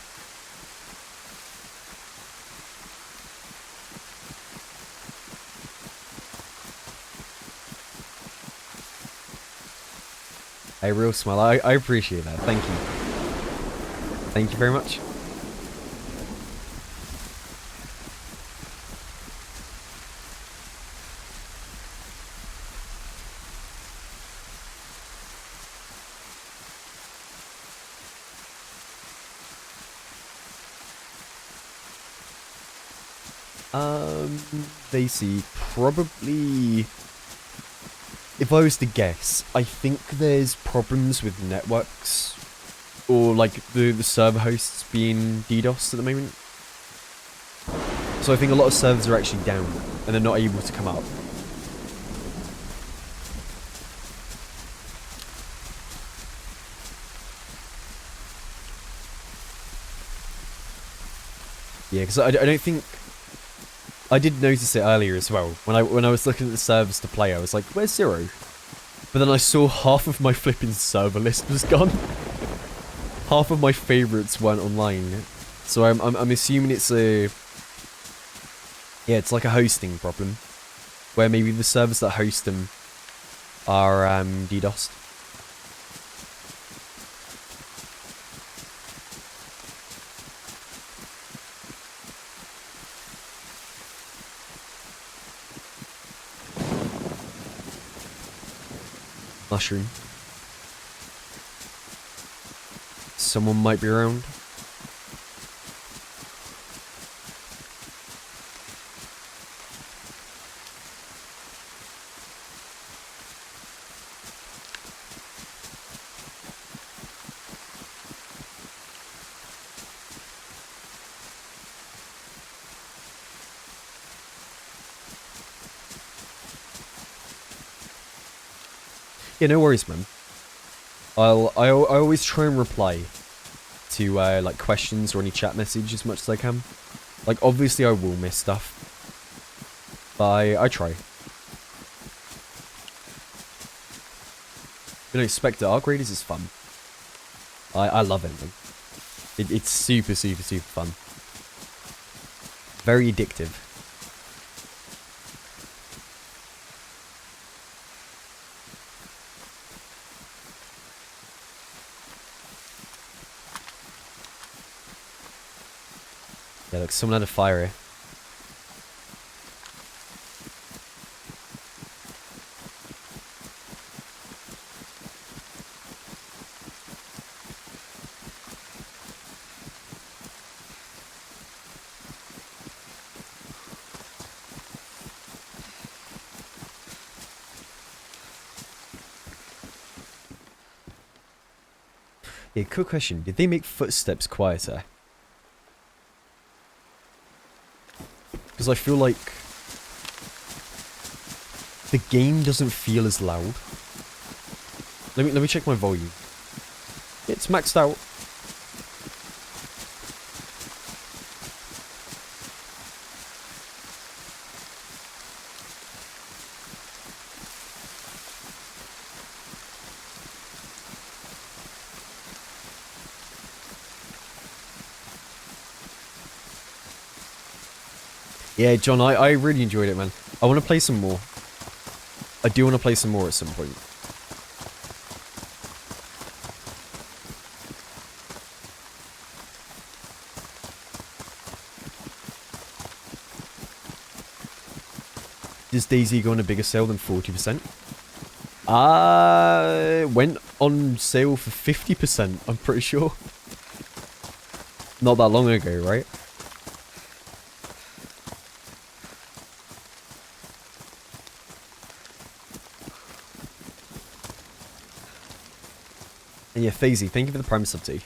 A real smile. I appreciate that. Thank you. Thank you very much. They see probably, if I was to guess, I think there's problems with networks or like the server hosts being DDoS at the moment. So I think a lot of servers are actually down and they're not able to come up. Yeah, because I don't think I did notice it earlier as well. When I was looking at the servers to play, I was like, where's Zero? But then I saw half of my flipping server list was gone. Half of my favorites weren't online. So I'm assuming it's a... Yeah, it's like a hosting problem. Where maybe the servers that host them are DDoSed. Mushroom. Someone might be around. Yeah, no worries, man. I always try and reply to like questions or any chat message as much as I can. Like obviously I will miss stuff, but I try. You know, Spectre Arc Raiders is fun. I love it, man. It's super fun. Very addictive. Yeah, look, someone had a fire here. Yeah, quick question. Did they make footsteps quieter? Because I feel like the game doesn't feel as loud. Let me check my volume. It's maxed out. Yeah, John, I really enjoyed it, man. I want to play some more. I do want to play some more at some point. Does DayZ go on a bigger sale than 40%? Went on sale for 50%, I'm pretty sure. Not that long ago, right? And yeah, Fazy, thank you for the prime sub tea.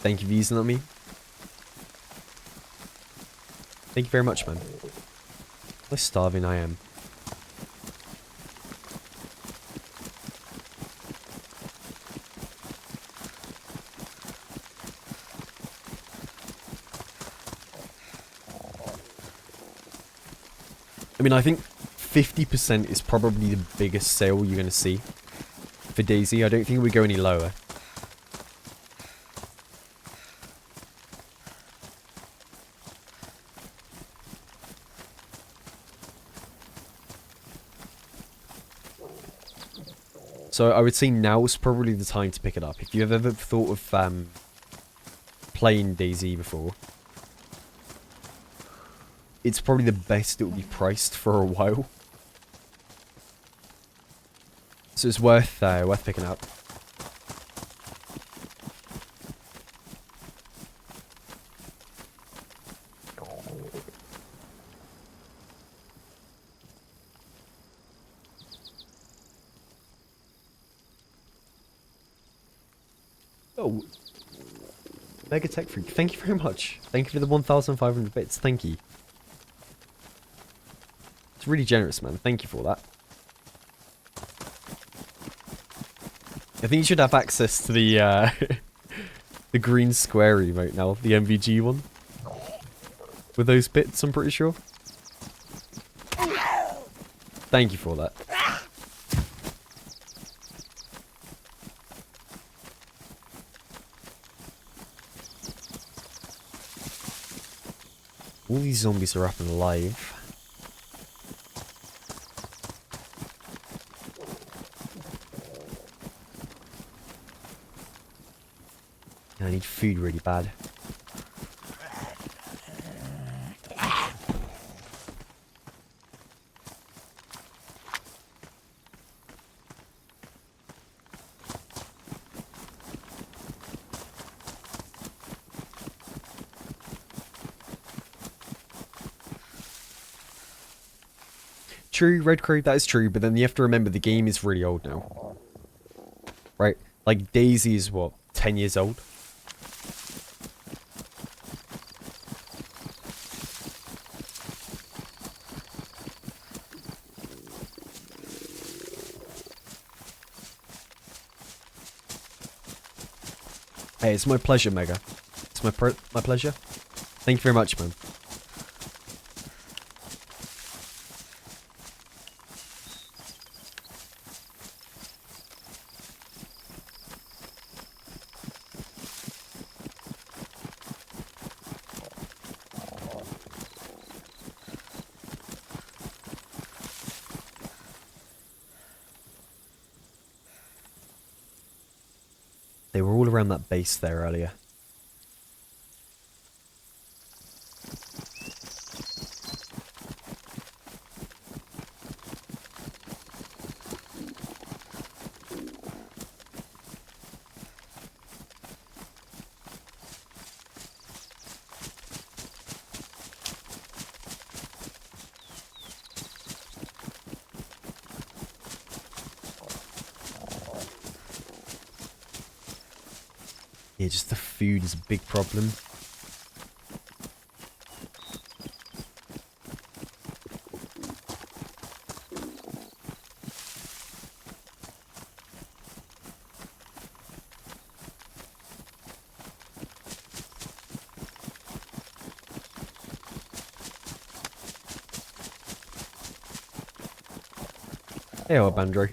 Thank you for using that on me. Thank you very much, man. How starving I am. I mean, I think 50% is probably the biggest sale you're going to see for DayZ. I don't think we go any lower. So I would say now is probably the time to pick it up. If you've ever thought of playing DayZ before, it's probably the best it will be priced for a while. So it's worth picking up. Oh, Mega Tech Freak, thank you very much. Thank you for the 1,500 bits. Thank you. It's really generous, man. Thank you for that. I think you should have access to the the green square emote now, the MVG one. With those bits, I'm pretty sure. Thank you for that. All these zombies are up and alive. I need food really bad. True, Red Crow, that is true, but then you have to remember the game is really old now. Right? Like, DayZ is what, 10 years old? Hey, it's my pleasure, Mega. It's my pleasure. Thank you very much, man. They were all around that base there earlier. Yeah, just the food is a big problem. Hey, old Bandro.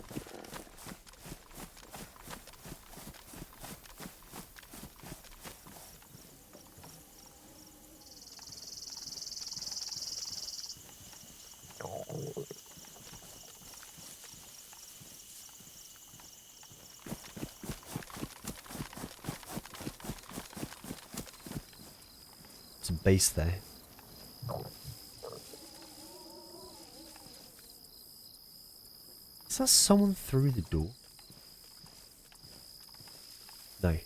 There's a base there. Is that someone through the door? No.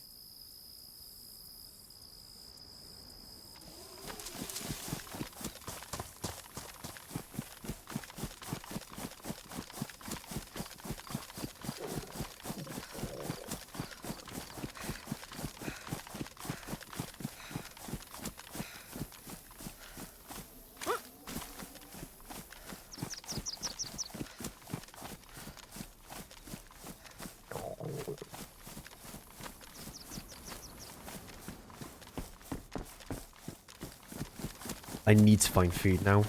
I need to find food now.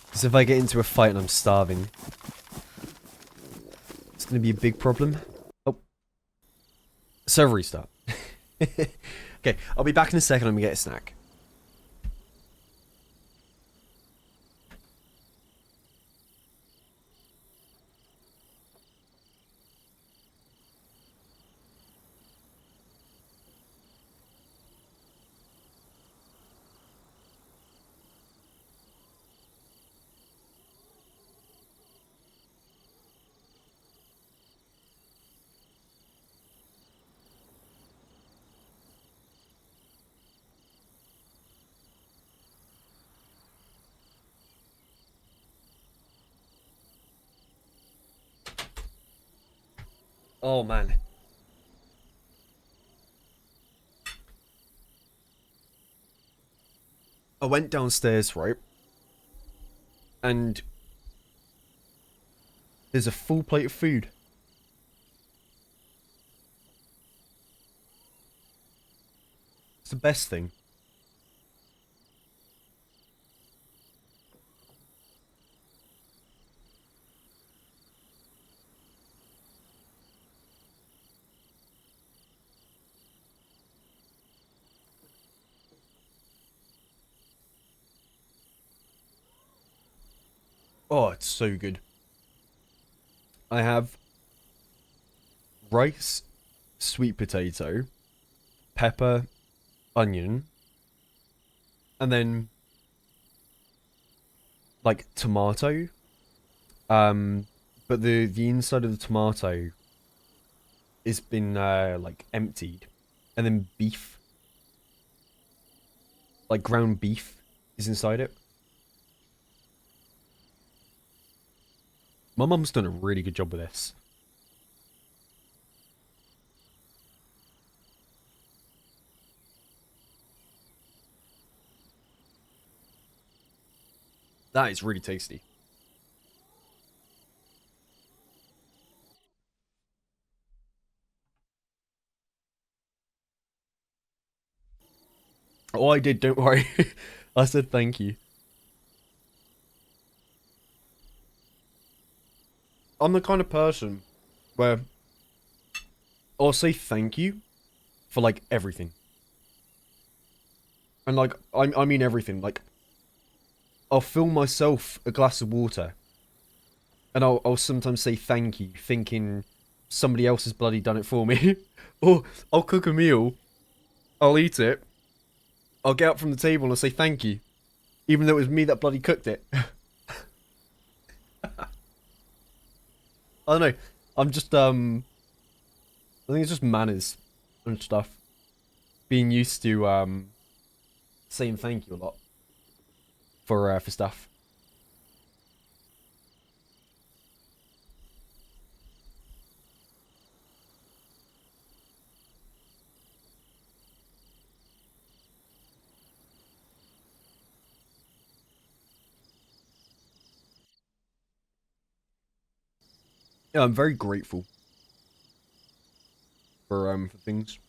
Because if I get into a fight and I'm starving, it's going to be a big problem. Oh. Server restart. Okay, I'll be back in a second. I'm going to get a snack. Oh, man. I went downstairs, right? And there's a full plate of food. It's the best thing. Oh, it's so good. I have rice, sweet potato, pepper, onion, and then like tomato. But the inside of the tomato has been like emptied, and then beef, like ground beef, is inside it. My mum's done a really good job with this. That is really tasty. Oh, I did, don't worry. I said thank you. I'm the kind of person where I'll say thank you for, like, everything. And, like, I mean everything. Like, I'll fill myself a glass of water. And I'll sometimes say thank you, thinking somebody else has bloody done it for me. Or I'll cook a meal, I'll eat it, I'll get up from the table and I'll say thank you. Even though it was me that bloody cooked it. I don't know. I'm just, I think it's just manners and stuff. Being used to, saying thank you a lot. For stuff. Yeah, I'm very grateful. For things.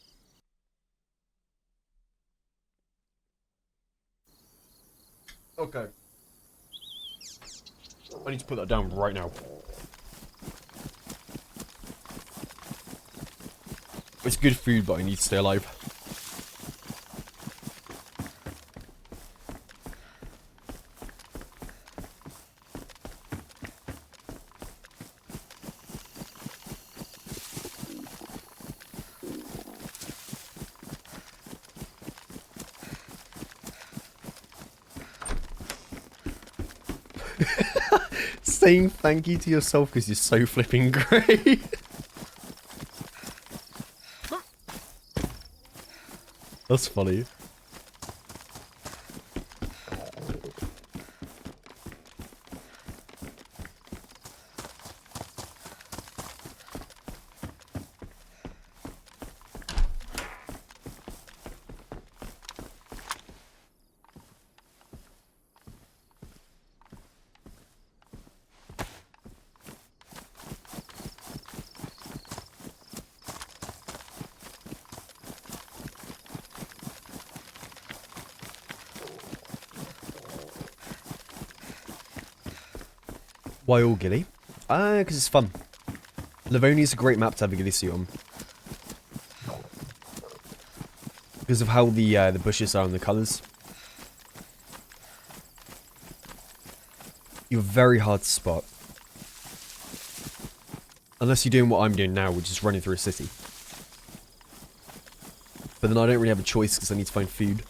Okay. I need to put that down right now. It's good food, but I need to stay alive. Saying thank you to yourself because you're so flipping great. That's funny. Why all Ghillie? Because it's fun. Livonia is a great map to have a Ghillie suit on. Because of how the bushes are and the colours. You're very hard to spot. Unless you're doing what I'm doing now, which is running through a city. But then I don't really have a choice because I need to find food.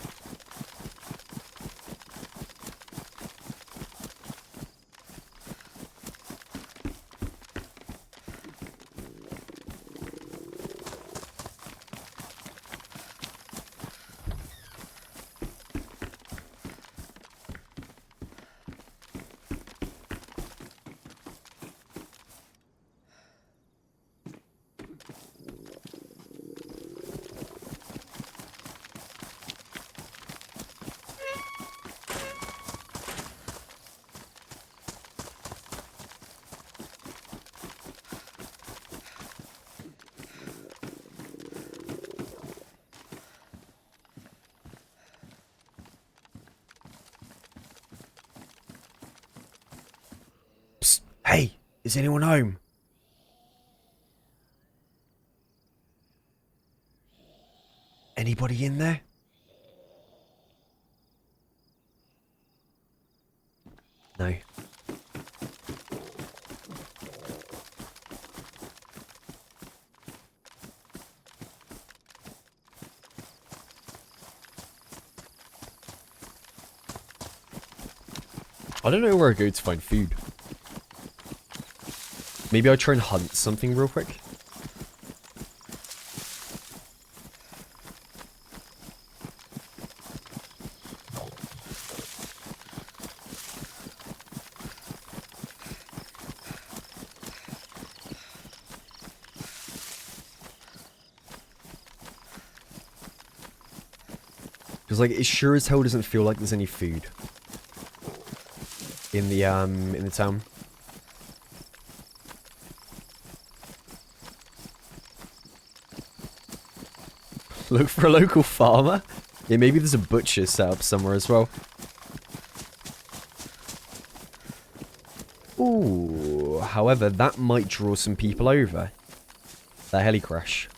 Hey, is anyone home? Anybody in there? No. I don't know where I go to find food. Maybe I try and hunt something real quick. Because, like, it sure as hell doesn't feel like there's any food in the town. Look for a local farmer? Yeah, maybe there's a butcher set up somewhere as well. Ooh, however, that might draw some people over. That heli crash.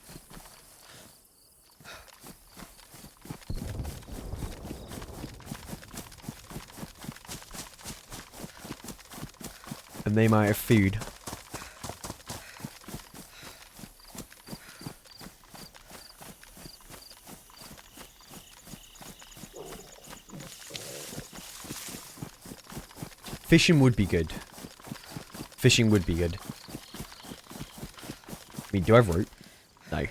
And they might have food. Fishing would be good. Fishing would be good. I mean, do I have rope? No.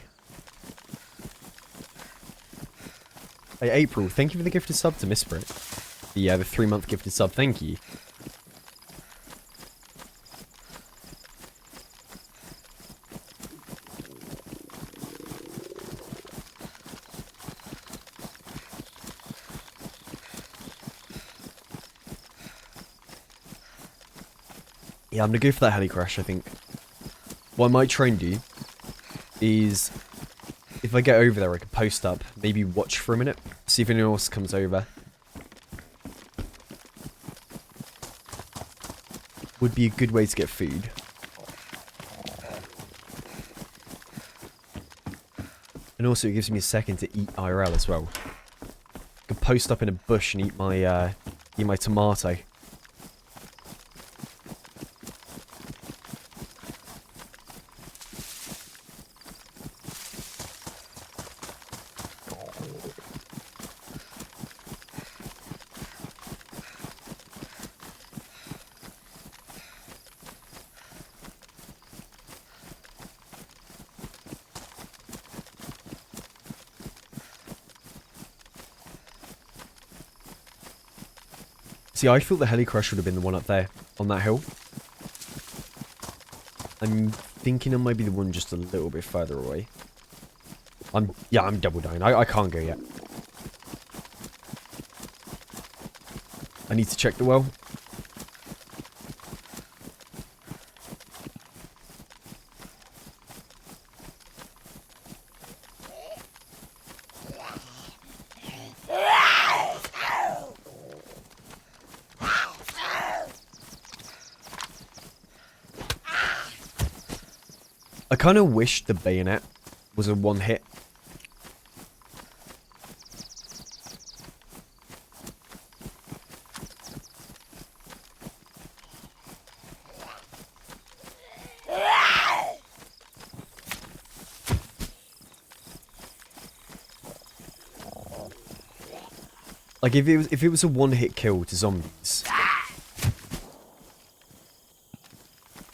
Hey, April, thank you for the gifted sub to Miss Spirit. The 3-month gifted sub, thank you. Yeah, I'm gonna go for that heli crash, I think. What I might try and do is, if I get over there, I could post up, maybe watch for a minute, see if anyone else comes over. Would be a good way to get food. And also it gives me a second to eat IRL as well. I could post up in a bush and eat my tomato. See, I thought the heli crash would have been the one up there, on that hill. I'm thinking it might be the one just a little bit further away. I'm double down. I can't go yet. I need to check the well. I kind of wish the bayonet was a one hit. Like if it was a one hit kill to zombies,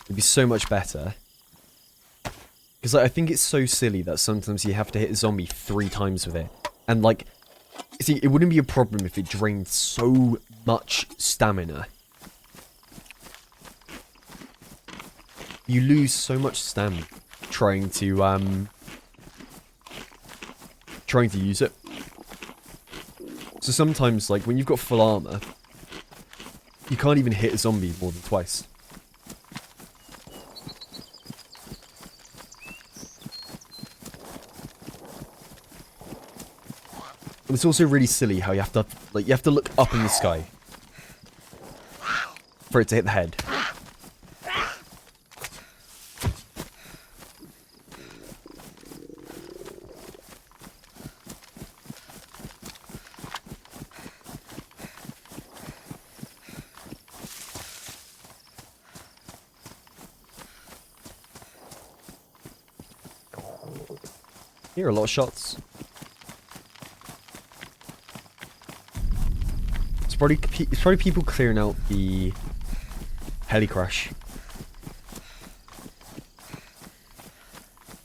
it'd be so much better. Because like, I think it's so silly that sometimes you have to hit a zombie 3 times with it. And like, see, it wouldn't be a problem if it drained so much stamina. You lose so much stamina trying to use it. So sometimes, like, when you've got full armor, you can't even hit a zombie more than twice. And it's also really silly how you have to look up in the sky for it to hit the head. Here are a lot of shots. probably people clearing out the heli crash.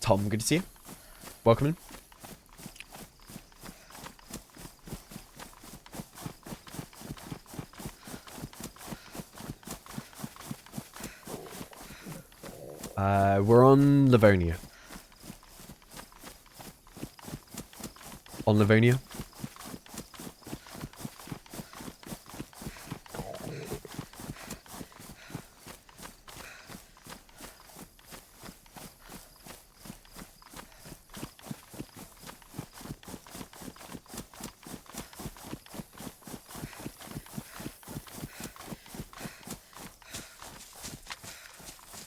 Tom, good to see you. Welcome in. We're on Livonia. On Livonia.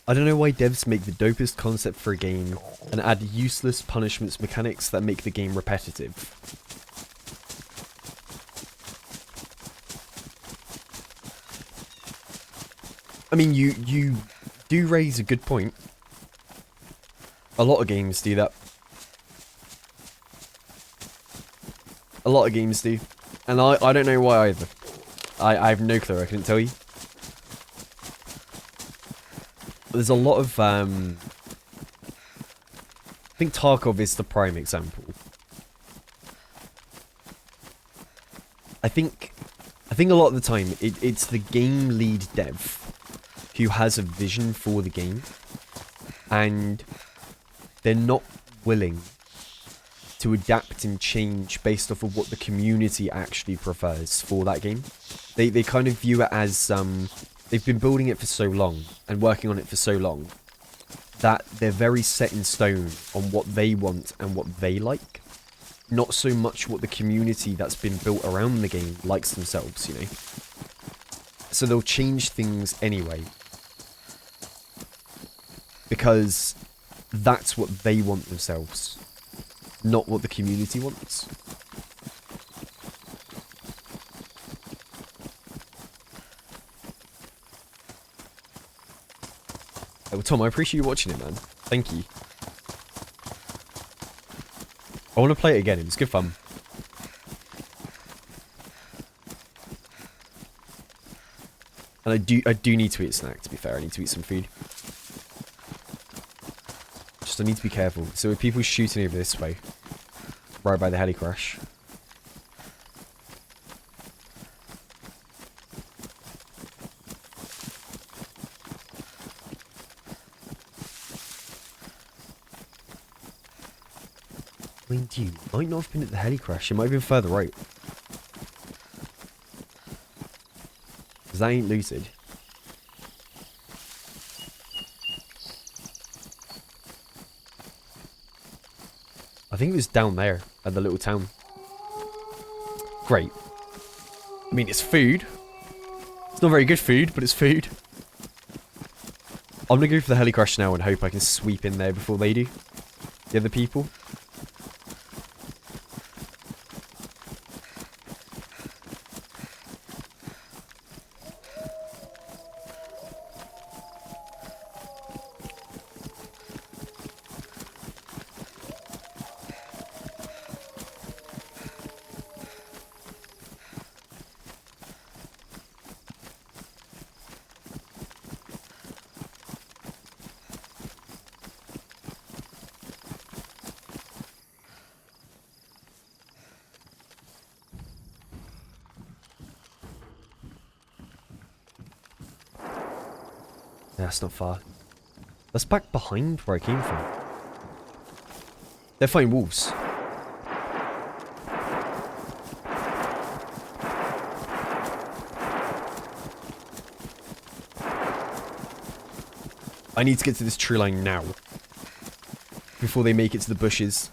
I don't know why devs make the dopest concept for a game and add useless punishments mechanics that make the game repetitive. I mean, you do raise a good point. A lot of games do that. A lot of games do. And I don't know why either. I have no clue, I couldn't tell you. There's a lot of, I think Tarkov is the prime example. I think a lot of the time, it's the game lead dev who has a vision for the game, and they're not willing to adapt and change based off of what the community actually prefers for that game. They kind of view it as, they've been building it for so long and working on it for so long that they're very set in stone on what they want and what they like. Not so much what the community that's been built around the game likes themselves, you know. So they'll change things anyway. Because that's what they want themselves. Not what the community wants. Oh, Tom, I appreciate you watching it, man. Thank you. I want to play it again. It was good fun. And I do need to eat a snack, to be fair. I need to eat some food. Just I need to be careful. So with people shooting over this way, right by the heli crash. I mean, dude, might not have been at the heli crash. It might have been further right. Because that ain't looted. I think it was down there at the little town. Great. I mean, it's food. It's not very good food, but it's food. I'm going to go for the heli crash now and hope I can sweep in there before they do. The other people. That's not far. That's back behind where I came from. They're fighting wolves. I need to get to this tree line now. Before they make it to the bushes.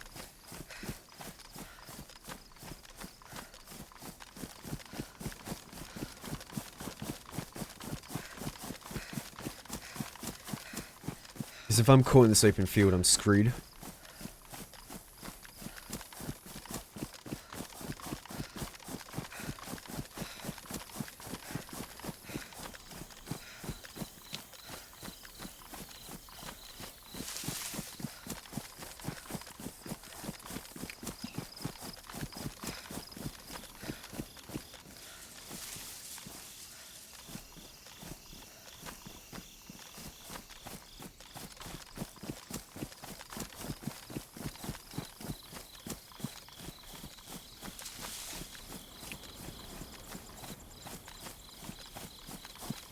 Because if I'm caught in this open field, I'm screwed.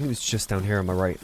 It was just down here on my right.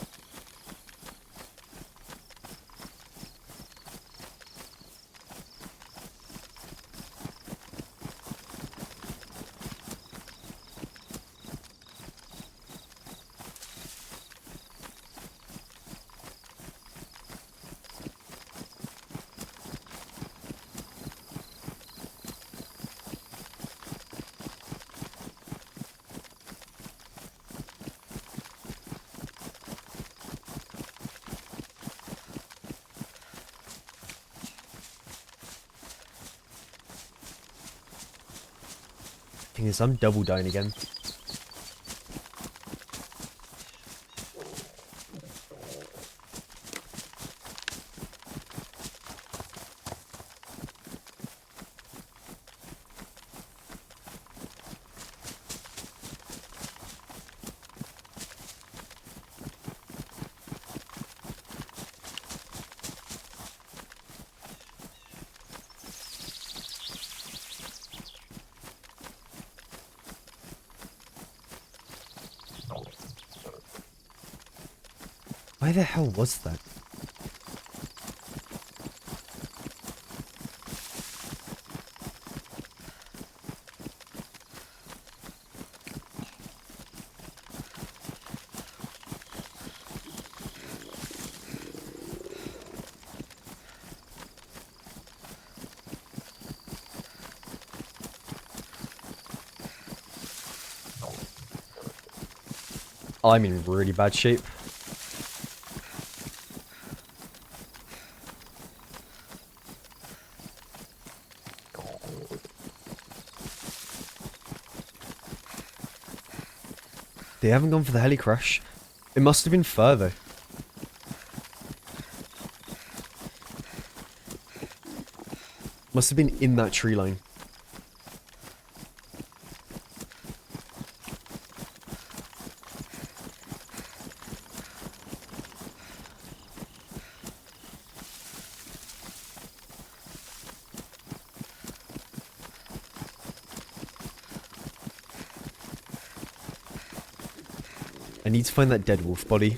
Thing is, I'm double dying again. Why the hell was that? I'm in really bad shape. They haven't gone for the heli crash. It must have been further. Must have been in that tree line. I need to find that dead wolf body.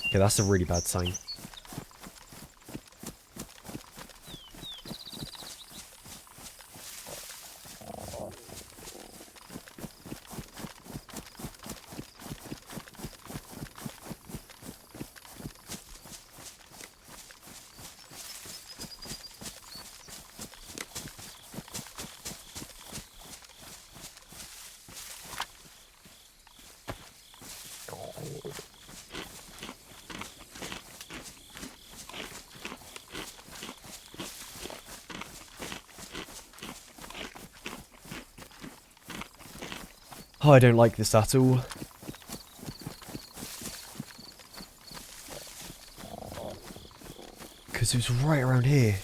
Okay, that's a really bad sign. Oh, I don't like this at all. Because it was right around here.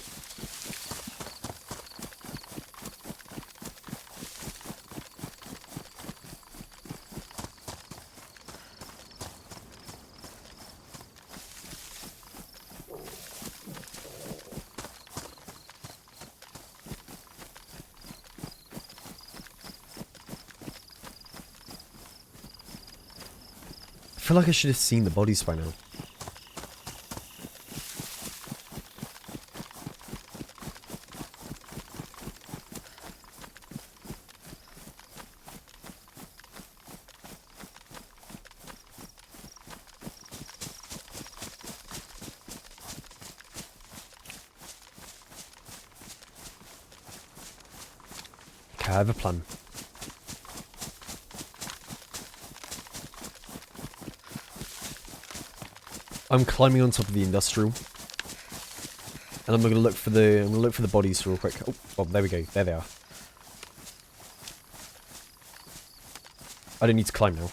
I feel like I should have seen the bodies by now. Okay, I have a plan. I'm climbing on top of the industrial, and I'm gonna look for the bodies real quick. Oh, well, there we go. There they are. I don't need to climb now.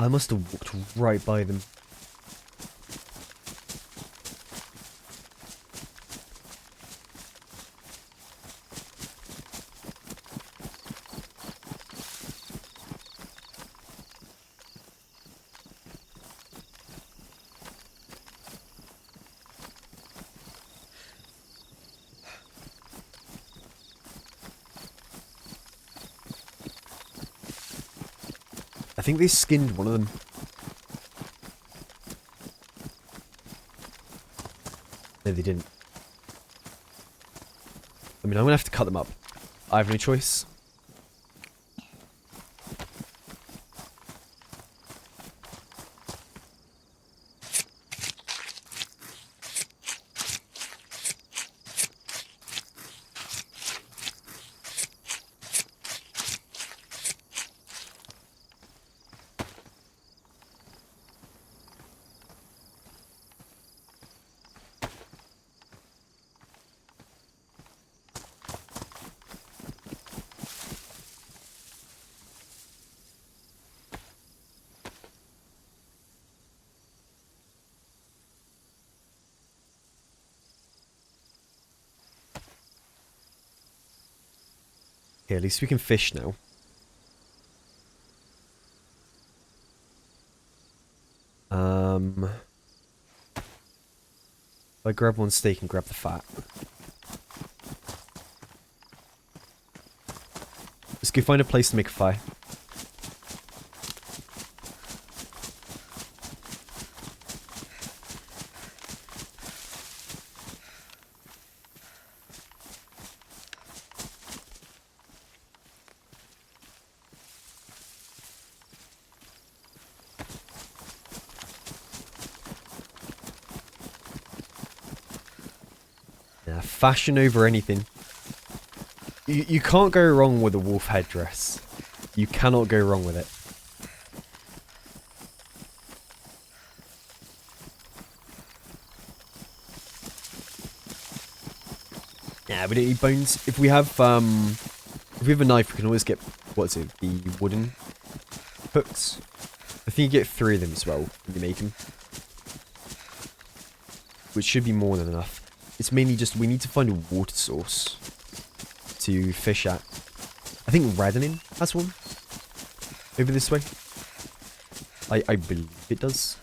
I must have walked right by them. I think they skinned one of them. No, they didn't. I mean, I'm gonna have to cut them up. I have no choice. Okay, at least we can fish now. If I grab one steak and grab the fat. Let's go find a place to make a fire. Fashion over anything. You can't go wrong with a wolf headdress. You cannot go wrong with it. Yeah, we don't need bones. If we have a knife, we can always get, what's it, the wooden hooks. I think you get 3 of them as well when you make them. Which should be more than enough. It's mainly just we need to find a water source to fish at. I think reigniting has one. Over this way. I believe it does.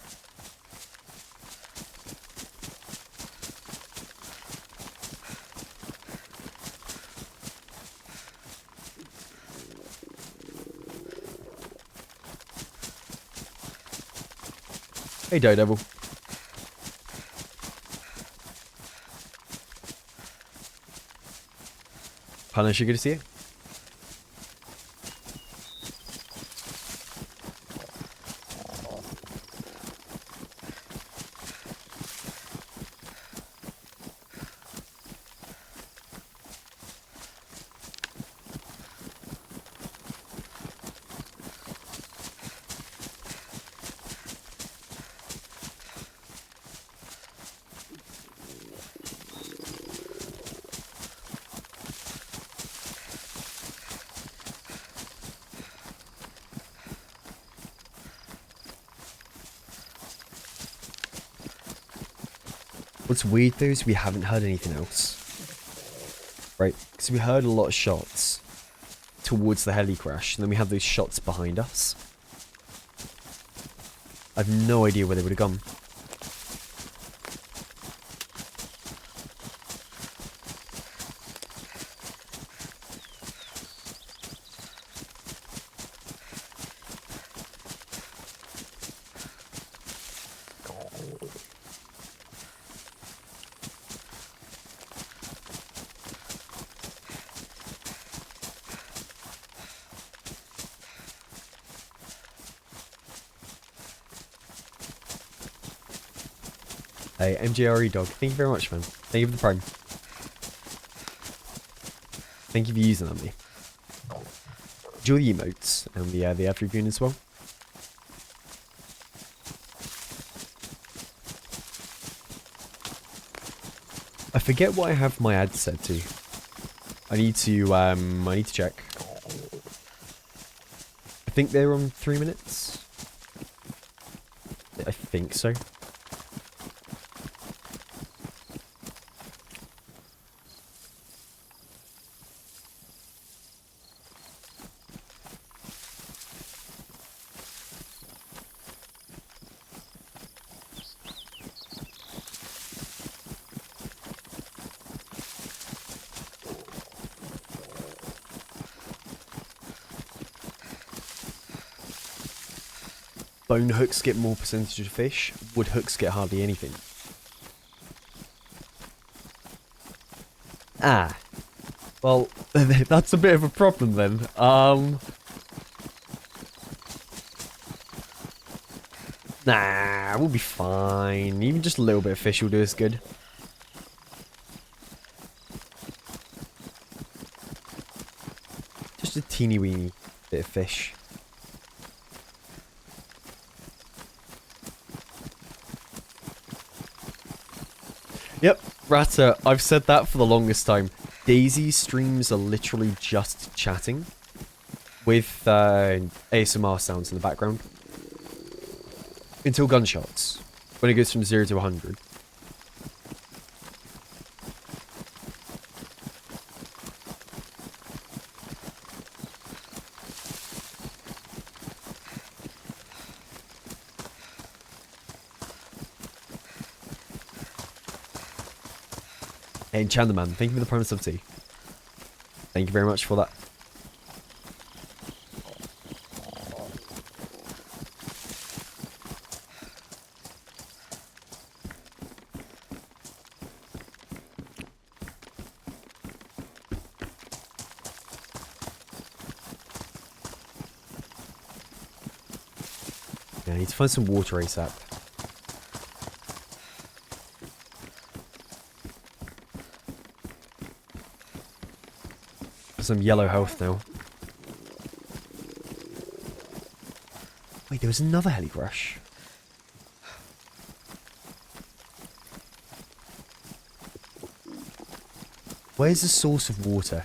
Hey, Daredevil. Punisher, good to see you. What's weird though is we haven't heard anything else. Right? Because we heard a lot of shots towards the heli crash, and then we have those shots behind us. I have no idea where they would have gone. Hey, MJRE dog, thank you very much, man. Thank you for the prime. Thank you for using on me. Enjoy the emotes and the ad reviewing as well. I forget what I have my ad set to. I need to check. I think they're on 3 minutes. I think so. Bone hooks get more percentage of fish. Wood hooks get hardly anything. Ah. Well, that's a bit of a problem then. Nah, we'll be fine. Even just a little bit of fish will do us good. Just a teeny weeny bit of fish. Yep, Ratter, I've said that for the longest time. DayZ streams are literally just chatting with ASMR sounds in the background. Until Gunshots, when it goes from 0 to 100. Hey, Chanderman, thank you for the promise of tea. Thank you very much for that. Yeah, I need to find some water ASAP. Some yellow health now. Wait, there was another heli crash. Where's the source of water?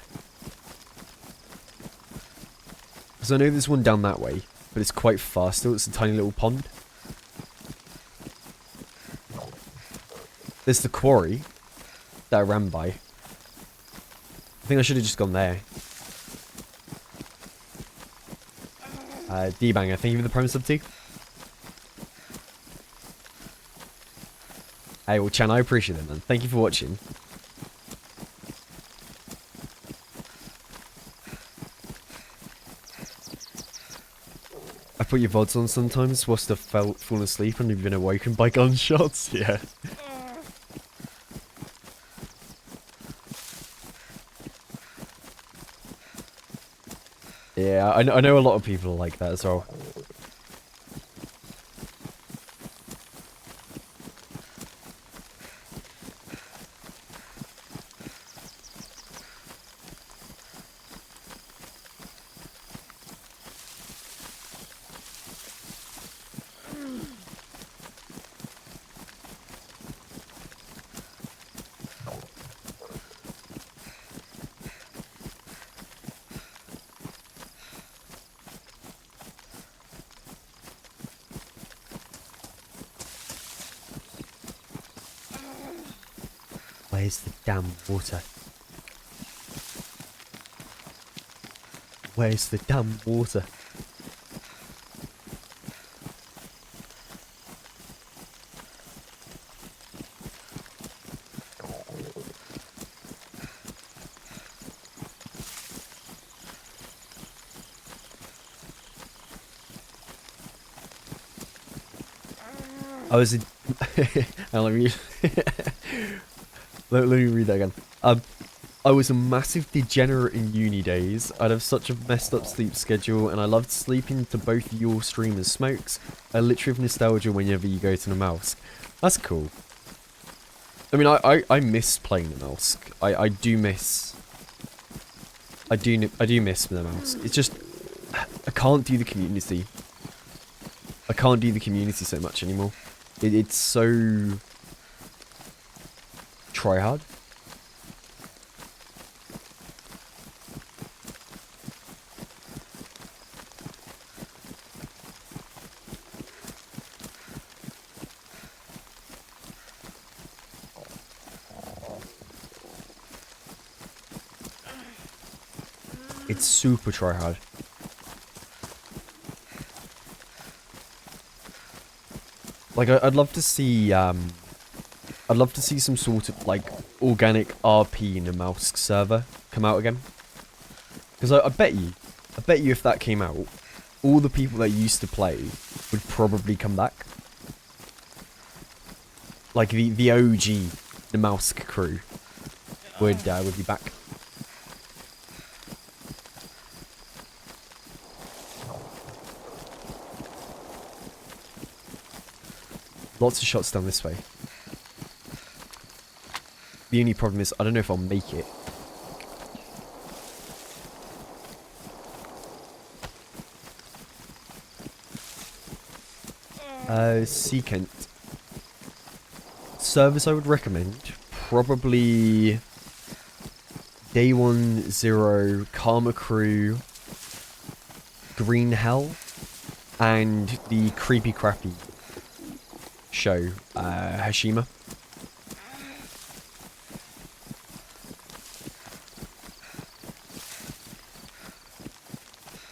Because I know there's one down that way, but it's quite far still. It's a tiny little pond. There's the quarry that I ran by. I think I should have just gone there. D-Banger, thank you for the promise of tea. Hey, well, Chan, I appreciate it, man. Thank you for watching. I put your VODs on sometimes whilst I've fallen asleep and you've been awoken by gunshots. Yeah. Yeah, I know a lot of people like that as well. Where's the damn water? Where's the damn water? I was in... let me read that again. I was a massive degenerate in uni days. I'd have such a messed up sleep schedule, and I loved sleeping to both your streamers' smokes. I literally have nostalgia whenever you go to the mouse. That's cool. I mean, I miss playing the mouse. I do miss... I do miss the mouse. It's just... I can't do the community. I can't do the community so much anymore. It's so... try hard. It's super try hard. Like I'd love to see some sort of like organic RP in a mouse server come out again. Because I bet you if that came out, all the people that used to play would probably come back. Like the OG, the mouse crew would be back. Lots of shots down this way. The only problem is I don't know if I'll make it. Seekent. Service I would recommend, probably Day 1, 0, Karma Crew, Green Hell, and the creepy crappy show, Hashima.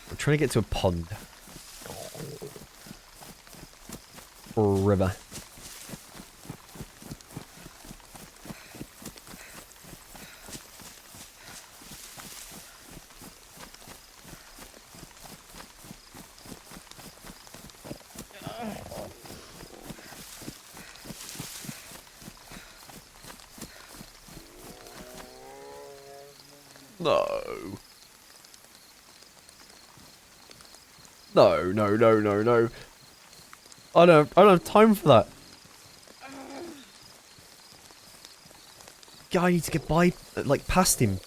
I'm trying to get to a pond. Or a river. No. No, no, no, no, no. I don't have time for that. Yeah, I need to get by, like, past him.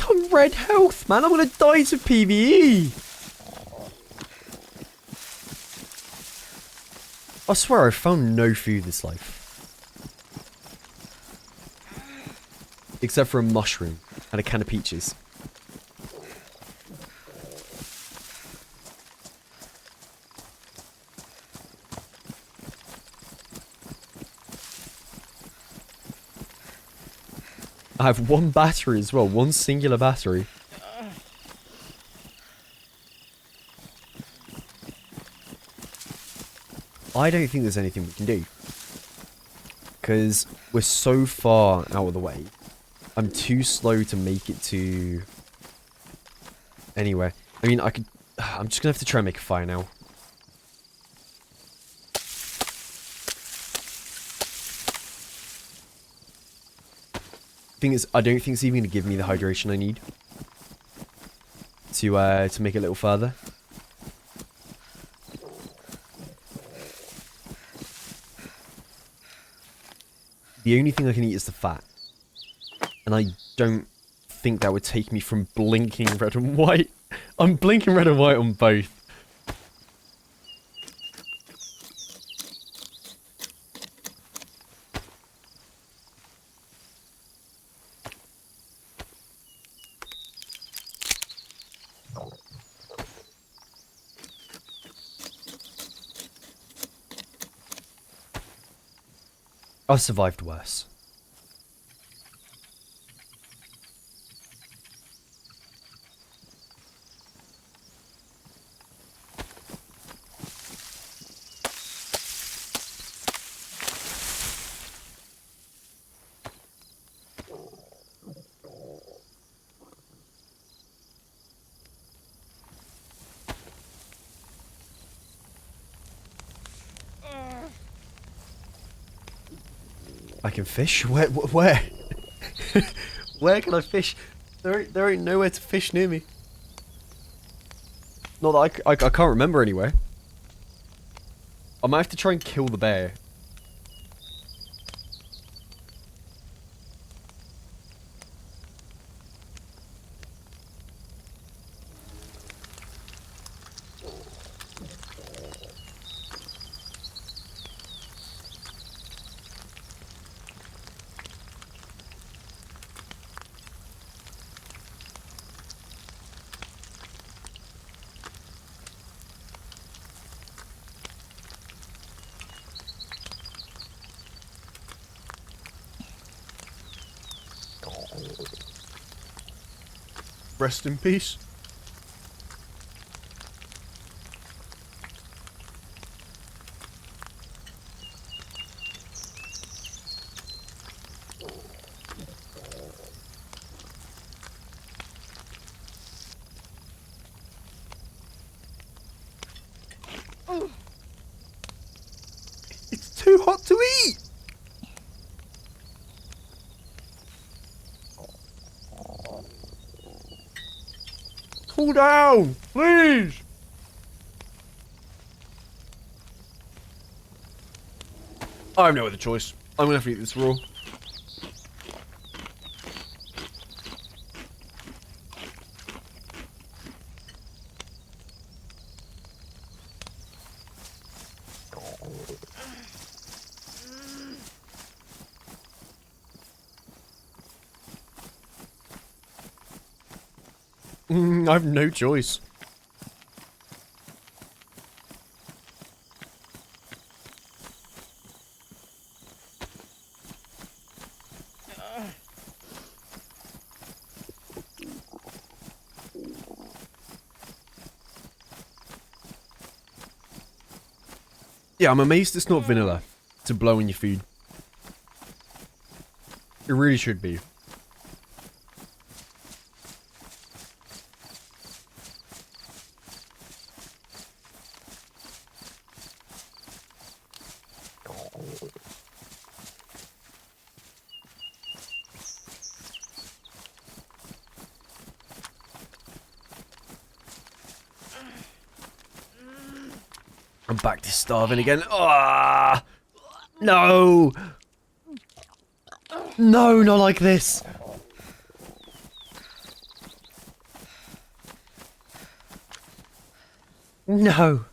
I'm red health, man. I'm gonna die to PvE. I swear I found no food this life. Except for a mushroom and a can of peaches. I have one battery as well, one singular battery. I don't think there's anything we can do. Because we're so far out of the way. I'm too slow to make it to anywhere. I mean, I'm just going to have to try and make a fire now. Thing is, I don't think it's even going to give me the hydration I need to make it a little further. The only thing I can eat is the fat. And I don't think that would take me from blinking red and white. I'm blinking red and white on both. I've survived worse. I can fish? Where? Where? Where can I fish? There ain't nowhere to fish near me. Not that I can't remember anywhere. I might have to try and kill the bear. Rest in peace. It's too hot to eat! Cool down, please! I have no other choice. I'm gonna have to eat this raw. I have no choice. Yeah, I'm amazed it's not vanilla to blow in your food. It really should be. I'm back to starving again. Ah, no, no, not like this. No.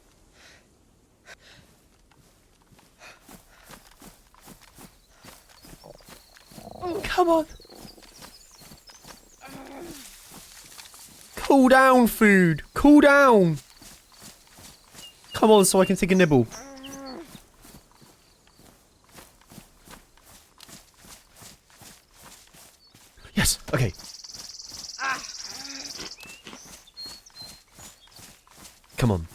Come on. Cool down, food. Cool down. Come on, so I can take a nibble. Yes, okay. Come on.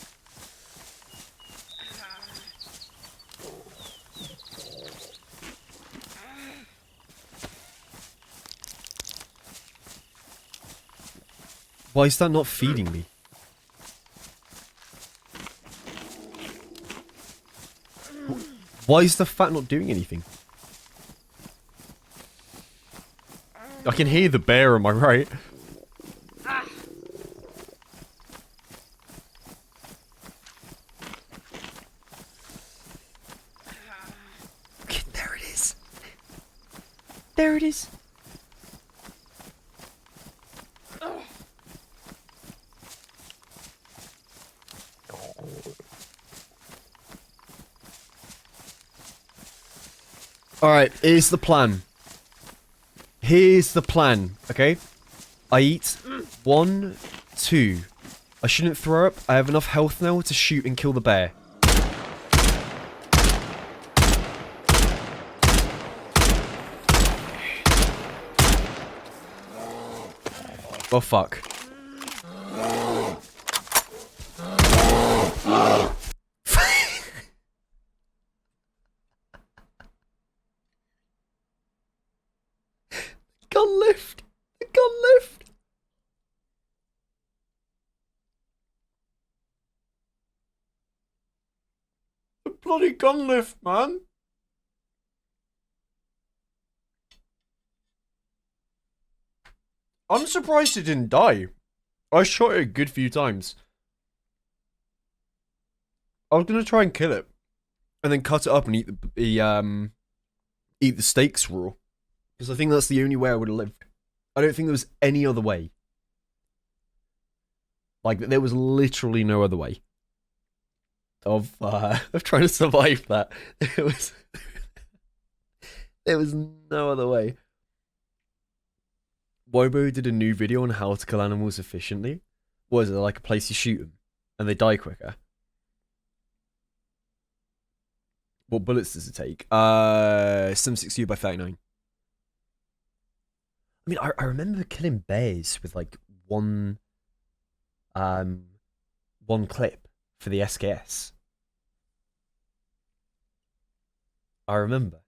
Why is that not feeding me? Why is the fat not doing anything? I can hear the bear, am I right? Okay, there it is. There it is. Alright, here's the plan. Here's the plan, okay? I eat 1, 2. I shouldn't throw up. I have enough health now to shoot and kill the bear. Oh, fuck. Gun lift! The gun lift! The bloody gun lift, man! I'm surprised it didn't die. I shot it a good few times. I was gonna try and kill it. And then cut it up and eat the steaks raw. Because I think that's the only way I would have lived. I don't think there was any other way. Like, there was literally no other way of trying to survive that. There was no other way. Wobo did a new video on how to kill animals efficiently. What is it, like a place you shoot them and they die quicker? What bullets does it take? 762 by 39. I mean, I remember killing bears with, like, one clip for the SKS. I remember.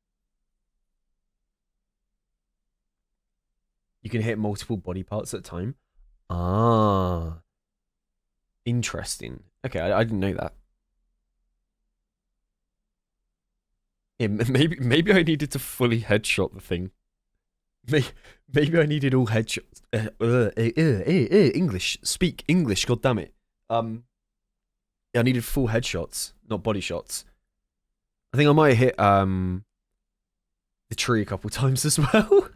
You can hit multiple body parts at a time. Ah. Interesting. Okay, I didn't know that. Yeah, maybe I needed to fully headshot the thing. Maybe I needed all headshots. English. Speak English, god damn it. Yeah, I needed full headshots, not body shots. I think I might have hit the tree a couple times as well.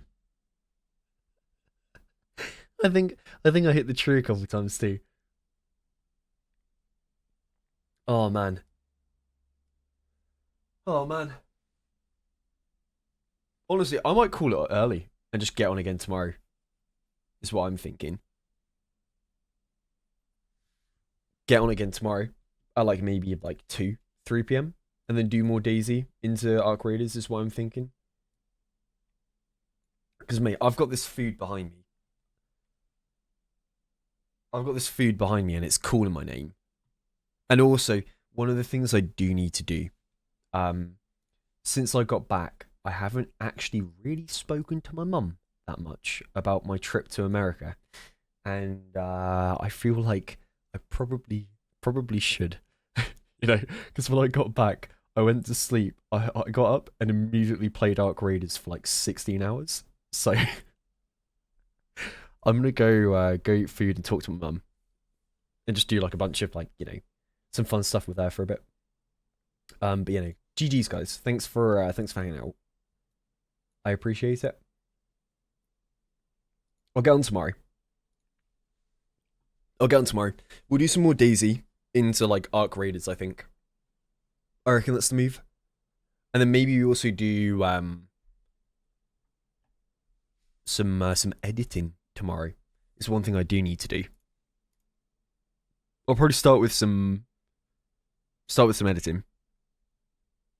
I think I hit the tree a couple times too. Oh man. Oh man. Honestly, I might call it early and just get on again tomorrow. Is what I'm thinking. Get on again tomorrow at like maybe like 2, 3 p.m. and then do more DayZ into Arc Raiders is what I'm thinking. Because mate, I've got this food behind me. And it's calling my name. And also, one of the things I do need to do, since I got back, I haven't actually really spoken to my mum that much about my trip to America. And I feel like I probably should. You know, because when I got back, I went to sleep. I got up and immediately played Arc Raiders for like 16 hours. So I'm gonna go eat food and talk to my mum, and just do like a bunch of like, you know, some fun stuff with her for a bit. But you know, GG's guys. Thanks for hanging out. I appreciate it. I'll get on tomorrow. We'll do some more DayZ into like Arc Raiders, I think. I reckon that's the move. And then maybe we also do some editing tomorrow. It's one thing I do need to do. I'll probably start with some editing.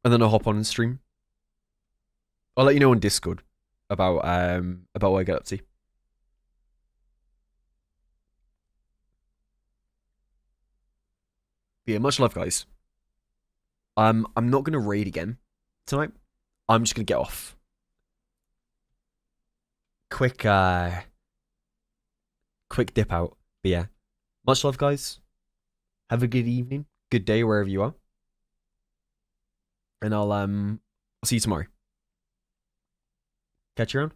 And then I'll hop on and stream. I'll let you know on Discord about what I get up to. But yeah, much love, guys. I'm not gonna raid again tonight. I'm just gonna get off. Quick dip out. But yeah, much love, guys. Have a good evening, good day wherever you are, and I'll see you tomorrow. Catch you around.